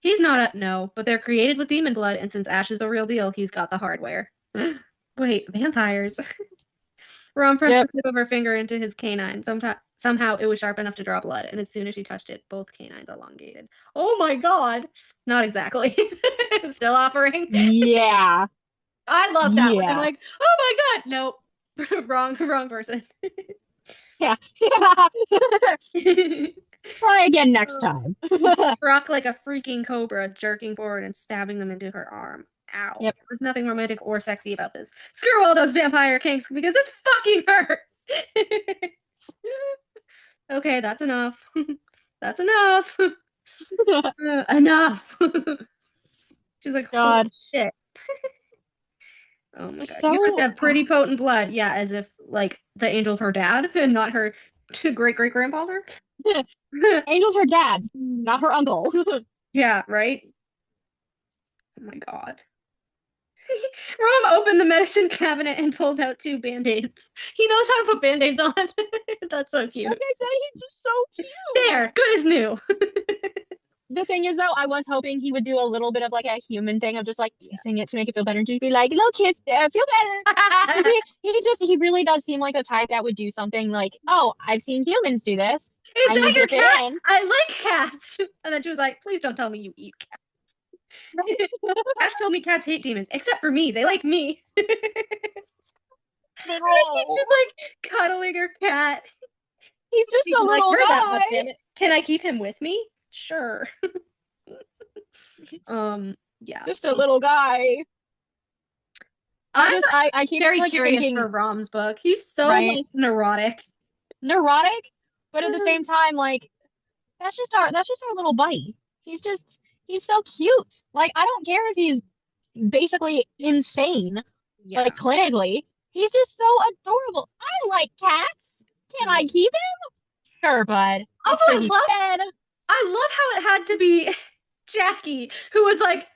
He's not no, but they're created with demon blood, and since Ash is the real deal, he's got the hardware. Wait, vampires. Ron pressed the tip of her finger into his canine. Somehow it was sharp enough to draw blood, and as soon as she touched it, both canines elongated. Oh my god! Not exactly. Still offering? Yeah. I love that one. I'm like, oh my god! Nope. wrong person. Yeah. Try again next time. Struck like a freaking cobra, jerking forward and stabbing them into her arm. Ow. Yep. There's nothing romantic or sexy about this. Screw all those vampire kinks because it's fucking hurt. Okay, that's enough. That's enough. Enough. She's like, holy shit. Oh my god. You must have pretty potent blood. Yeah, as if like the angel's her dad and not her great-great-grandfather. Angel's her dad, not her uncle. Yeah, right? Oh my god. Rom opened the medicine cabinet and pulled out 2 band-aids. He knows how to put band-aids on. That's so cute. Like I said, he's just so cute. There, good as new. The thing is, though, I was hoping he would do a little bit of like a human thing of just like kissing it to make it feel better, and just be like, little kiss, feel better. 'Cause he really does seem like the type that would do something like, oh, I've seen humans do this. Is I that can your dip it cat? in. I like cats. And then she was like, please don't tell me you eat cats. Ash told me cats hate demons, except for me. They like me. He's just like cuddling her cat. He's just a People like little her that much, guy. damn it. Can I keep him with me? Sure. Yeah. Just a little guy. I'm I keep very like curious thinking, for Rom's book. He's so Right. like neurotic. neurotic, but at the same time, like that's just our little buddy. He's so cute. Like I don't care if he's basically insane, Yeah. like clinically. He's just so adorable. I like cats. Can I keep him? Sure, bud. Also, That's what he said. I love how it had to be Jackie who was like,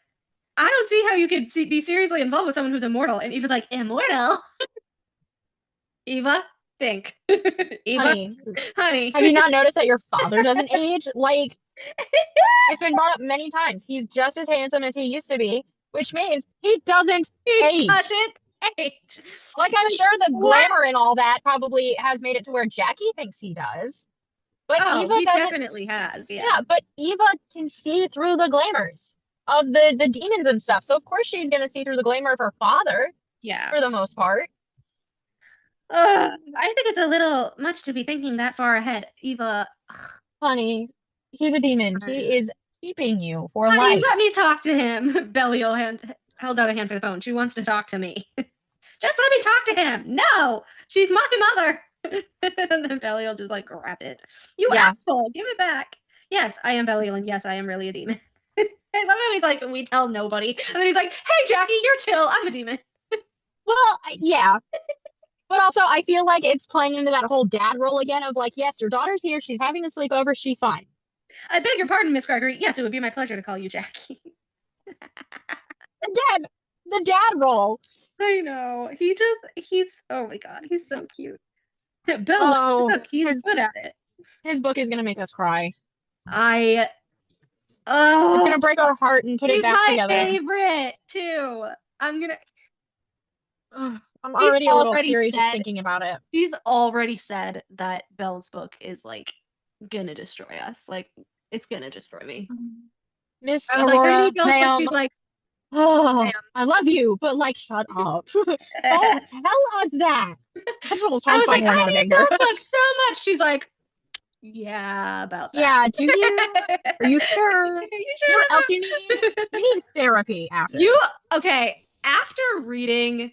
I don't see how you could be seriously involved with someone who's immortal. And Eva's like, immortal? Eva, think. Eva, honey. Have you not noticed that your father doesn't age? Like, it's been brought up many times. He's just as handsome as he used to be, which means he doesn't age. Doesn't age. Like, I'm sure the What? glamour and all that probably has made it to where Jackie thinks he does. But Oh, Eva he doesn't. definitely has. Yeah. Yeah, but Eva can see through the glamours of the demons and stuff. So of course she's gonna see through the glamour of her father Yeah. for the most part. I think it's a little much to be thinking that far ahead. Eva, Honey, he's a demon. He is keeping you for honey, life. let me talk to him. Belial held out a hand for the phone. She wants to talk to me. Just let me talk to him. No, she's my mother. And then Belial just like grab it. You Yeah. asshole, give it back. Yes, I am Belial, and yes, I am really a demon. I love how he's like, we tell nobody. And then he's like, hey, Jackie, you're chill. I'm a demon. Well, yeah. But also I feel like it's playing into that whole dad role again of like, yes, your daughter's here, she's having a sleepover, she's fine. I beg your pardon, Miss Gregory. Yes, it would be my pleasure to call you Jackie. Again, the dad role. I know. He's oh my god, he's so cute. Bill, Oh, look, he's good at it. his book is gonna make us cry. It's It's gonna break our heart and put it he's back my together. favorite too. I'm He's already a little already teary just said- thinking about it. She's already said that Belle's book is like gonna destroy us. Like it's gonna destroy me. Miss I was like, I Aurora, need Belle's book. ma'am, She's like, oh, ma'am. I love you, but like, shut up. Don't tell us that. That's almost I was horrifying like, when I out of need anger. Belle's book so much. She's like, yeah, about that. Yeah, do you? Are you sure? Are you You sure know what about else you need? You need therapy after. Okay, after reading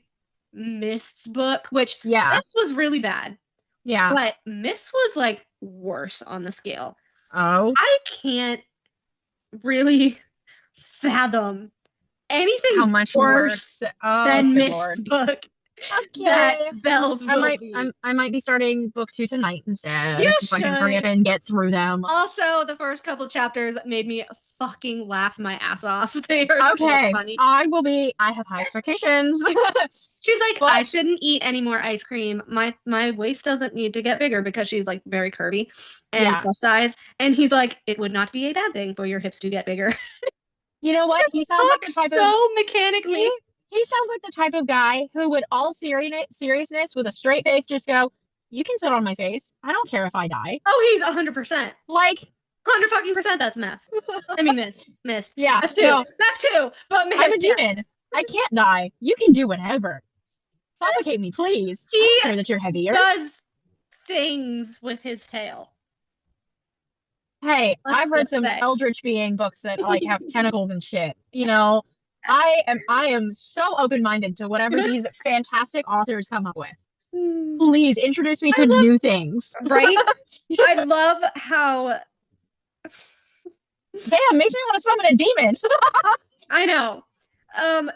Mist's book, which Yeah, this was really bad, yeah. but Mist was like worse on the scale. Oh, I can't really fathom anything how much worse worse? Oh, than good Mist's Lord. book Okay. that Belle's I will might, be. I might be starting book 2 tonight instead, You so I can hurry up should. and get through them. Also, the first couple chapters made me fucking laugh my ass off. They are so Okay, funny. I have high expectations. She's like, But- I shouldn't eat any more ice cream. My waist doesn't need to get bigger because she's like very curvy and Yeah. plus size. And he's like, it would not be a bad thing for your hips to get bigger. You know what? He sounds like the type of so mechanically. he sounds like the type of guy who would all seriousness with a straight face just go, you can sit on my face. I don't care if I die. Oh, he's 100%. Like 100% that's meth. I mean, mist. yeah, Meth too. no, Meth too. But meth. I'm a demon. I can't die. You can do whatever. Suffocate me, please. I don't care that you're heavier. Does things with his tail. Hey, Let's I've read just some say. eldritch being books that like have tentacles and shit. You know, I am so open-minded to whatever these fantastic authors come up with. Please introduce me to new things. Right? I love how Damn, makes me want to summon a demon. I know. I love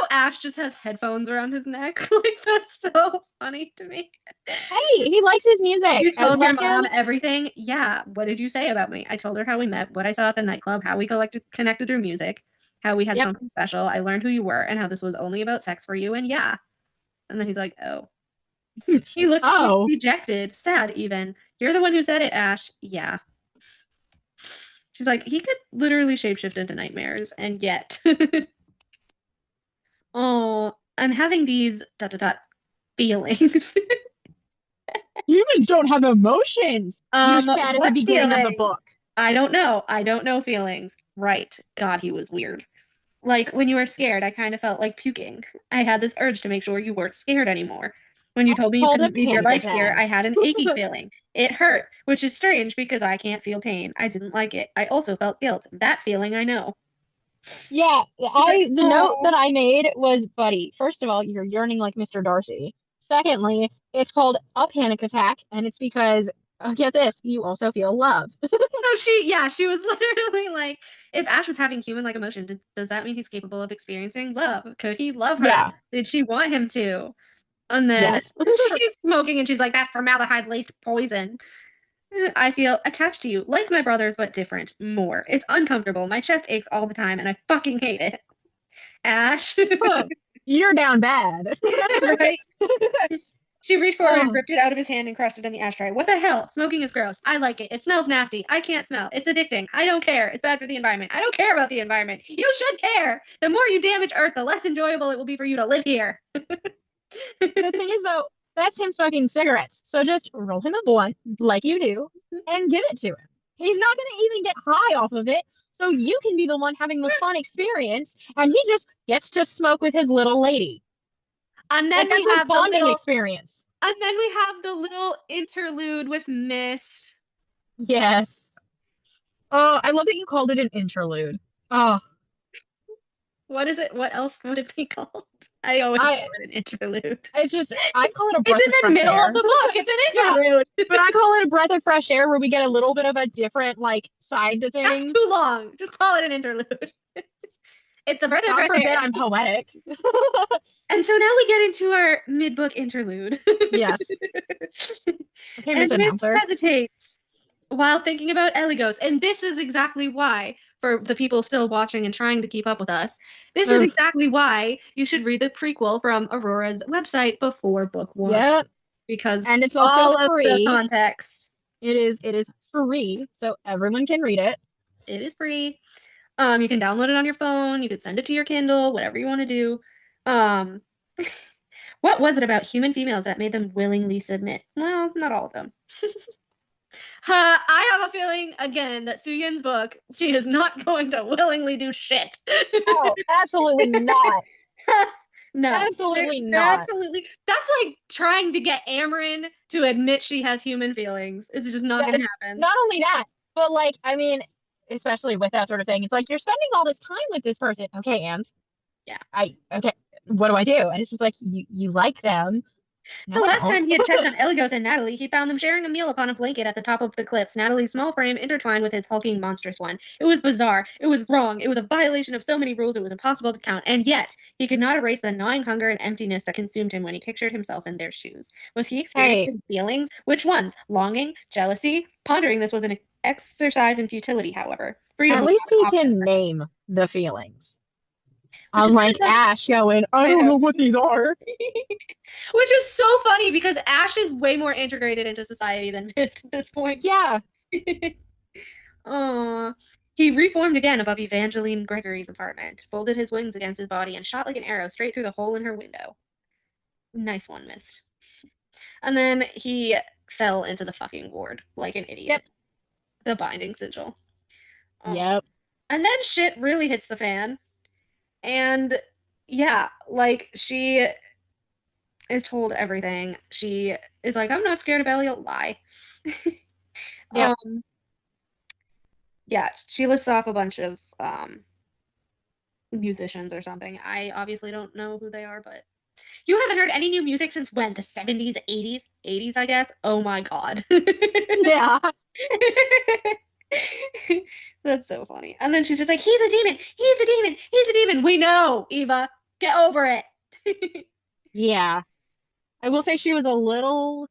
how Ash just has headphones around his neck. Like that's so funny to me. Hey, he likes his music. You told your Let mom him- everything? Yeah. What did you say about me? I told her how we met, what I saw at the nightclub, how we connected through music, how we had Yep. something special. I learned who you were and how this was only about sex for you. And yeah. And then he's like, oh. He looks Oh. dejected, sad even. You're the one who said it, Ash. Yeah. She's like, he could literally shapeshift into nightmares, and yet. Oh, I'm having these feelings. Humans don't have emotions. You said at the What beginning of the feelings? book. I don't know. I don't know feelings. Right. God, he was weird. Like when you were scared, I kind of felt like puking. I had this urge to make sure you weren't scared anymore. When you told me you Called a couldn't leave your panic life here, attack. I had an achy feeling. It hurt, which is strange because I can't feel pain. I didn't like it. I also felt guilt. That feeling I know. Yeah, Like, the note that I made was, buddy, first of all, you're yearning like Mr. Darcy. Secondly, it's called a panic attack, and it's because, get this, you also feel love. no, she was literally like, if Ash was having human-like emotion, does that mean he's capable of experiencing love? Could he love her? Yeah. Did she want him to? And then Yes. she's smoking and she's like, that's formaldehyde-laced poison. I feel attached to you, like my brothers, but different. More. It's uncomfortable. My chest aches all the time, and I fucking hate it. Ash. You're down bad. Right? She reached forward and Oh. ripped it out of his hand and crushed it in the ashtray. What the hell? Smoking is gross. I like it. It smells nasty. I can't smell. It's addicting. I don't care. It's bad for the environment. I don't care about the environment. You should care. The more you damage Earth, the less enjoyable it will be for you to live here. The thing is, though, that's him smoking cigarettes. So just roll him a blunt, like you do, and give it to him. He's not going to even get high off of it. So you can be the one having the fun experience, and he just gets to smoke with his little lady. And then Like, that's we a have the bonding little experience. and then we have the little interlude with Mist. Yes. Oh, I love that you called it an interlude. Oh, What is it? What else would it be called? I always call it an interlude. it's just, I call it a breath It's of in the fresh middle air. of the book. It's an Yeah. interlude. But I call it a breath of fresh air where we get a little bit of a different, like, side to That's things. too long. Just call it an interlude. It's a breath of God fresh forbid air. I'm poetic. And so now we get into our mid-book interlude. Yes. Okay, And Miss Mist Announcer. hesitates while thinking about Eligos. And this is exactly why, for the people still watching and trying to keep up with us, this is Ugh. exactly why you should read the prequel from Aurora's website before book one. Yep. Because And it's also all of the free. context. It is free, so everyone can read it. It is free. You can download it on your phone. You could send it to your Kindle, whatever you want to do. What was it about human females that made them willingly submit? Well, not all of them. I have a feeling, again, that Suyin's book, she is not going to willingly do shit. Oh, absolutely not. No. Absolutely They're not. Absolutely. That's like trying to get Amarin to admit she has human feelings. It's just not Yeah, going to happen. Not only that, but like, I mean, especially with that sort of thing, it's like you're spending all this time with this person. Okay, and Yeah. okay, what do I do? And it's just like you like them. The last time he had checked on Eligos and Natalie, he found them sharing a meal upon a blanket at the top of the cliffs, Natalie's small frame intertwined with his hulking, monstrous one. It was bizarre. It was wrong. It was a violation of so many rules it was impossible to count. And yet, he could not erase the gnawing hunger and emptiness that consumed him when he pictured himself in their shoes. Was he experiencing feelings? Which ones? Longing? Jealousy? Pondering this was an exercise in futility, however. Freedom At was least not an he option can for him. name the feelings. Which is Unlike really funny. Ash going, I don't know what these are. Which is so funny because Ash is way more integrated into society than Mist at this point. Yeah. Aw. He reformed again above Evangeline Gregory's apartment, folded his wings against his body, and shot like an arrow straight through the hole in her window. Nice one, Mist. And then he fell into the fucking ward like an idiot. Yep. The binding sigil. Aw. Yep. And then shit really hits the fan. And yeah, like she is told everything. She is like, I'm not scared of Elliot. Lie. Yep. Yeah, she lists off a bunch of musicians or something. I obviously don't know who they are, but you haven't heard any new music since when? The 70s, 80s? 80s, I guess? Oh my god. Yeah. That's so funny. And then she's just like, he's a demon! He's a demon! He's a demon! We know, Eva! Get over it! Yeah. I will say she was a little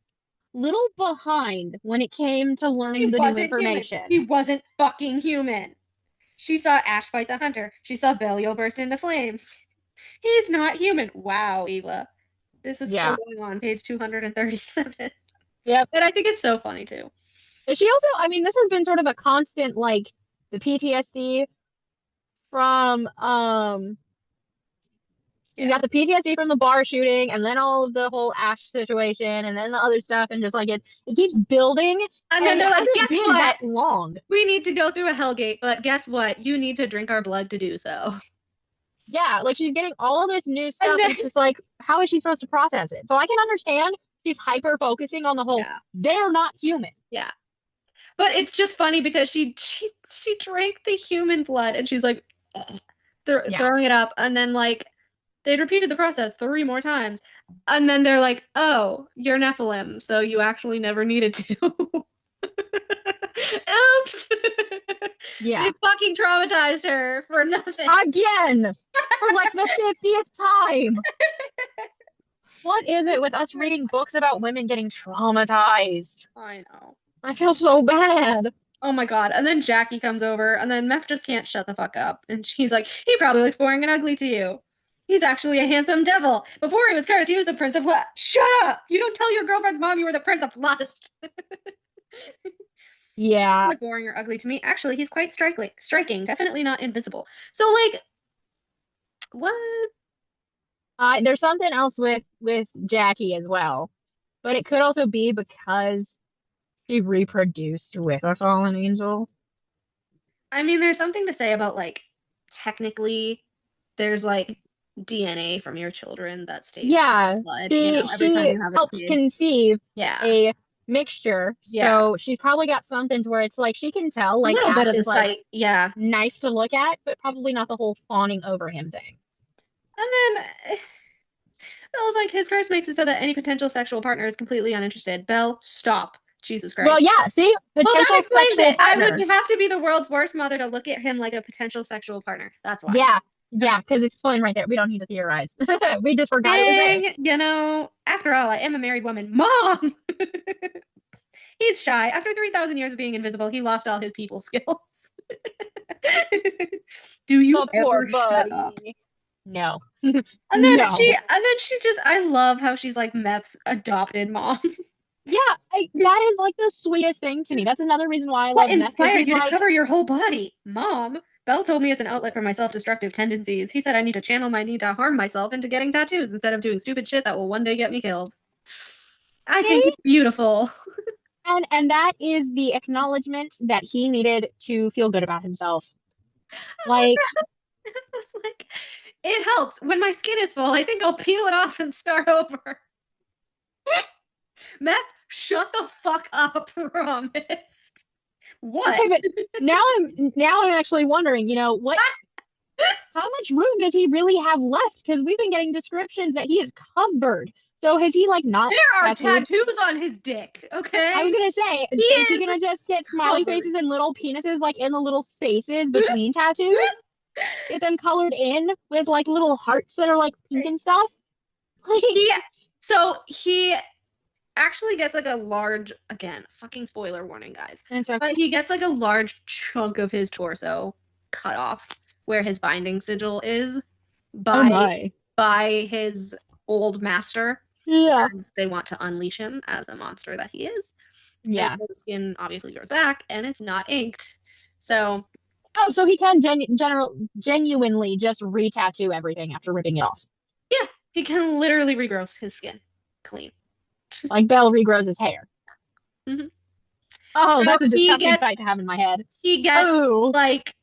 behind when it came to learning the new information. Human. He wasn't fucking human. She saw Ash fight the hunter. She saw Belial burst into flames. He's not human. Wow, Eva. This is still going on, page 237. Yep. But I think it's so funny too. She also, I mean, this has been sort of a constant, like, the PTSD from you got the PTSD from the bar shooting, and then all of the whole Ash situation, and then the other stuff, and just like it keeps building, And then and they're it like, hasn't guess been what? that long. We need to go through a hellgate, but guess what? You need to drink our blood to do so. Yeah, like she's getting all of this new stuff, then- and it's just like, how is she supposed to process it? So I can understand she's hyper focusing on the whole, Yeah. they're not human. Yeah. But it's just funny because she drank the human blood and she's like throwing it up, and then like they'd repeated the process 3 more times, and then they're like, "Oh, you're Nephilim, so you actually never needed to." Oops. Yeah. They fucking traumatized her for nothing. Again, for like the 50th time. What is it with us reading books about women getting traumatized? I know. I feel so bad. Oh my god. And then Jackie comes over, and then Meph just can't shut the fuck up. And she's like, he probably looks boring and ugly to you. He's actually a handsome devil. Before he was cursed, he was the Prince of Lust. Shut up! You don't tell your girlfriend's mom you were the Prince of Lust. Yeah. Look boring or ugly to me. Actually, he's quite striking. Definitely not invisible. So, like, what? There's something else with Jackie as well, but it could also be because she reproduced with a fallen angel. I mean, there's something to say about, like, technically, there's, like, DNA from your children that stays Yeah, in blood, you know, every time she you have a helps kid. conceive Yeah. a mixture, Yeah. so she's probably got something to where it's like she can tell, A like little bit Ash of the is like sight. Yeah. nice to look at, but probably not the whole fawning over him thing. And then Belle's like, his curse makes it so that any potential sexual partner is completely uninterested. Belle, stop. Jesus Christ. Well, yeah, see, Well, that potential explains sexual it. I partner. would have to be the world's worst mother to look at him like a potential sexual partner. That's why. Yeah, because it's explained right there. We don't need to theorize. We just forgot it was there. Dang, you know, after all, I am a married woman. Mom! He's shy. After 3,000 years of being invisible, he lost all his people skills. Do you The poor ever shut up? buddy. No. And then No. she's just, I love how she's like Meph's adopted mom. Yeah, that is like the sweetest thing to me. That's another reason why I What love Meth, because inspired he's you to like, cover your whole body? Mom, Belle told me it's an outlet for my self-destructive tendencies. He said I need to channel my need to harm myself into getting tattoos instead of doing stupid shit that will one day get me killed. I think See? it's beautiful. and that is the acknowledgement that he needed to feel good about himself. Like, It was like, it helps. When my skin is full, I think I'll peel it off and start over. Meth, shut the fuck up, promise. What? okay, but now I'm actually wondering, what how much room does he really have left? Because we've been getting descriptions that he is covered. So has he like not There are tattooed? tattoos on his dick, okay? I was gonna say, He is he is gonna just get smiley covered. faces and little penises like in the little spaces between tattoos? Get them colored in with like little hearts that are like pink and stuff? Like, he actually gets like a large, again, fucking spoiler warning, guys. it's okay. But he gets like a large chunk of his torso cut off where his binding sigil is Oh my. by his old master. Yeah. As they want to unleash him as a monster that he is. Yeah. And so the skin obviously grows back and it's not inked. So Oh, so he can genuinely just re-tattoo everything after ripping it off. yeah, he can literally regrow his skin clean. Like Belle regrows his hair. Mhm. Oh, So that's a he disgusting gets- sight to have in my head. He gets Oh. like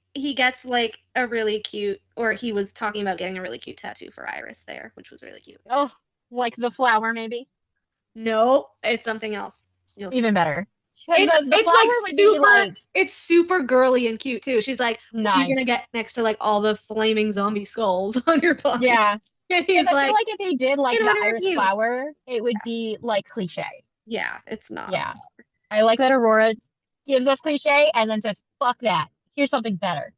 a really cute, or he was talking about getting a really cute tattoo for Iris there, which was really cute. Oh, like the flower maybe? No, it's something else. You'll see. Even better. It's The like flower would be super like it's super girly and cute too. She's like, what are you nice. gonna get next to like all the flaming zombie skulls on your body? Yeah. And Because he's I feel like, like if they did like "Get the one of iris you." flower, it would be like cliche. Yeah, it's not. Yeah. I like that Aurora gives us cliche and then says, fuck that. Here's something better.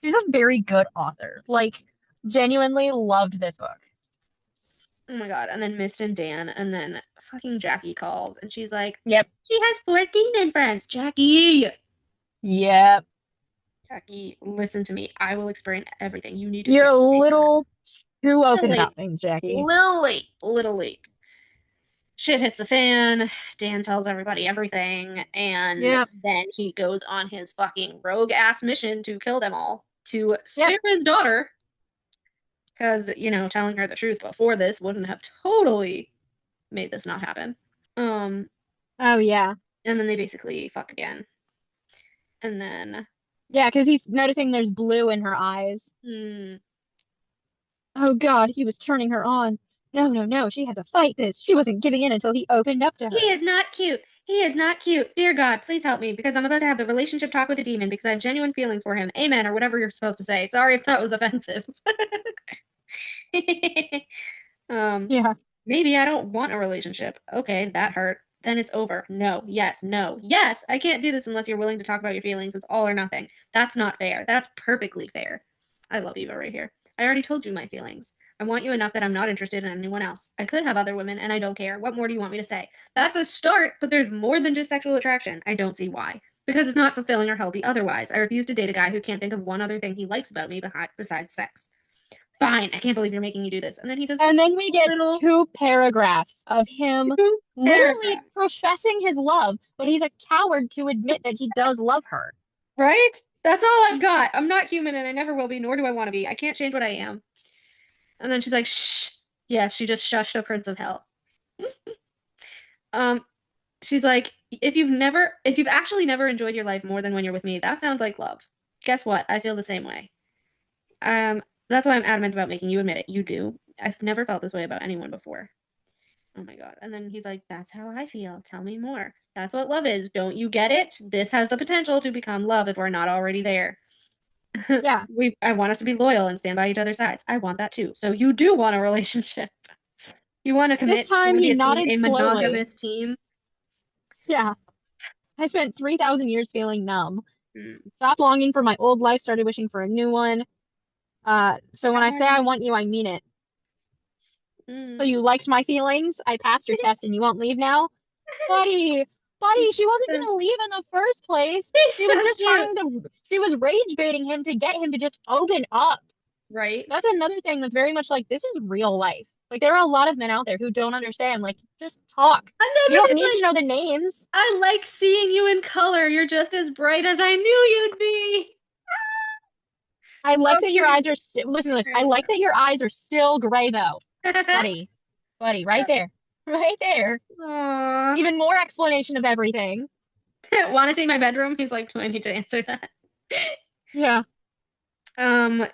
She's a very good author. Like, genuinely loved this book. Oh my god. And then Mist and Dan, and then fucking Jackie calls and she's like, Yep. she has 4 demon friends. Jackie. Yep. Jackie, listen to me. I will explain everything. You need to You're get a away from little too open Lily. about things, Jackie. Little late. shit hits the fan. Dan tells everybody everything, and Yep. then he goes on his fucking rogue ass mission to kill them all to spare Yep. his daughter. Because, telling her the truth before this wouldn't have totally made this not happen. Oh yeah. And then they basically fuck again. And then, Yeah, because he's noticing there's blue in her eyes. Oh God, he was turning her on. No, no, no, she had to fight this. She wasn't giving in until he opened up to her. he is not cute. He is not cute. Dear God, please help me because I'm about to have the relationship talk with a demon because I have genuine feelings for him. Amen, or whatever you're supposed to say. Sorry if that was offensive. Yeah. Maybe I don't want a relationship. Okay, that hurt. Then it's over. No, yes, no, yes. I can't do this unless you're willing to talk about your feelings. It's all or nothing. That's not fair. That's perfectly fair. I love Eva right here. I already told you my feelings. I want you enough that I'm not interested in anyone else. I could have other women and I don't care. What more do you want me to say? That's a start, but there's more than just sexual attraction. I don't see why. Because it's not fulfilling or healthy otherwise. I refuse to date a guy who can't think of one other thing he likes about me besides sex. Fine, I can't believe you're making me do this. And then he does And then we get little 2 paragraphs of him literally paragraph. professing his love, but he's a coward to admit that he does love her. Right? That's all I've got. I'm not human and I never will be, nor do I want to be. I can't change what I am. And then she's like, shh. Yes, she just shushed a prince of hell. She's like, if you've actually never enjoyed your life more than when you're with me, that sounds like love. Guess what? I feel the same way. That's why I'm adamant about making you admit it. You do. I've never felt this way about anyone before. Oh my God. And then he's like, that's how I feel. Tell me more. That's what love is. Don't you get it? This has the potential to become love if we're not already there. Yeah. I want us to be loyal and stand by each other's sides. I want that too. So you do want a relationship. You want to commit. This time You he want to be a team, nodded a slowly. monogamous team. Yeah. I spent 3,000 years feeling numb. Mm. Stopped longing for my old life, started wishing for a new one. So when I say I want you, I mean it. So you liked my feelings? I passed your test and you won't leave now? Buddy, she wasn't gonna leave in the first place. She was just she was rage baiting him to get him to just open up. Right. That's another thing that's very much like, this is real life. Like, there are a lot of men out there who don't understand. Like, just talk. And then You don't he's need like, to know the names. I like seeing you in color. You're just as bright as I knew you'd be. I like that your cute. eyes are, listen to this. I like that your eyes are still gray, though. Buddy, right there. Right there. Aww. Even more explanation of everything. Want to see my bedroom? He's like, do I need to answer that? Yeah.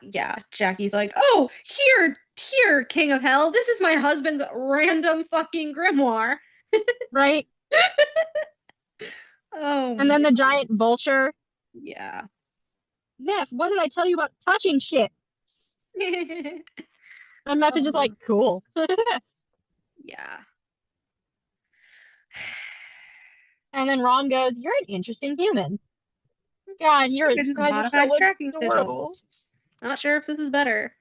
Yeah, Jackie's like, oh, here, King of Hell. This is my husband's random fucking grimoire. Right? Oh, And then the giant vulture. yeah. Neff, what did I tell you about touching shit? And Neff is just like, cool. Yeah. And then Ron goes, you're an interesting human. God, you Just guys are modified so tracking adorable. sigils. Not sure if this is better.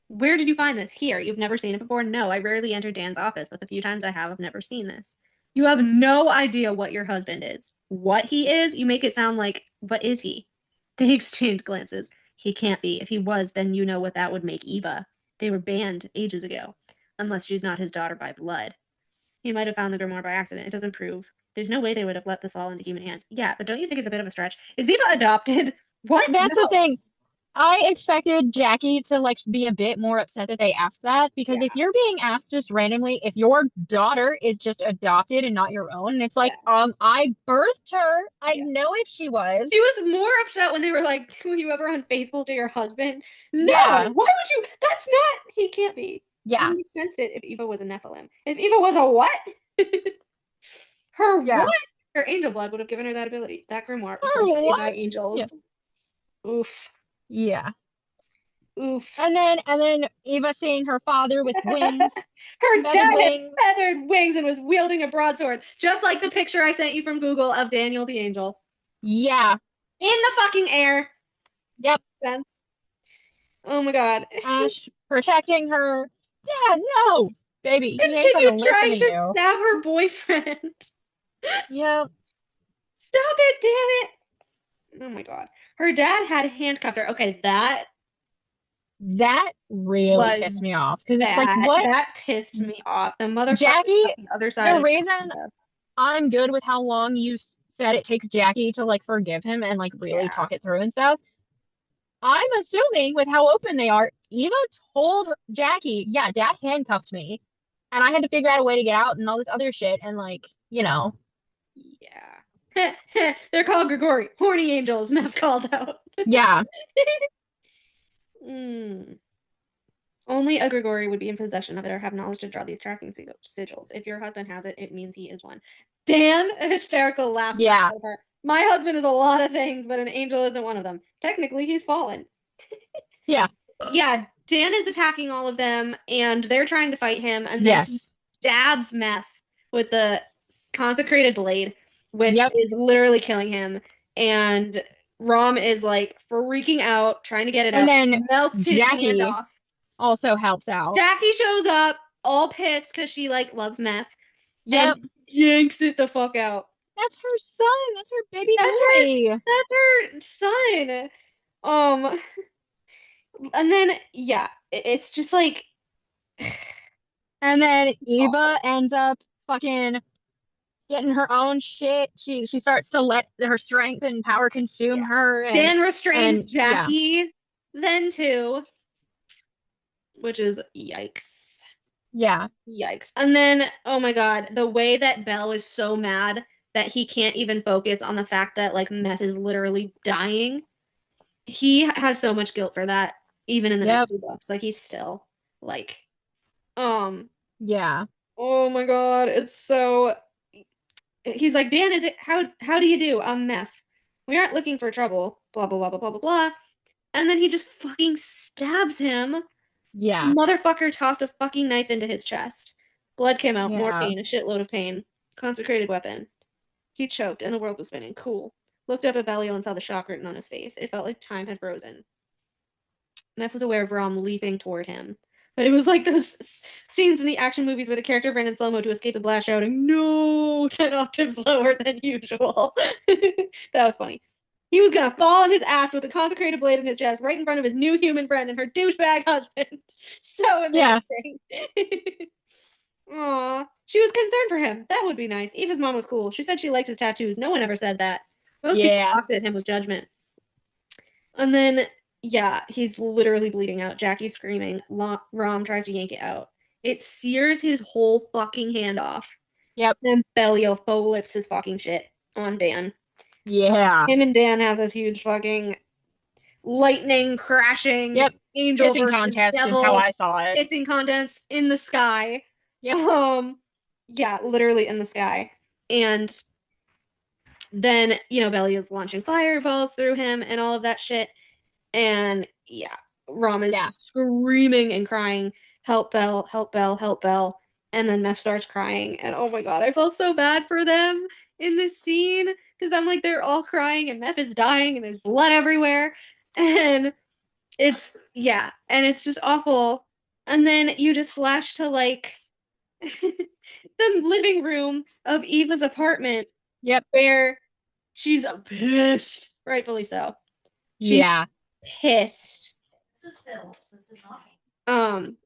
Where did you find this? Here. You've never seen it before? No, I rarely enter Dan's office, but the few times I have, I've never seen this. You have no idea what your husband is. What he is, you make it sound like, what is he? They exchange glances. He can't be. If he was, then you know what that would make Eva. They were banned ages ago. Unless she's not his daughter by blood. He might have found the grimoire by accident. It doesn't prove. There's no way they would have let this fall into human hands. Yeah, but don't you think it's a bit of a stretch? Is Eva adopted? What? That's No. the thing. I expected Jackie to like be a bit more upset that they asked that, because Yeah. if you're being asked just randomly if your daughter is just adopted and not your own, and it's like, I birthed her. I know if she was. She was more upset when they were like, were you ever unfaithful to your husband? No! Yeah. Why would you? That's not. He can't be. Yeah. It makes sense if Eva was a Nephilim. If Eva was a what? Her Yeah. what? Her angel blood would have given her that ability. That grimoire Her was made what? by angels. Yeah. Oof. Yeah. Oof. And then Eva seeing her father with wings. Her feathered dad had wings. feathered wings and was wielding a broadsword, just like the picture I sent you from Google of Daniel the angel. Yeah. In the fucking air. Yep. Sense. Oh my God. Ash protecting her. Dad, no. Baby, he ain't gonna Continue listen trying to to you. stab her boyfriend. Yep. Stop it, damn it. Oh my God. Her dad had handcuffed her. Okay, that That really Was pissed me off because it's like, what? That pissed me off. The motherfucker Jackie, on the other side. the reason I'm good with how long you said it takes Jackie to like forgive him and like really talk it through and stuff. I'm assuming with how open they are, Eva told Jackie, yeah, Dad handcuffed me and I had to figure out a way to get out and all this other shit. And like, you know. Yeah. They're called Grigori. Horny angels, Meth called out. Yeah. Only a Grigori would be in possession of it or have knowledge to draw these tracking sigils. If your husband has it, it means he is one. Dan, a hysterical laugh. Yeah. My husband is a lot of things, but an angel isn't one of them. Technically, he's fallen. Yeah. Yeah, Dan is attacking all of them, and they're trying to fight him, and then he stabs Meth with the consecrated blade, which is literally killing him. And Rom is like freaking out, trying to get it out. And then melts his hand off. Also helps out. Jackie shows up, all pissed because she like loves Meth. Yep. And yanks it the fuck out. That's her son. That's her baby boy. That's her son. And then it's just like. And then Eva ends up fucking getting her own shit. She starts to let her strength and power consume her. And, Dan restrains Jackie then too. Which is yikes. Yeah. Yikes. And then, oh my god, the way that Belle is so mad that he can't even focus on the fact that like Meth is literally dying. He has so much guilt for that, even in the next 2 books. Like he's still like yeah. Oh my god, it's so he's like, Dan, is it how do you do? I'm Meth. We aren't looking for trouble. Blah blah blah blah blah blah blah. And then he just fucking stabs him. Yeah. Motherfucker tossed a fucking knife into his chest. Blood came out, more pain, a shitload of pain. Consecrated weapon. He choked and the world was spinning. Cool. Looked up at Belial and saw the shock written on his face. It felt like time had frozen. Meth was aware of Rom leaping toward him. But it was like those scenes in the action movies where the character ran in slow-mo to escape the blast shouting, "No!" 10 octaves lower than usual. That was funny. He was gonna fall on his ass with a consecrated blade in his chest right in front of his new human friend and her douchebag husband. So amazing. Aw. She was concerned for him. That would be nice. Eva's mom was cool. She said she liked his tattoos. No one ever said that. Most people laughed at him with judgment. And then, he's literally bleeding out. Jackie's screaming. Rom tries to yank it out. It sears his whole fucking hand off. Yep. And Belial flips his fucking shit on Dan. Yeah. Him and Dan have this huge fucking lightning crashing angel kissing versus contest devil is how I saw it. kissing contest in the sky. Yep. Literally in the sky. And then, Belial's launching fireballs through him and all of that shit. And Rom is screaming and crying, "Help Belle, help Belle, help Belle." And then Meth starts crying. And oh my god, I felt so bad for them in this scene. Because I'm like, they're all crying and Meth is dying and there's blood everywhere. And it's just awful. And then you just flash to like the living room of Eva's apartment. Yep. Where she's pissed. Rightfully so. She's pissed. This is Phil. This is not me.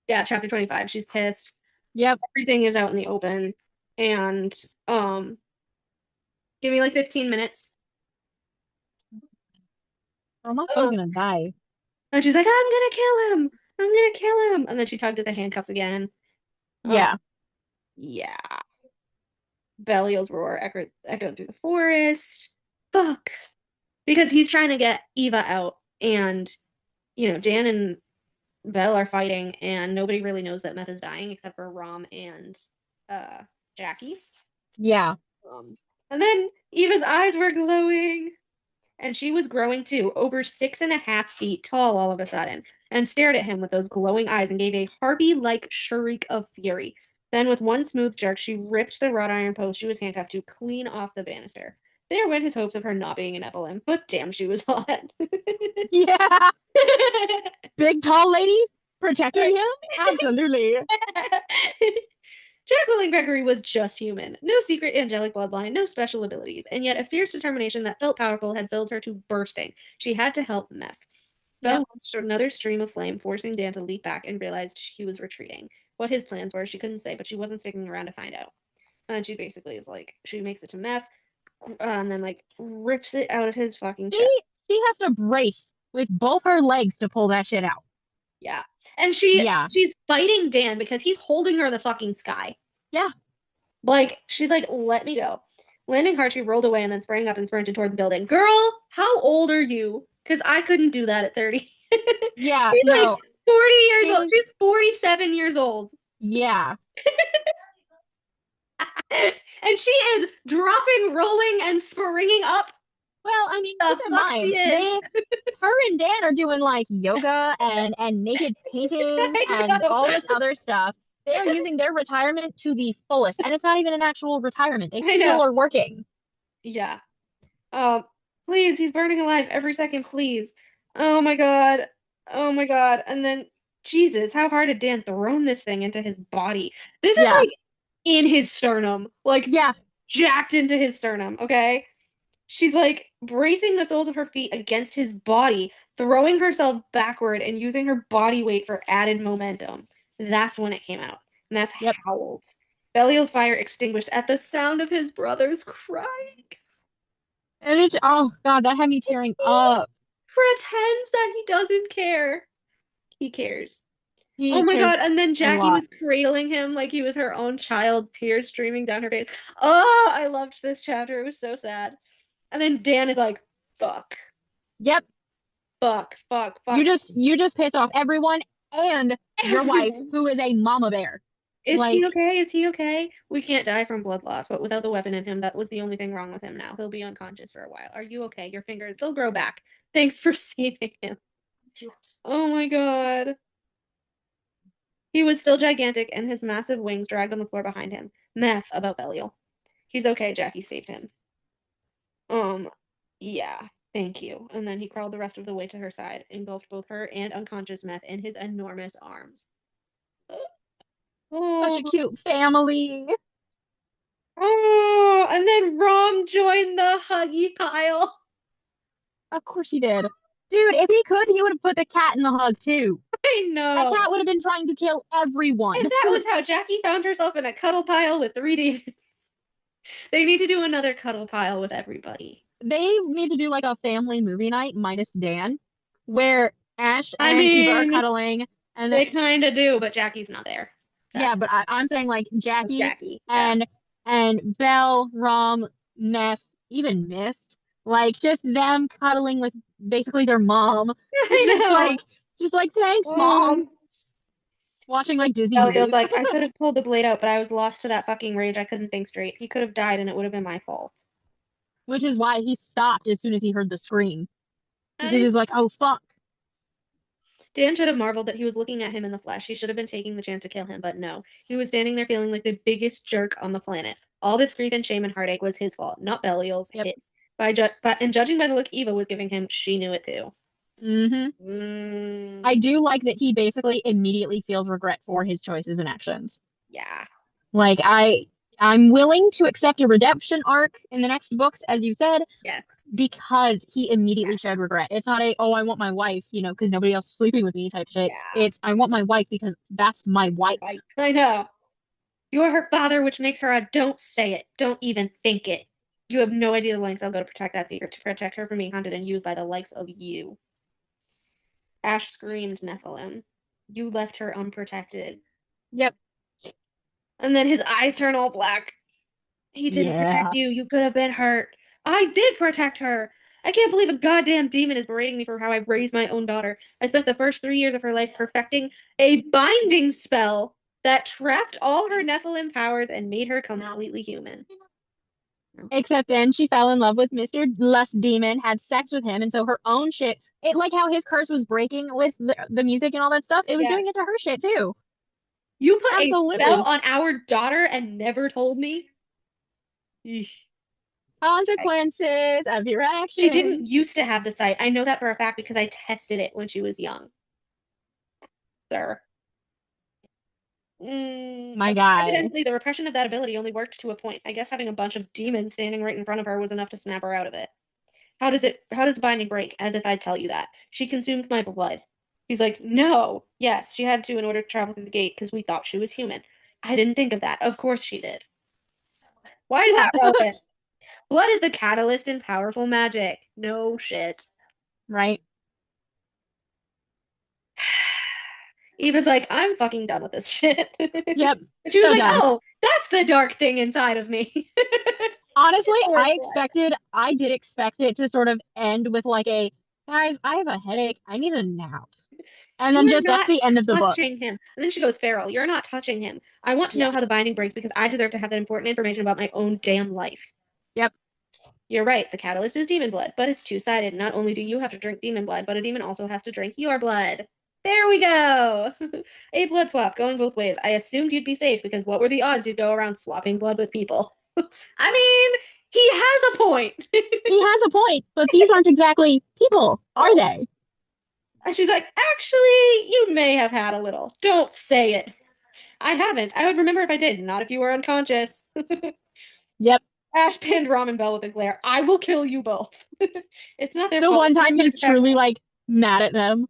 Chapter 25. She's pissed. Yep. Everything is out in the open. And give me like 15 minutes. Oh, my phone's gonna die. And she's like, I'm gonna kill him. I'm gonna kill him. And then she tugged at the handcuffs again. Yeah. Belial's roar echoed through the forest. Fuck. Because he's trying to get Eva out. And, Dan and Belle are fighting. And nobody really knows that Meth is dying except for Rom and Jackie. Yeah. And then Eva's eyes were glowing. And she was growing too, over 6.5 feet tall all of a sudden, and stared at him with those glowing eyes and gave a harpy-like shriek of fury. Then with one smooth jerk, she ripped the wrought iron post she was handcuffed to clean off the banister. There went his hopes of her not being an Nephilim, but damn, she was hot. Yeah. Big tall lady protecting him? Absolutely. Jacqueline Gregory was just human. No secret angelic bloodline, no special abilities, and yet a fierce determination that felt powerful had filled her to bursting. She had to help Meth. Belle Yep. launched another stream of flame, forcing Dan to leap back and realized he was retreating. What his plans were, she couldn't say, but she wasn't sticking around to find out. And she basically is like, she makes it to meth, and then like rips it out of his fucking chest. She has to brace with both her legs to pull that shit out. Yeah. And Yeah. she's fighting Dan because he's holding her in the fucking sky. Yeah. Like, she's like, let me go. Landing hard, she rolled away and then sprang up and sprinted toward the building. Girl, how old are you? Because I couldn't do that at 30. Yeah, She's like no. 40 years old. She's- She's 47 years old. Yeah. And she is dropping, rolling, and springing up. Well, I mean, The keep in fuck mind, she is. her and Dan are doing like yoga and naked painting I and know. all this other stuff. They are using their retirement to the fullest, and it's not even an actual retirement. They I know. still are working. Yeah. Please, he's burning alive every second, please. Oh my god. Oh my god. And then, Jesus, how hard had Dan thrown this thing into his body? This is Yeah. like in his sternum. Like, Yeah. jacked into his sternum, okay? She's like bracing the soles of her feet against his body, throwing herself backward and using her body weight for added momentum. That's when it came out. Meth Yep. howled. Belial's fire extinguished at the sound of his brothers crying. And it, oh God, that had me tearing up. Pretends that he doesn't care. He cares. He Oh my god, cares and then a Jackie lot. was cradling him like he was her own child, tears streaming down her face. Oh, I loved this chapter. It was so sad. And then Dan is like, fuck. Yep. Fuck. You just pissed off everyone and your wife, Everyone. who is a mama bear. Is Like, he okay? Is he okay? We can't die from blood loss, but without the weapon in him, that was the only thing wrong with him now. He'll be unconscious for a while. Are you okay? Your fingers, they'll grow back. Thanks for saving him. Oh my god. He was still gigantic, and his massive wings dragged on the floor behind him. Meth about Belial. He's okay, Jackie saved him. Yeah, thank you. And then he crawled the rest of the way to her side, engulfed both her and unconscious Meth in his enormous arms. such a Oh, cute family. oh, and then Rom joined the huggy pile. Of course he did. Dude, if he could, he would have put the cat in the hug too. I That know. cat would have been trying to kill everyone. And that was how Jackie found herself in a cuddle pile with 3 demons. They need to do another cuddle pile with everybody. They need to do like a family movie night minus Dan, where Ash I and Eva are mean, cuddling, and they kind of do, but Jackie's not there. yeah, but I'm saying like Jackie Jackie. Yeah. and Belle, Rom, Meth, even Mist, like just them cuddling with basically their mom. I know. Just like thanks, mom. Watching like Disney Belial's movies. like, I could have pulled the blade out, but I was lost to that fucking rage. I couldn't think straight. He could have died, and it would have been my fault. Which is why he stopped as soon as he heard the scream. Because I- he's like, oh fuck. Dan should have marveled that he was looking at him in the flesh. He should have been taking the chance to kill him, but no. He was standing there feeling like the biggest jerk on the planet. All this grief and shame and heartache was his fault, not Belial's, Yep. his. And judging by the look Eva was giving him, she knew it too. I do like that he basically immediately feels regret for his choices and actions. Yeah. Like I'm willing to accept a redemption arc in the next books, as you said, Yes. because he immediately Yes. showed regret. It's not a, oh, I want my wife, because nobody else is sleeping with me type shit. Yeah. It's, I want my wife because that's my wife. I know. You are her father, which makes her a don't say it. Don't even think it. You have no idea the lengths I'll go to protect that secret, to protect her from being hunted and used by the likes of you. Ash screamed Nephilim. You left her unprotected. Yep. And then his eyes turn all black. He didn't protect you. You could have been hurt. I did protect her. I can't believe a goddamn demon is berating me for how I raised my own daughter. I spent the first 3 years of her life perfecting a binding spell that trapped all her Nephilim powers and made her completely human. Except then she fell in love with Mr. Lust Demon, had sex with him, and so her own shit, it like how his curse was breaking with the music and all that stuff, it was doing it to her shit too. You put Absolutely. a spell on our daughter and never told me? Eesh. Consequences of your actions. She didn't used to have the sight. I know that for a fact because I tested it when she was young. Sir. My guy. Evidently, the repression of that ability only worked to a point. I guess having a bunch of demons standing right in front of her was enough to snap her out of it. How does the binding break? As if I'd tell you that. She consumed my blood. He's like, no. Yes, she had to in order to travel through the gate because we thought she was human. I didn't think of that. Of course she did. Why is that relevant? Blood is the catalyst in powerful magic. No shit. Right? Eva's like, I'm fucking done with this shit. Yep. And she was So like, done. oh, that's the dark thing inside of me. Honestly, Poor I blood. did expect it to sort of end with like a, guys, I have a headache. I need a nap. And then You're just that's not the end of the book. touching him. And then she goes, Feral, you're not touching him. I want to know Yeah. how the binding breaks because I deserve to have that important information about my own damn life. Yep. You're right. The catalyst is demon blood, but it's two-sided. Not only do you have to drink demon blood, but a demon also has to drink your blood. There we go. A blood swap going both ways. I assumed you'd be safe because what were the odds you'd go around swapping blood with people? I mean, he has a point. He has a point, but these aren't exactly people, are they? And she's like, actually, you may have had a little. Don't say it. I haven't. I would remember if I did, not if you were unconscious. Yep. Ash pinned Ramen Bell with a glare. I will kill you both. It's not their The fault. one time he's truly like mad at them.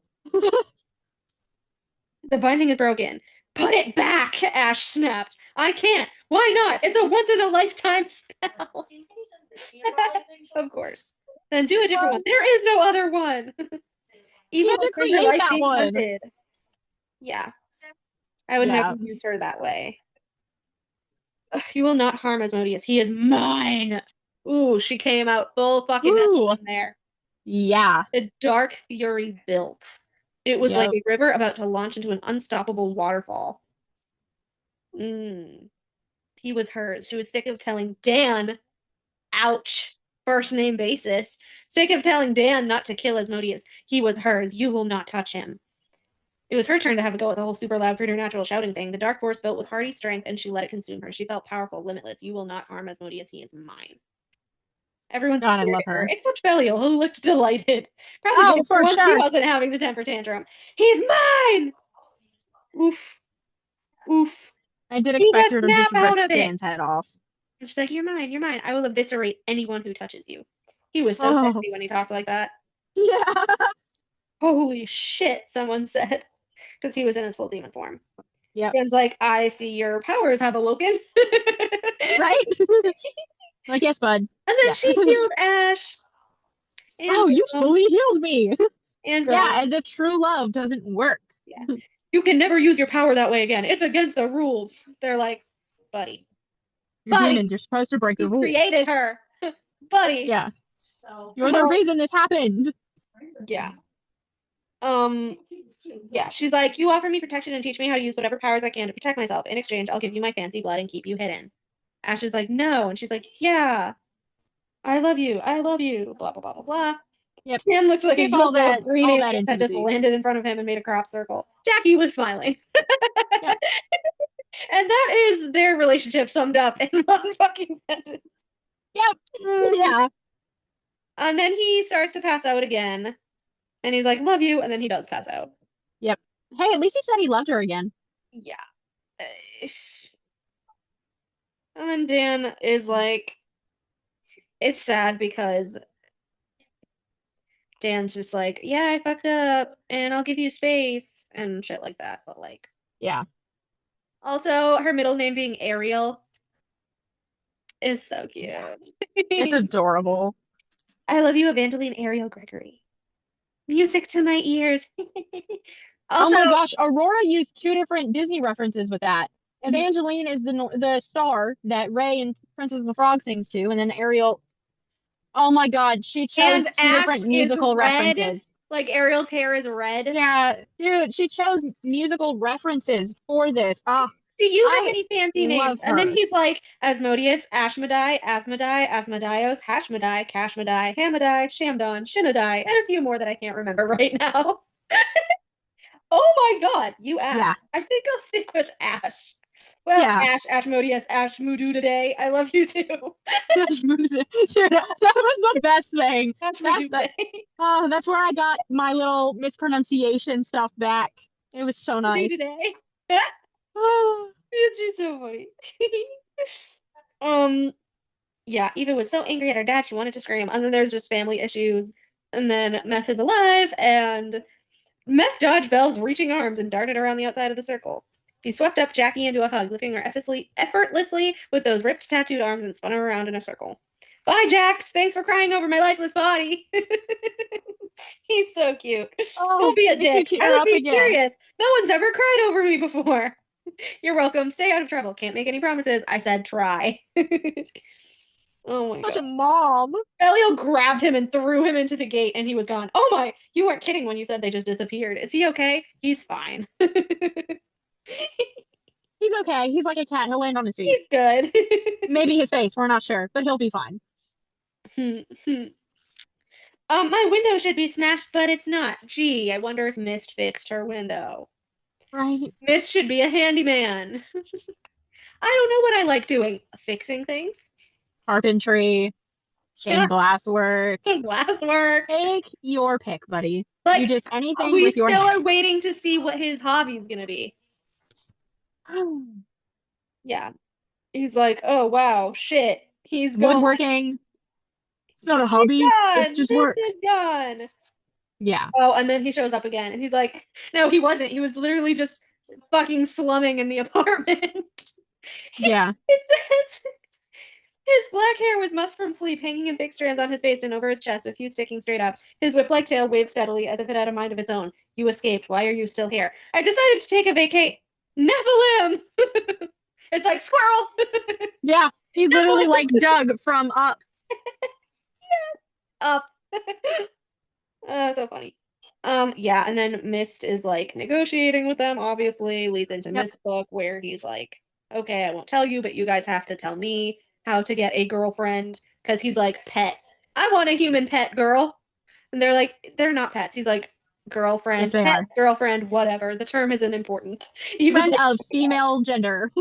The binding is broken. Put it back, Ash snapped. I can't. Why not? It's a once in a lifetime spell. Of course. Then do a different one. There is no other one. You Eva have will to spend her create life that being one. hunted. Yeah. I would Yeah. never use her that way. Ugh, you will not harm Asmodeus. He is mine. Ooh, she came out full fucking Ooh. in there. Yeah. The dark fury built. It was like Yep. a river about to launch into an unstoppable waterfall. He was hers. She was sick of telling Dan, ouch, first name basis, sick of telling Dan not to kill Asmodeus. He was hers. You will not touch him. It was her turn to have a go at the whole super loud preternatural shouting thing. The dark force built with hearty strength, and she let it consume her. She felt powerful, limitless. You will not harm Asmodeus. He is mine. Everyone God, I stared love at her, her. except Belial, who looked delighted. Probably Oh, because for for once he sure. wasn't having the temper tantrum. He's mine! Oof. Oof. I did Eva, expect her to snap just rip out of it! Dan's head off. And she's like, you're mine, you're mine. I will eviscerate anyone who touches you. He was so Oh. sexy when he talked like that. Yeah. Holy shit, someone said. Because he was in his full demon form. Yep. Dan's like, I see your powers have awoken. Right? Like, yes, bud. And then Yeah. she healed Ash. And Oh, you fully healed me. And Yeah, as if true love doesn't work. Yeah. You can never use your power that way again. It's against the rules. They're like, buddy. You're Buddy, demons. You're supposed to break the you rules. created her. Buddy. Yeah. So You're the reason this happened. Yeah. Yeah, she's like, you offer me protection and teach me how to use whatever powers I can to protect myself. In exchange, I'll give you my fancy blood and keep you hidden. Ash is like, no. And she's like, yeah. I love you. I love you. Blah, blah, blah, blah, blah. Yep. Stan looks like Skip a all young little that green alien that just intimacy. landed in front of him and made a crop circle. Jackie was smiling. Yep. And that is their relationship summed up in one fucking sentence. Yep. Yeah. And then he starts to pass out again. And he's like, love you. And then he does pass out. Yep. Hey, at least he said he loved her again. Yeah. And then Dan is like, it's sad because Dan's just like, yeah, I fucked up and I'll give you space and shit like that. But like, Yeah. also her middle name being Ariel is so cute. It's adorable. I love you, Evangeline Ariel Gregory. Music to my ears. Also, oh my gosh, Aurora used two different Disney references with that. Evangeline is the star that Ray and Princess of the Frog sings to, and then Ariel. Oh my God, she chose and two Ash different is musical red. references. Like Ariel's hair is red. Yeah, dude, she chose musical references for this. Do you have I any fancy names? love And then her. he's like Asmodeus, Ashmedai, Asmodai, Asmodeus, Hashmedai, Kashmedai, Hamadai, Shamdon, Shinadai, and a few more that I can't remember right now. Oh my God, you asked. Yeah. I think I'll stick with Ash. Well, Yeah. Ash, Ashmodius, Ashmudu today. I love you too. Dude, that was the best thing. Ashmudu today. That's where I got my little mispronunciation stuff back. It was so nice. Today. It's just so funny. Yeah, Eva was so angry at her dad, she wanted to scream. And then there's just family issues. And then Meth is alive, and Meth dodged Belle's reaching arms and darted around the outside of the circle. He swept up Jackie into a hug, lifting her effortlessly with those ripped tattooed arms and spun her around in a circle. Bye, Jax! Thanks for crying over my lifeless body! He's so cute. Oh, Don't be a makes me dick. I tear was up being again. serious. No one's ever cried over me before. You're welcome. Stay out of trouble. Can't make any promises. I said try. Oh my Such a god. mom. Belial grabbed him and threw him into the gate, and he was gone. Oh my, you weren't kidding when you said they just disappeared. Is he okay? He's fine. He's okay. He's like a cat. He'll land on his feet. He's good. Maybe his face. We're not sure, but he'll be fine. My window should be smashed, but it's not. Gee, I wonder if Mist fixed her window. Right. Mist should be a handyman. I don't know what I like doing. Fixing things. Carpentry, Yeah. glass work. Glass work. Take your pick, buddy. Like, you just anything we with your still hands. are waiting to see what his hobby is gonna be. Yeah. He's like, oh wow, shit. He's gone. Woodworking. It's not a hobby. It's just work. This is gone. Yeah. Oh, and then he shows up again, and he's like, no, he wasn't. He was literally just fucking slumming in the apartment. Yeah. It says his black hair was mussed from sleep, hanging in big strands on his face and over his chest, a few sticking straight up. His whip-like tail waved steadily, as if it had a mind of its own. You escaped. Why are you still here? I decided to take a vacate. Nephilim! It's like squirrel! Yeah. He's literally like Doug from Up. Up. So funny. Yeah, and then Mist is like negotiating with them, obviously, leads into Mist's book where he's like, okay, I won't tell you, but you guys have to tell me how to get a girlfriend, because he's like, pet. I want a human pet girl. And they're like, they're not pets. He's like, girlfriend, Yes, they pet, are. girlfriend, whatever. The term isn't important. He was Friend like, of female gender.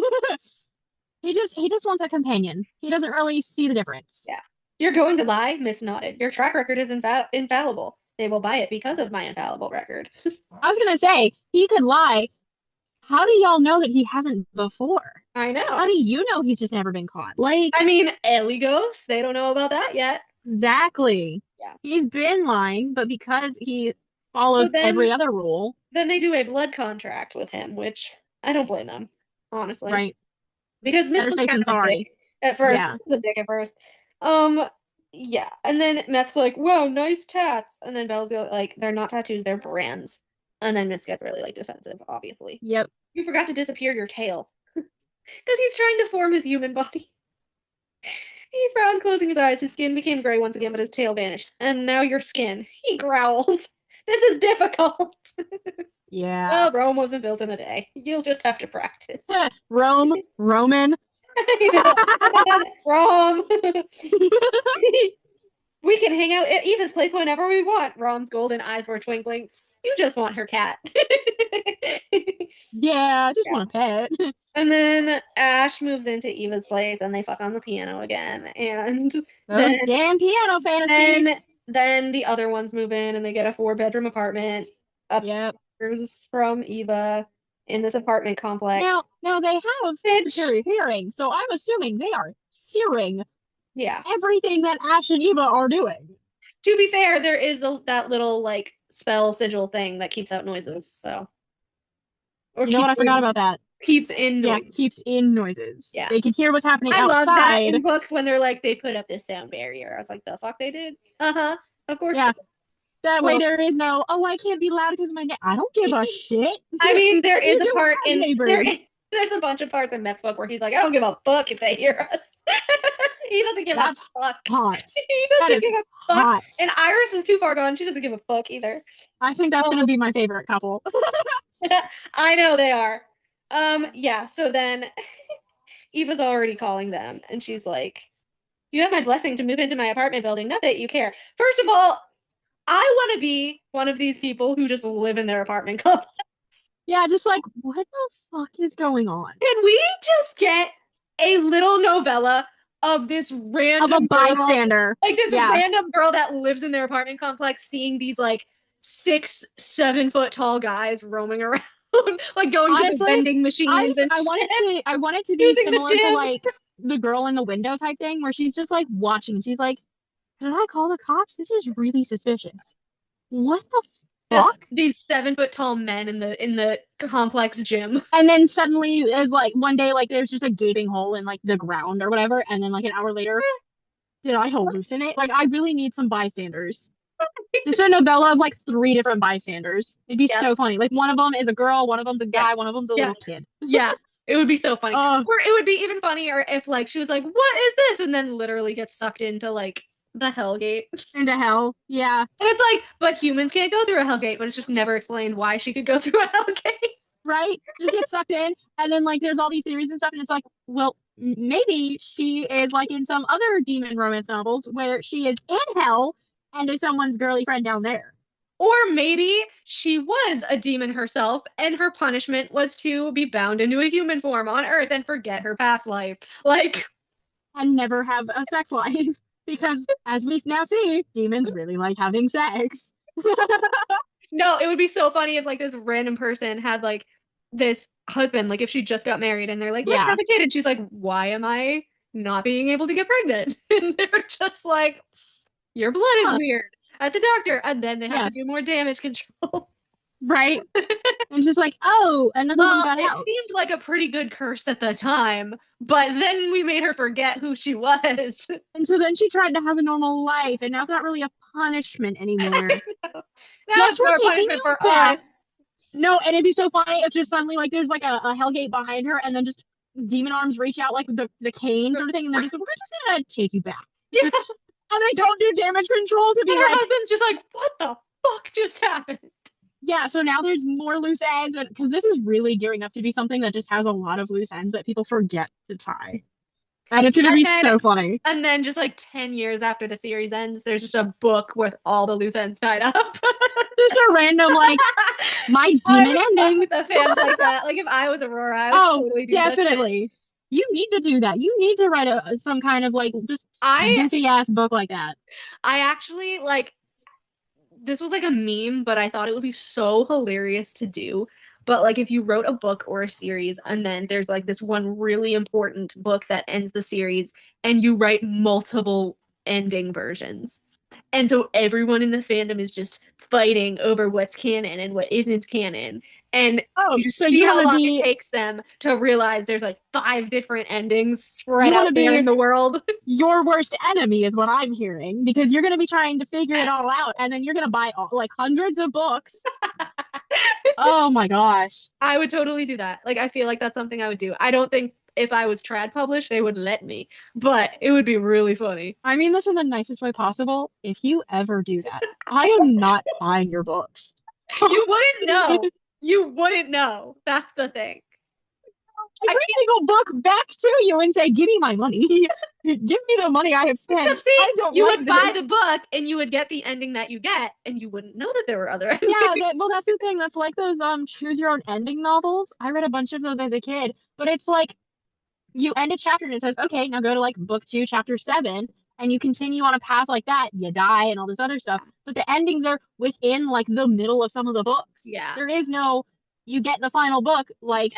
He just wants a companion. He doesn't really see the difference. Yeah. You're going to lie? Miss nodded. Your track record is infallible. They will buy it because of my infallible record. I was gonna say, he could lie. How do y'all know that he hasn't before? I know. How do you know he's just never been caught? Like, I mean, Ellie ghosts, they don't know about that yet. exactly. Yeah. He's been lying, but because he follows then- every other rule, Then they do a blood contract with him, which I don't blame them, honestly. right? Because Miss Better was safe kind than of a sorry. dick at first. Yeah. He was a dick at first. Yeah. And then Meth's like, wow, nice tats. And then Belle's like, they're not tattoos, they're brands. And then Miss gets really like defensive, obviously. Yep. You forgot to disappear your tail. Because he's trying to form his human body. He frowned, closing his eyes. His skin became gray once again, but his tail vanished. And now your skin. He growled. This is difficult. Yeah. Well, Rome wasn't built in a day. You'll just have to practice. Roman. Rome. We can hang out at Eva's place whenever we want. Rom's golden eyes were twinkling. You just want her cat. Yeah, I just want a pet. And then Ash moves into Eva's place and they fuck on the piano again. And Those then, damn piano fantasies. then the other ones move in and they get a 4-bedroom apartment Yep. upstairs from Eva in this apartment complex. Now they have superior hearing, so I'm assuming they are hearing Yeah. everything that Ash and Eva are doing. To be fair, there is that little like spell sigil thing that keeps out noises. So, or You know what? I keeps forgot in- about that. Keeps in Yeah, noises. keeps in noises. Yeah. They can hear what's happening I love that outside. in books when they're like they put up this sound barrier. I was like, the fuck they did? Of course. Yeah. they did. That way Well- there is no, oh, I can't be loud because of my name. I don't give a shit. I mean, there What do you is a do part with in neighbors? there's a bunch of parts in Meth's book where he's like, I don't give a fuck if they hear us. He doesn't give That's a fuck. hot. He That doesn't is give a fuck. hot. And Iris is too far gone. She doesn't give a fuck either. I think that's going to be my favorite couple. I know they are. Yeah, so then Eva's already calling them and she's like, you have my blessing to move into my apartment building. Not that you care. First of all, I want to be one of these people who just live in their apartment complex. Yeah, just like, what the fuck is going on? Can we just get a little novella of this random Of a girl, bystander. like this Yeah. random girl that lives in their apartment complex, seeing these like 6-7 foot tall guys roaming around, like going to the Honestly, vending machines and I want it to be using the similar to gym. like the girl in the window type thing where she's just like watching. She's like, "Did I call the cops? This is really suspicious. What the Just fuck?" these 7 foot tall men in the complex gym. And then suddenly, is like one day, like there's just a gaping hole in like the ground or whatever, and then like an hour later, did I hallucinate? Like, I really need some bystanders. Just a novella of like 3 different bystanders. It'd be Yep. so funny. Like one of them is a girl, one of them's a guy, one of them's a Yeah. little kid. Yeah, it would be so funny. Oh. Or it would be even funnier if like she was like, "What is this?" and then literally gets sucked into like the Hellgate. Into hell. Yeah. And it's like, but humans can't go through a Hellgate, but it's just never explained why she could go through a Hellgate. Right? Just get sucked in, and then like there's all these theories and stuff, and it's like, well, maybe she is like in some other demon romance novels where she is in hell and is someone's girly friend down there. Or maybe she was a demon herself, and her punishment was to be bound into a human form on Earth and forget her past life. Like, and never have a sex life. Because as we now see, demons really like having sex. no, it would be so funny if like this random person had like this husband, like if she just got married and they're like, let's Yeah. have a kid, and she's like, why am I not being able to get pregnant? And they're just like, your blood is weird at the doctor, and then they have to do more damage control. Right? And just like, oh, another one got it out. seemed like a pretty good curse at the time, but then we made her forget who she was. And so then she tried to have a normal life, and now it's not really a punishment anymore. Now Yes, it's we're more taking punishment you for back. us. No, and it'd be so funny if just suddenly like there's like a Hellgate behind her, and then just demon arms reach out like the cane sort of thing, and they're just like, we're just gonna take you back. Yeah. And they don't do damage control to be And her like, husband's just like, what the fuck just happened? yeah, so now there's more loose ends, and because this is really gearing up to be something that just has a lot of loose ends that people forget to tie. And it's gonna be so funny. And then just like 10 years after the series ends, there's just a book with all the loose ends tied up. Just a random like my demon ending with the fans like that. Like if I was Aurora, I would totally do definitely. You need to do that. You need to write some kind of like just goofy ass book like that. I actually like this was like a meme, but I thought it would be so hilarious to do. But like if you wrote a book or a series and then there's like this one really important book that ends the series and you write multiple ending versions. And so everyone in the fandom is just fighting over what's canon and what isn't canon. And you so see you how want to long be it takes them to realize there's like 5 different endings spread out there in the world. Your worst enemy is what I'm hearing, because you're going to be trying to figure it all out, and then you're going to buy like hundreds of books. Oh my gosh. I would totally do that. Like I feel like that's something I would do. I don't think if I was trad published, they would let me, but it would be really funny. I mean this in the nicest way possible. If you ever do that, I am not buying your books. You wouldn't know. You wouldn't know. That's the thing. Every single book back to you and say, give me my money. Give me the money I have spent. Except see, you like would buy the book and you would get the ending that you get, and you wouldn't know that there were other endings. Yeah, well, that's the thing. That's like those choose your own ending novels. I read a bunch of those as a kid, but it's like you end a chapter and it says, okay, now go to like book 2, chapter 7, and you continue on a path like that. You die and all this other stuff, but the endings are within like the middle of some of the books. Yeah, there is no, you get the final book like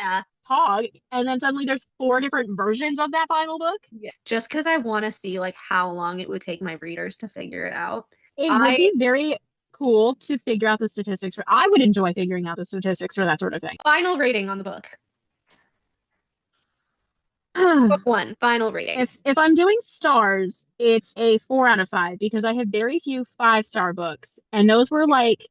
Tog, and then suddenly there's 4 different versions of that final book. Yeah, just because I want to see like how long it would take my readers to figure it out. It would be very cool to figure out the statistics for. I would enjoy figuring out the statistics for that sort of thing. Final rating on the book. Book 1, final rating. If I'm doing stars, it's a 4 out of 5 because I have very few 5-star books, and those were like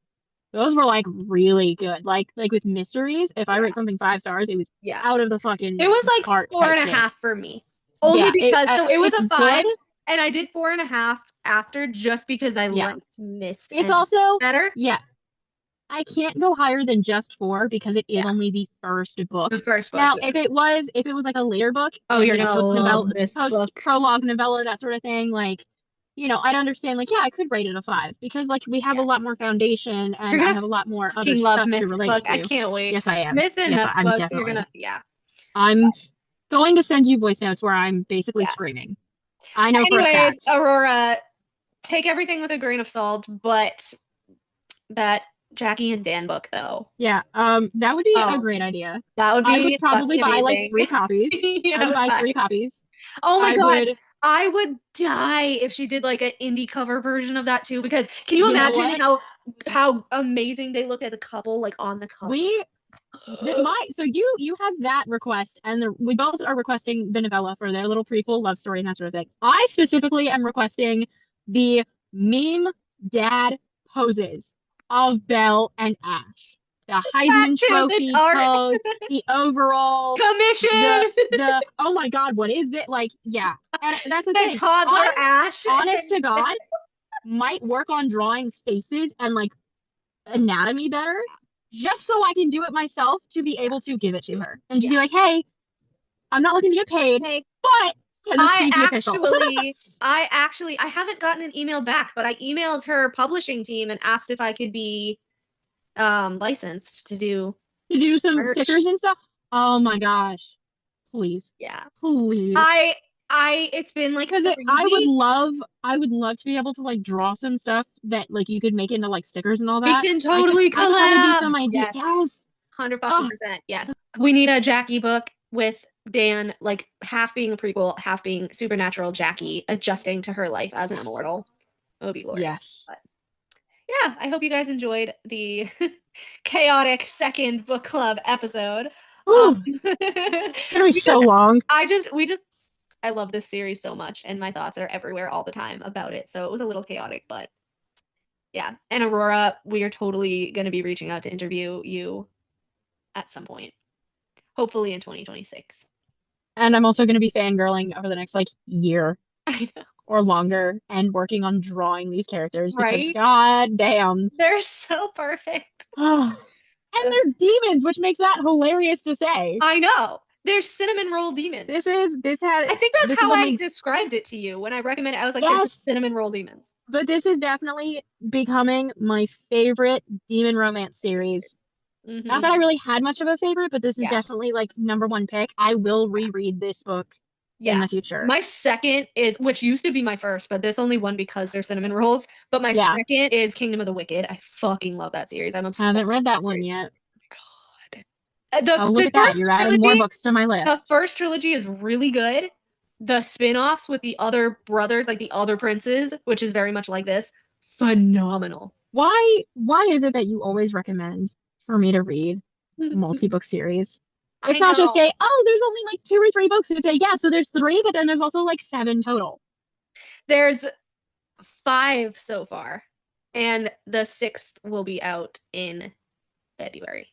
really good. Like with mysteries, if I rate something 5 stars, it was out of the fucking. It was like 4.5 for me, only because it was a 5, and I did 4.5 after just because I liked Mist. It's also better. Yeah. I can't go higher than just 4 because it is only the first book. The first book. Now, if it was like a later book, you're gonna post prologue novella, that sort of thing, like, I'd understand. Like, I could rate it a 5 because like we have a lot more foundation and I have a lot more other stuff to relate it to. I can't wait. Yes, I am. Mist and yes, I'm books, definitely. I'm going to send you voice notes where I'm basically screaming. I know. Anyways, Aurora, take everything with a grain of salt, but that Jackie and Dan book though. Yeah, that would be a Oh. great idea. That would I be would probably fucking buy like amazing. 3 copies. I would buy 3 copies. Oh my I God. would, I would die if she did like an indie cover version of that too, because can you You know imagine what? how amazing they look as a couple, like on the cover? So you have that request, and we both are requesting the novella for their little prequel love story and that sort of thing. I specifically am requesting the meme dad poses of Belle and Ash. The Heisman too, the Trophy art. pose, the overall, Commission. the oh my God, what is it? Like, yeah. And that's the The thing. toddler Ash. Honest to God, might work on drawing faces and like anatomy better, just so I can do it myself to be able to give it to her and just be like, hey, I'm not looking to get paid, Hey, but can this please be official? I haven't gotten an email back, but I emailed her publishing team and asked if I could be licensed to do some merch. stickers and stuff. Oh my gosh, please, Yeah. please. It's been like Because 3 I weeks. would love to be able to like draw some stuff that like you could make into like stickers and all We that. can totally I could kind of do collab. some idea. Yes. 100%. Yes. We need a Jackie book with Dan like half being a prequel, half being supernatural Jackie adjusting to her life as an immortal. It would be glorious. Yes. But yeah, I hope you guys enjoyed the chaotic second book club episode. It's gonna be so long. I love this series so much, and my thoughts are everywhere all the time about it. So it was a little chaotic, but yeah. And Aurora, we are totally going to be reaching out to interview you at some point, hopefully in 2026. And I'm also going to be fangirling over the next like year I know. or longer and working on drawing these characters because Right? god damn. They're so perfect. And they're demons, which makes that hilarious to say. I know. They're cinnamon roll demons. I think that's how I described it to you when I recommended it. I was like, they're just cinnamon roll demons. But this is definitely becoming my favorite demon romance series. Not that I really had much of a favorite, but this is definitely like #1 pick. I will reread this book in the future. My second is, which used to be my first, but this only won because they're cinnamon rolls. But my second is Kingdom of the Wicked. I fucking love that series. I'm obsessed. Haven't read that one yet. Oh my God. Look at that. You're adding more books to my list. The first trilogy is really good. The spin-offs with the other brothers, like the other princes, which is very much like this, phenomenal. Why is it that you always recommend for me to read multi-book series? It's not just there's only like 2 or 3 books. It's so there's 3, but then there's also like 7 total. There's 5 so far, and the 6th will be out in February.